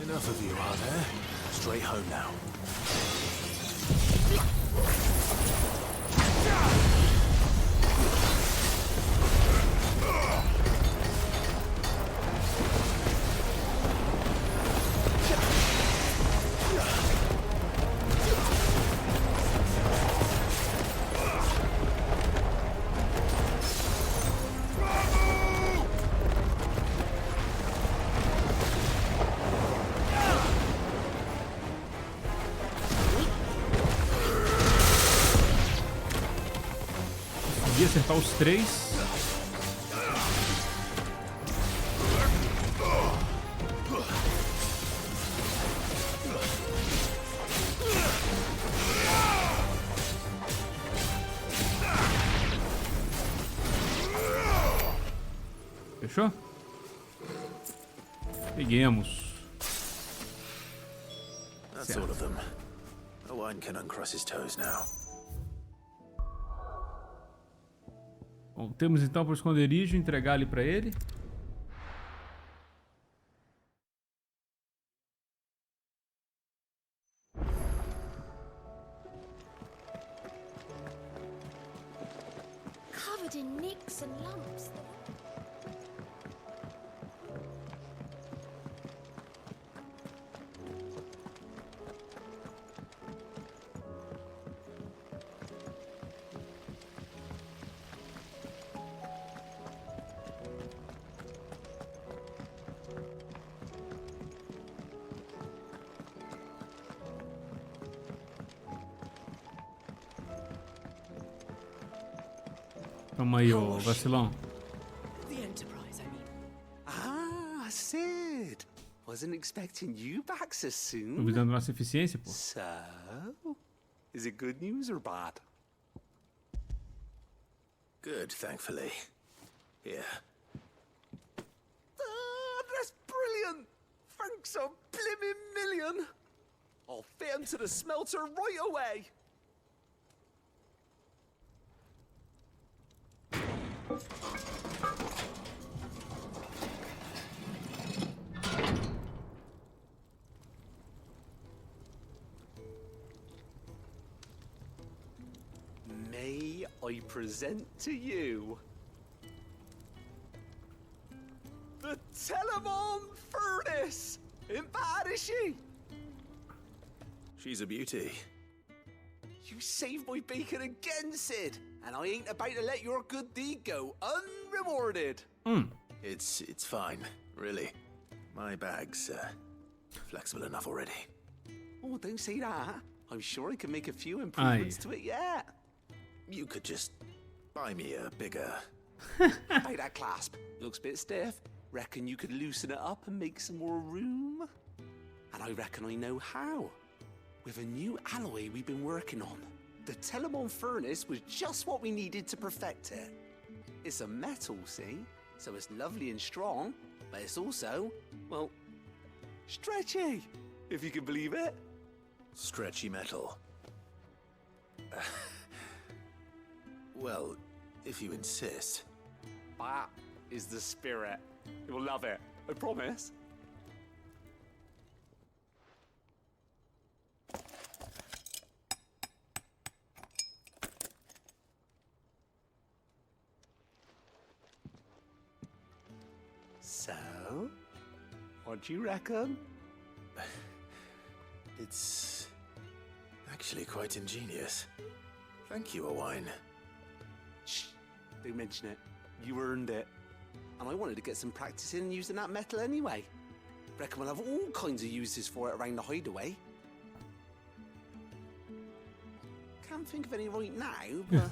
Enough of you, are there? Straight home now. consegui acertar os 3. Fechou? Peguemos. That's all of them. Owen can uncross his toes now. Bom, temos então para o esconderijo entregar ali para ele. Covered in nicks and lumps. Toma aí, ô vacilão. The Enterprise, I mean. Ah, Sid. Wasn't expecting you back so soon. Duvidando da nossa eficiência, pô. So, is it good news or bad? Good, thankfully. Here. Ah, that's brilliant. Thanks a blimmin' million. I'll fit him to the smelter right away. May I present to you the Telemon Furnace? Ain't bad, is she? She's a beauty. You saved my bacon again, Sid, and I ain't about to let your good deed go unrewarded. It's fine, really. My bag's flexible enough already. Oh, don't say that. I'm sure I can make a few improvements to it yet. You could just buy me a bigger... Hey, that clasp. Looks a bit stiff. Reckon you could loosen it up and make some more room? And I reckon I know how. With a new alloy we've been working on. The Telemon Furnace was just what we needed to perfect it. It's a metal, see? So it's lovely and strong, but it's also, well, stretchy, if you can believe it. Stretchy metal. Well, if you insist. That is the spirit. You'll love it, I promise. So, what do you reckon? It's actually quite ingenious. Thank you, Owen. Shh, don't mention it. You earned it. And I wanted to get some practice in using that metal anyway. Reckon we'll have all kinds of uses for it around the hideaway. Can't think of any right now, but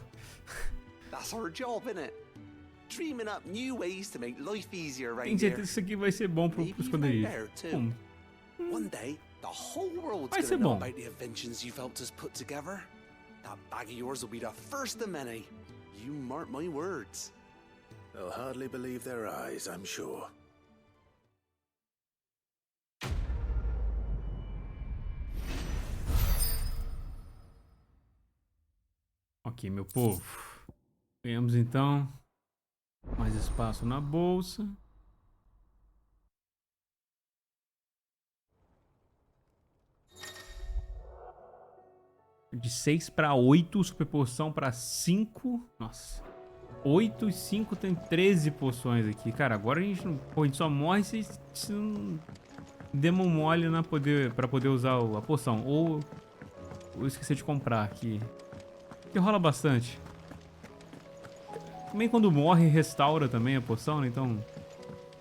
that's our job, innit? Dreaming up new ways to make life easier around Tem here. certeza que isso aqui vai ser bom pro esconderijo. One day, the whole world's Vai gonna ser know bom. about the inventions you've helped us put together. That bag of yours will be the first of many. You mark my words. They'll hardly believe their eyes, I'm sure. Ok, meu povo. Ganhamos então mais espaço na bolsa. De 6 para 8, super poção para 5. Nossa. 8 e 5 tem 13 poções aqui. Cara, agora a gente não. Pô, a gente só morre se não demos mole pra poder usar a poção. Ou eu esqueci de comprar aqui. Que rola bastante. Também quando morre, restaura também a poção, né? Então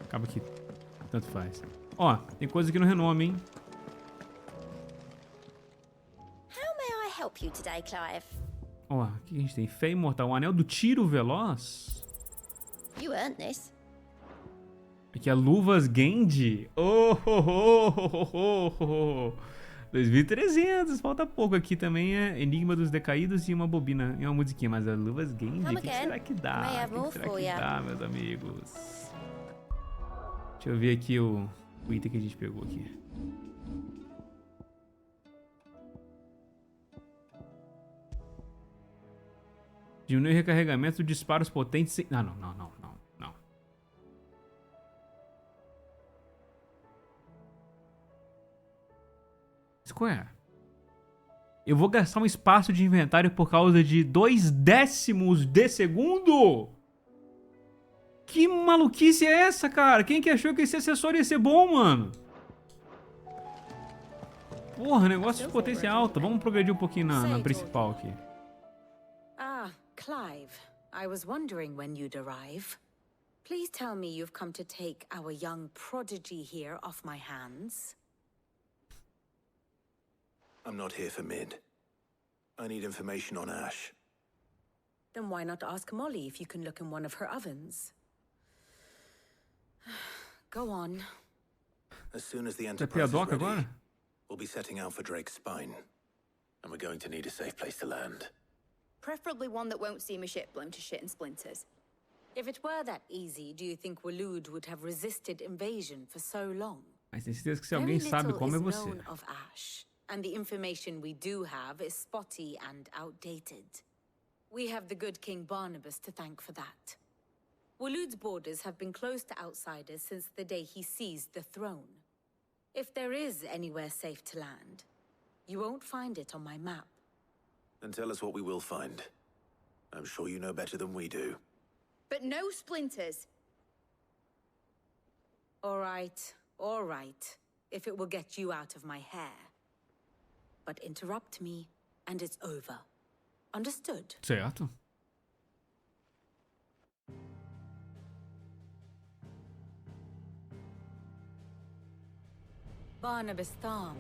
acaba que tanto faz. Ó, tem coisa aqui no renome, hein? How may I help you today, Clive? Ó, o que a gente tem? Fé imortal. O anel do tiro veloz. You earned this. Aqui é luvas Genji. Oh, oh, oh, oh, oh, oh. 2.300, falta pouco. Aqui também é Enigma dos Decaídos e uma bobina e uma musiquinha. Mas as luvas Genji, o que será que dá? O que será que dá, meus amigos? Deixa eu ver aqui o item que a gente pegou aqui. Diminui o recarregamento, disparos potentes sem... Ah, não. Square. Eu vou gastar um espaço de inventário por causa de 0,2 de segundo? Que maluquice é essa, cara? Quem que achou que esse acessório ia ser bom, mano? Porra, negócio de potência alta. Vamos progredir um pouquinho na principal aqui. Ah, Clive. I was wondering when you'd arrive. Please tell me you've come to take our young prodigy here off my hands. I'm not here for Mid. I need information on Ash. Then why not ask Molly if you can look in one of her ovens? Go on. As soon as the Enterprise is ready, we'll be setting out for Drake's Spine. And we're going to need a safe place to land. Preferably one that won't see my ship blown to shit and splinters. If it were that easy, do you think Waloed would have resisted invasion for so long? Mas tem certeza que se alguém sabe como é você. Of Ash, and the information we do have is spotty and outdated. We have the good King Barnabas to thank for that. Waloed's borders have been closed to outsiders since the day he seized the throne. If there is anywhere safe to land, you won't find it on my map. Then tell us what we will find. I'm sure you know better than we do. But no splinters. All right. If it will get you out of my hair. But interrupt me, and it's over. Understood? Certo. Barnabas Thom.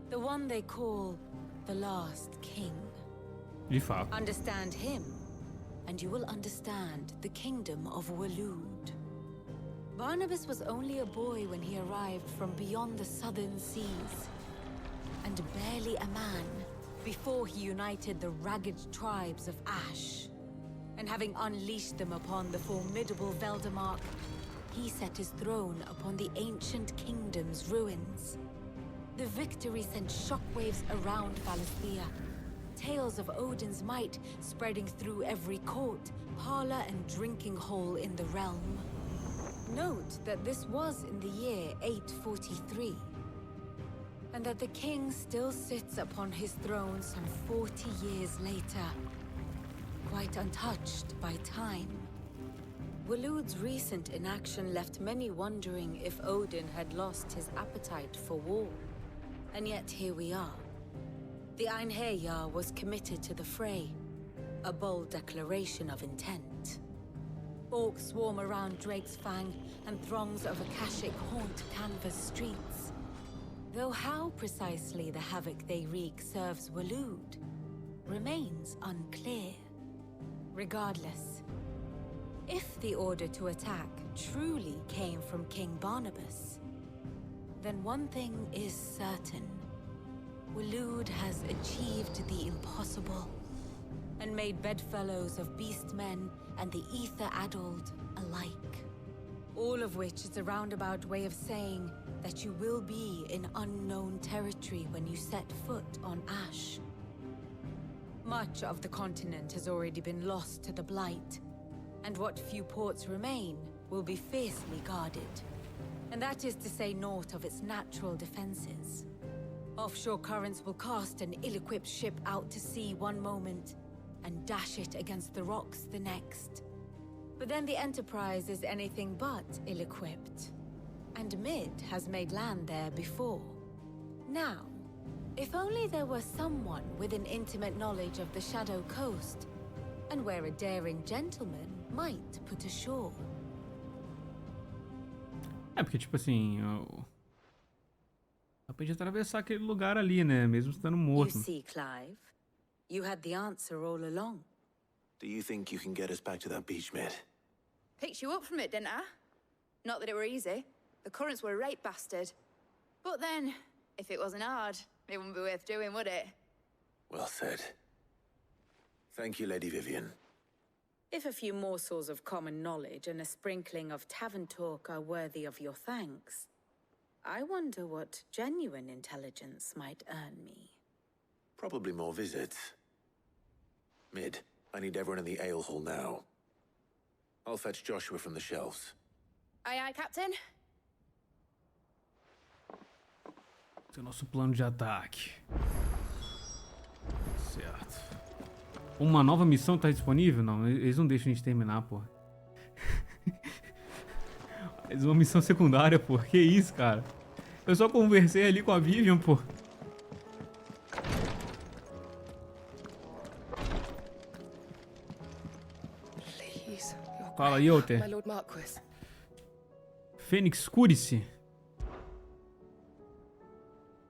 The one they call the last king. De fato. Understand him, and you will understand the kingdom of Waloed. Barnabas was only a boy when he arrived from beyond the southern seas, and barely a man before he united the ragged tribes of Ash. And having unleashed them upon the formidable Veldamark, he set his throne upon the ancient kingdom's ruins. The victory sent shockwaves around Valisthea, tales of Odin's might spreading through every court, parlor, and drinking hole in the realm. Note that this was in the year 843, and that the king still sits upon his throne some 40 years later, quite untouched by time. Waloed's recent inaction left many wondering if Odin had lost his appetite for war. And yet here we are. The Einherjar was committed to the fray, a bold declaration of intent. Orcs swarm around Drake's Fang, and throngs of Akashic haunt Canvas streets. Though how precisely the havoc they wreak serves Waloed remains unclear. Regardless, if the order to attack truly came from King Barnabas, then one thing is certain. Waloed has achieved the impossible, and made bedfellows of beastmen and the ether-addled alike. All of which is a roundabout way of saying that you will be in unknown territory when you set foot on Ash. Much of the continent has already been lost to the Blight, and what few ports remain will be fiercely guarded. And that is to say naught of its natural defenses. Offshore currents will cast an ill-equipped ship out to sea one moment, and dash it against the rocks the next. But then the Enterprise is anything but ill-equipped. And Mid has made land there before. Now, if only there were someone with an intimate knowledge of the Shadow Coast, and where a daring gentleman might put ashore. É, porque tipo assim, dá pra gente atravessar aquele lugar ali, né? Mesmo estando morto. You see, Clive, You had the answer all along. Do you think you can get us back to that beach, Mid? Picked you up from it, didn't I? Not that it were easy. The currents were a right bastard. But then, if it wasn't hard, it wouldn't be worth doing, would it? Well said. Thank you, Lady Vivian. If a few morsels of common knowledge and a sprinkling of tavern talk are worthy of your thanks, I wonder what genuine intelligence might earn me. Probably more visits. Mid, I need everyone in the ale hall now. I'll fetch Joshua from the shelves. Aye, aye, Captain. Esse é o nosso plano de ataque. Certo. Uma nova missão tá disponível? Não, eles não deixam a gente terminar, pô. Mais uma missão secundária, pô. Que isso, cara? Eu só conversei ali com a Vivian, pô. Fala, Yote. My Lord Marquis. Fênix, cure-se.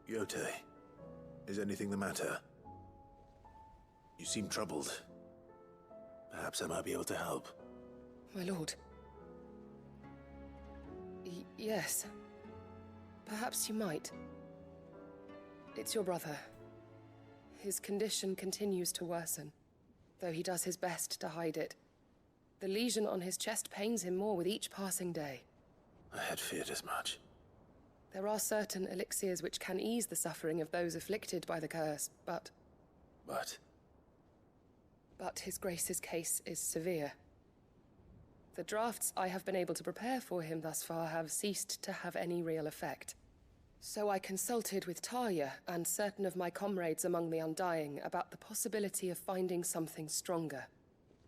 Yote, is anything the matter? You seem troubled. Perhaps I might be able to help. My lord. Yes. Perhaps you might. It's your brother. His condition continues to worsen, though he does his best to hide it. The lesion on his chest pains him more with each passing day. I had feared as much. There are certain elixirs which can ease the suffering of those afflicted by the curse, but... But His Grace's case is severe. The drafts I have been able to prepare for him thus far have ceased to have any real effect. So I consulted with Talia and certain of my comrades among the Undying about the possibility of finding something stronger.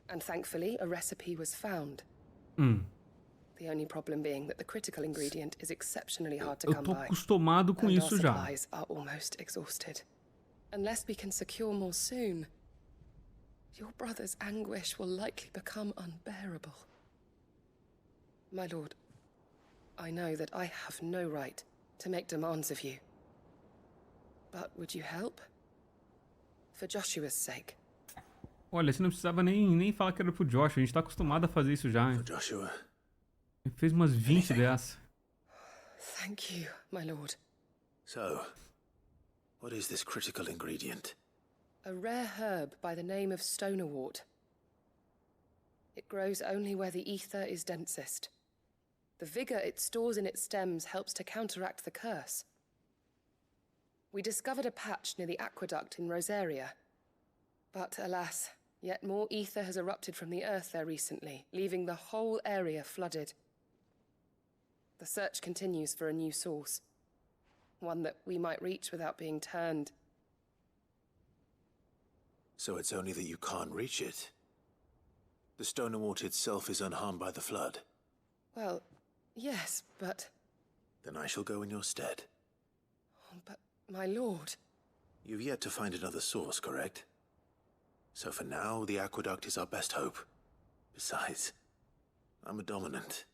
And thankfully, a recipe was found. The only problem being that the critical ingredient is exceptionally hard to come by. Eu tô acostumado com and isso our já. supplies are almost exhausted. Unless we can secure more soon, your brother's anguish will likely become unbearable. My lord, I know that I have no right to make demands of you. But would you help? For Joshua's sake. Olha, você não precisava nem falar que era pro Joshua. A gente tá acostumado a fazer isso já, hein? Joshua. Ele fez umas 20 dessas. Thank you, my lord. So, what is this critical ingredient? A rare herb by the name of stonerwort. It grows only where the ether is densest. The vigor it stores in its stems helps to counteract the curse. We discovered a patch near the aqueduct in Rosaria. But alas, yet more ether has erupted from the earth there recently, leaving the whole area flooded. The search continues for a new source. One that we might reach without being turned. So it's only that you can't reach it. The stonerwort itself is unharmed by the flood. Well, yes, but... Then I shall go in your stead. Oh, but, my lord... You've yet to find another source, correct? So for now, the aqueduct is our best hope. Besides, I'm a dominant.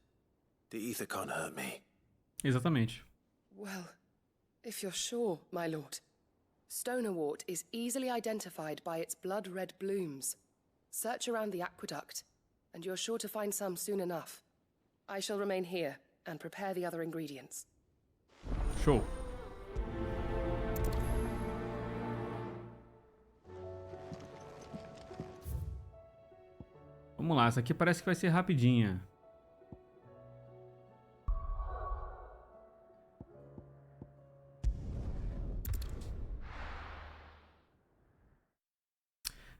The ether can't hurt me. Exatamente. Well, if you're sure, my lord. Stonerwort is easily identified by its blood-red blooms. Search around the aqueduct, and you're sure to find some soon enough. I shall remain here and prepare the other ingredients. Show. Vamos lá, essa aqui parece que vai ser rapidinha.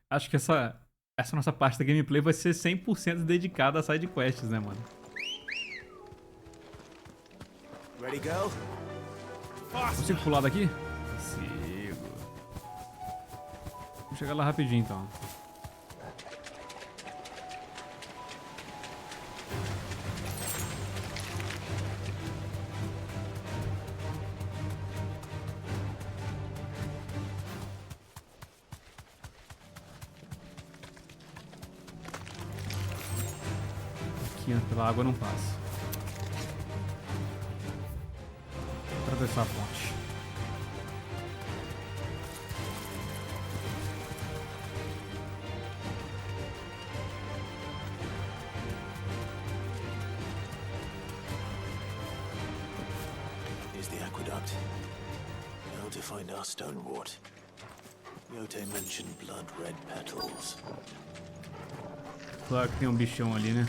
Acho que essa nossa parte da gameplay vai ser 100% dedicada a sidequests, né, mano? Ready, girl? Consigo pular daqui? Consigo. Vou chegar lá rapidinho, então. Pela água não passa. Vou atravessar a ponte. aqueduct. Now to find our stonewort. Yote mentioned blood-red petals. Claro que tem um bichão ali, né?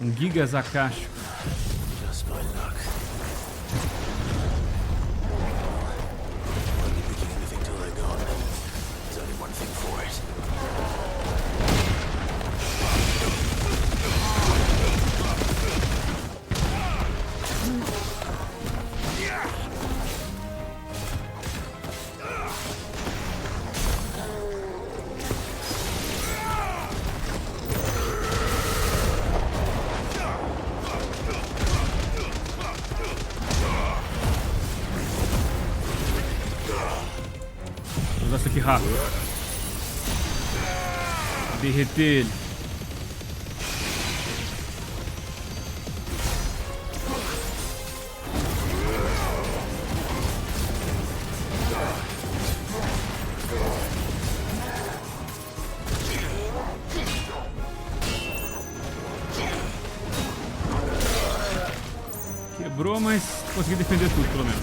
Um Giga Zakashi. Just my luck. Won't be picking anything till they're gone. There's only one thing for it. Vou usar isso aqui rápido. Derreter ele. Quebrou, mas consegui defender tudo, pelo menos.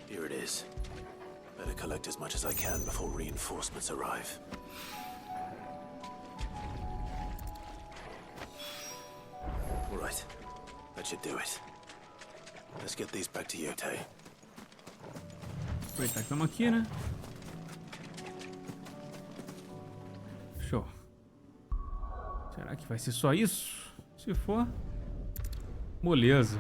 Here it is. Better collect as much as I can before reinforcements arrive. All right. That should do it. Let's get these back to Yote. Aproveitar que estamos aqui, né? Show. Será que vai ser só isso? Se for, moleza.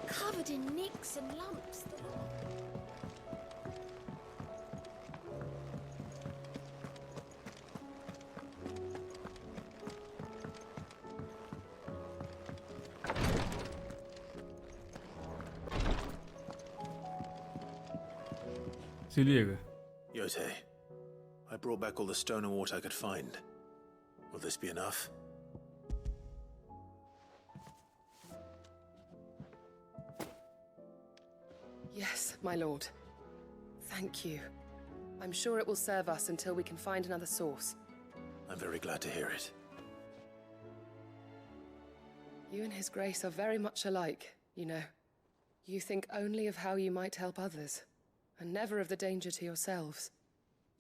Covered in nicks and lumps. Se liga. Yote, I brought back all the stone and water I could find. Will this be enough? Yes, my lord. Thank you. I'm sure it will serve us until we can find another source. I'm very glad to hear it. You and His Grace are very much alike, you know. You think only of how you might help others, and never of the danger to yourselves.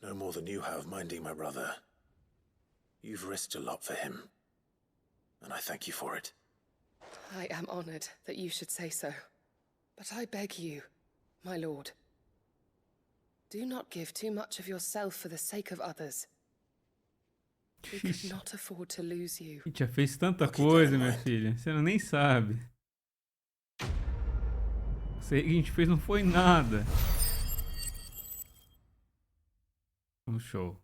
No more than you have minding my brother. You've risked a lot for him, and I thank you for it. I am honored that you should say so. But I beg you, my lord, do not give too much of yourself for the sake of others. We could not afford to lose you. A gente já fez tanta coisa, minha filha. Você nem sabe. Isso aí que a gente fez não foi nada. Um show.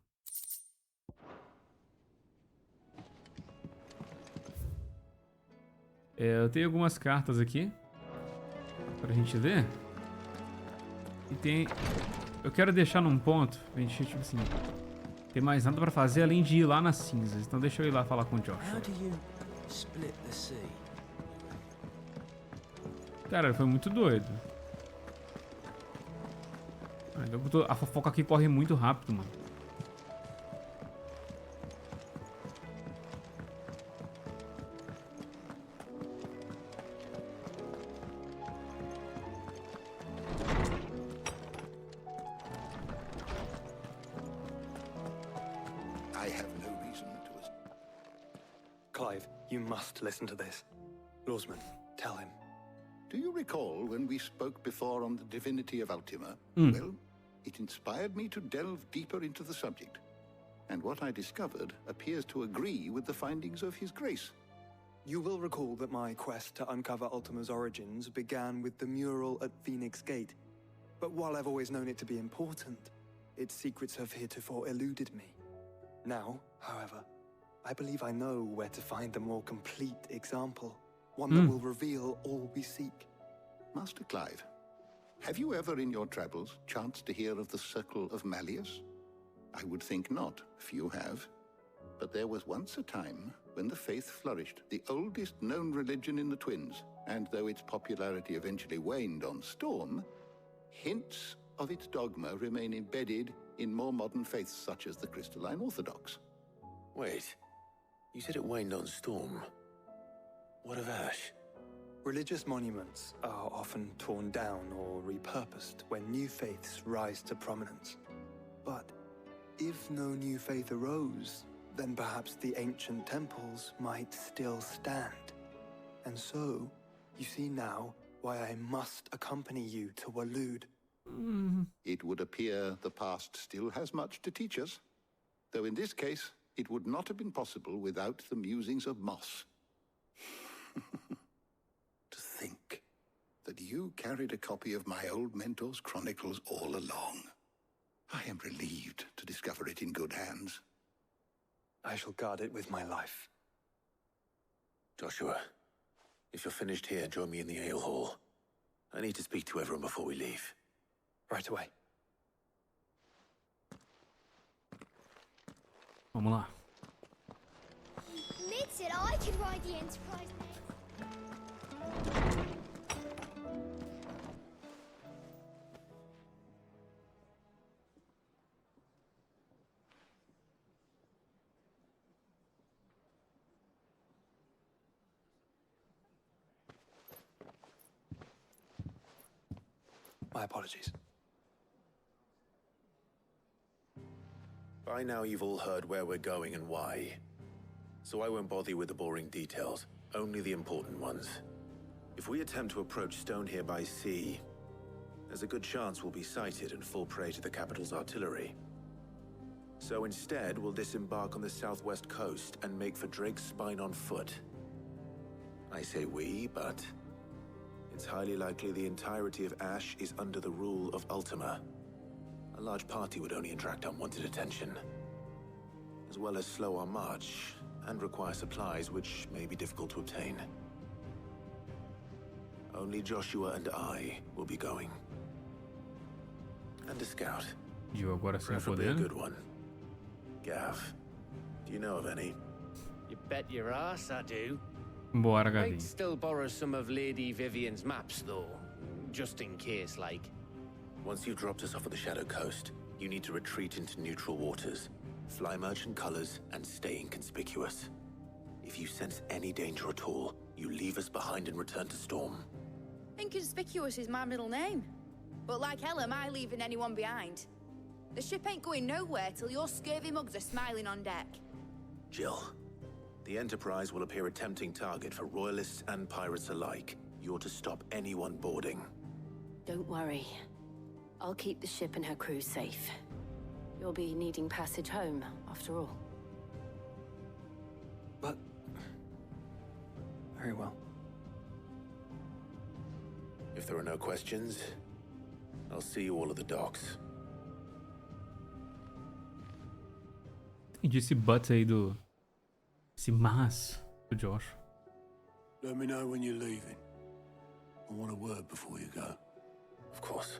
Eu tenho algumas cartas aqui pra gente ver. E tem... Eu quero deixar num ponto pra gente, tipo assim, ter mais nada pra fazer além de ir lá nas cinzas. Então deixa eu ir lá falar com o Josh. Cara, foi muito doido. A fofoca aqui corre muito rápido, mano. You must listen to this. Lawsman, tell him. Do you recall when we spoke before on the divinity of Ultima? Well, it inspired me to delve deeper into the subject. And what I discovered appears to agree with the findings of His Grace. You will recall that my quest to uncover Ultima's origins began with the mural at Phoenix Gate. But while I've always known it to be important, its secrets have heretofore eluded me. Now, however, I believe I know where to find the more complete example. One that will reveal all we seek. Master Clive, have you ever in your travels chanced to hear of the Circle of Malleus? I would think not. Few have. But there was once a time when the faith flourished, the oldest known religion in the Twins, and though its popularity eventually waned on Storm, hints of its dogma remain embedded in more modern faiths such as the Crystalline Orthodox. Wait, you said it waned on Storm. What of Ash? Religious monuments are often torn down or repurposed when new faiths rise to prominence. But if no new faith arose, then perhaps the ancient temples might still stand. And so, you see now why I must accompany you to Waloed. It would appear the past still has much to teach us, though in this case, it would not have been possible without the musings of Moss. To think that you carried a copy of my old mentor's chronicles all along. I am relieved to discover it in good hands. I shall guard it with my life. Joshua, if you're finished here, join me in the ale hall. I need to speak to everyone before we leave. Right away. Vamos lá. Mid said I could ride the Enterprise next. My apologies. By now you've all heard where we're going and why. So I won't bother you with the boring details, only the important ones. If we attempt to approach Stone here by sea, there's a good chance we'll be sighted and fall prey to the capital's artillery. So instead, we'll disembark on the southwest coast and make for Drake's Spine on foot. I say we, but it's highly likely the entirety of Ash is under the rule of Ultima. A large party would only attract unwanted attention, as well as slow our march and require supplies which may be difficult to obtain. Only Joshua and I will be going. And a scout. Eu agora sem Preferably a poder. good one. Gav, do you know of any? You bet your ass I do. Bora, Might Gavinho. still borrow some of Lady Vivian's maps, though. Just in case, like. Once you've dropped us off at the Shadow Coast, you need to retreat into neutral waters, fly merchant colors, and stay inconspicuous. If you sense any danger at all, you leave us behind and return to Storm. Inconspicuous is my middle name. But like hell am I leaving anyone behind. The ship ain't going nowhere till your scurvy mugs are smiling on deck. Jill, the Enterprise will appear a tempting target for royalists and pirates alike. You're to stop anyone boarding. Don't worry. I'll keep the ship and her crew safe. You'll be needing passage home, after all. But... very well. If there are no questions, I'll see you all at the docks. Entendi esse but aí do... Esse mas do Josh. Let me know when you're leaving. I want a word before you go. Of course.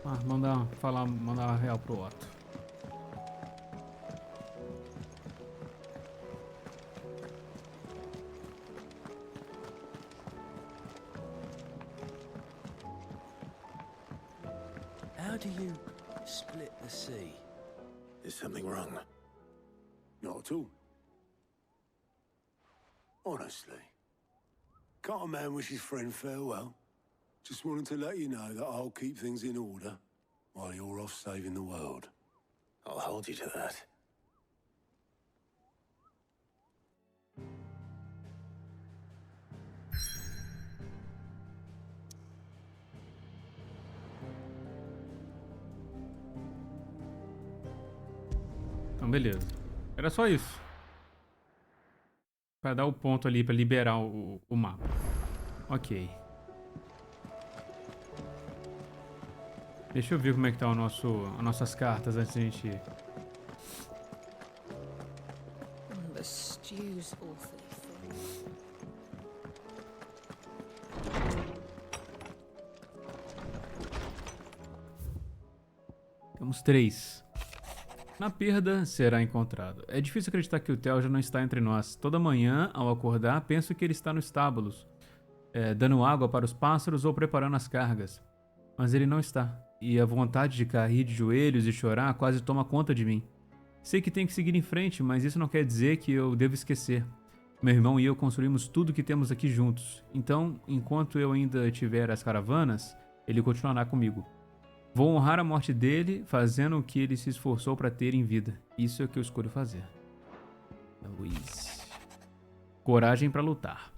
Ah, mandar a real pro Otto. How do you split the sea? Is something wrong? Not at all. Honestly. Can't a man wish his friend farewell? Just wanted to let you know that I'll keep things in order while you're off saving the world. I'll hold you to that. Então, beleza. Era só isso. Pra dar o ponto ali, pra liberar o mapa. Ok. Deixa eu ver como é que tá as nossas cartas antes de a gente ir. The stew's awfully Temos 3. Na perda, será encontrado. É difícil acreditar que o Theo já não está entre nós. Toda manhã, ao acordar, penso que ele está nos estábulos, dando água para os pássaros ou preparando as cargas. Mas ele não está. E a vontade de cair de joelhos e chorar quase toma conta de mim. Sei que tenho que seguir em frente, mas isso não quer dizer que eu devo esquecer. Meu irmão e eu construímos tudo que temos aqui juntos. Então, enquanto eu ainda tiver as caravanas, ele continuará comigo. Vou honrar a morte dele, fazendo o que ele se esforçou para ter em vida. Isso é o que eu escolho fazer. Luiz. Coragem para lutar.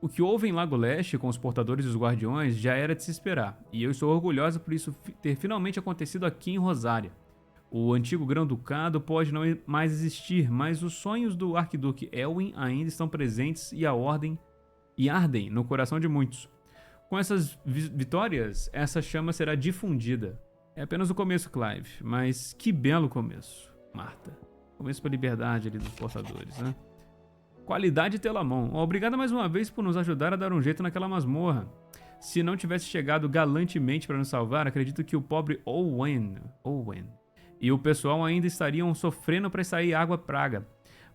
O que houve em Lago Leste com os portadores e os guardiões já era de se esperar, e eu estou orgulhosa por isso ter finalmente acontecido aqui em Rosária. O antigo Grão-Ducado pode não mais existir, mas os sonhos do Arquiduque Elwin ainda estão presentes e ardem no coração de muitos. Com essas vitórias, essa chama será difundida. É apenas o começo, Clive, mas que belo começo, Marta. Começo para a liberdade ali dos portadores, né? Qualidade Telamon. Obrigado mais uma vez por nos ajudar a dar um jeito naquela masmorra. Se não tivesse chegado galantemente para nos salvar, acredito que o pobre Owen e o pessoal ainda estariam sofrendo para sair água praga.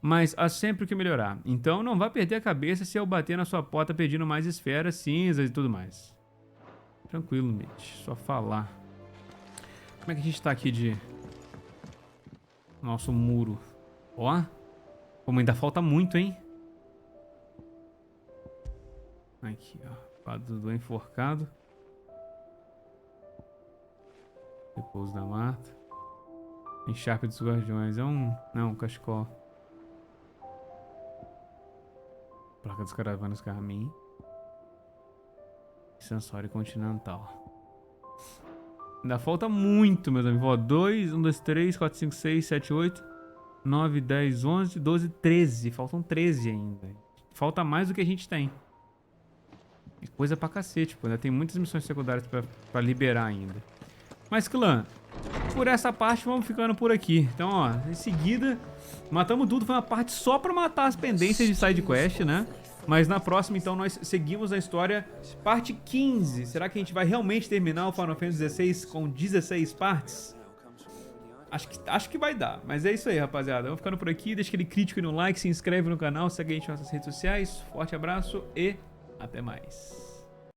Mas há sempre o que melhorar. Então não vá perder a cabeça se eu bater na sua porta pedindo mais esferas, cinzas e tudo mais. Tranquilo, Mitch. Só falar. Como é que a gente tá aqui de... nosso muro? Ó. Como ainda falta muito, hein? Aqui, ó. Quadro do enforcado. Repouso da Marta. Encharpe dos guardiões. É um... não, um cachecol. Placa dos caravanas Carmim. Sensório continental. Ainda falta muito, meus amigos. Ó, 2, 1, 2, 3, 4, 5, 6, 7, 8, 9, 10, 11, 12, 13. Faltam 13 ainda. Falta mais do que a gente tem. Coisa pra cacete, pô. Ainda tem muitas missões secundárias pra liberar ainda. Mas, clã, por essa parte vamos ficando por aqui. Então, ó, em seguida, matamos tudo. Foi uma parte só pra matar as pendências de side quest, né? Mas na próxima, então, nós seguimos a história, parte 15. Será que a gente vai realmente terminar o Final Fantasy XVI com 16 partes? Acho que vai dar. Mas é isso aí, rapaziada. Vamos ficando por aqui. Deixa aquele crítico no like, se inscreve no canal, segue a gente nas nossas redes sociais. Forte abraço e até mais.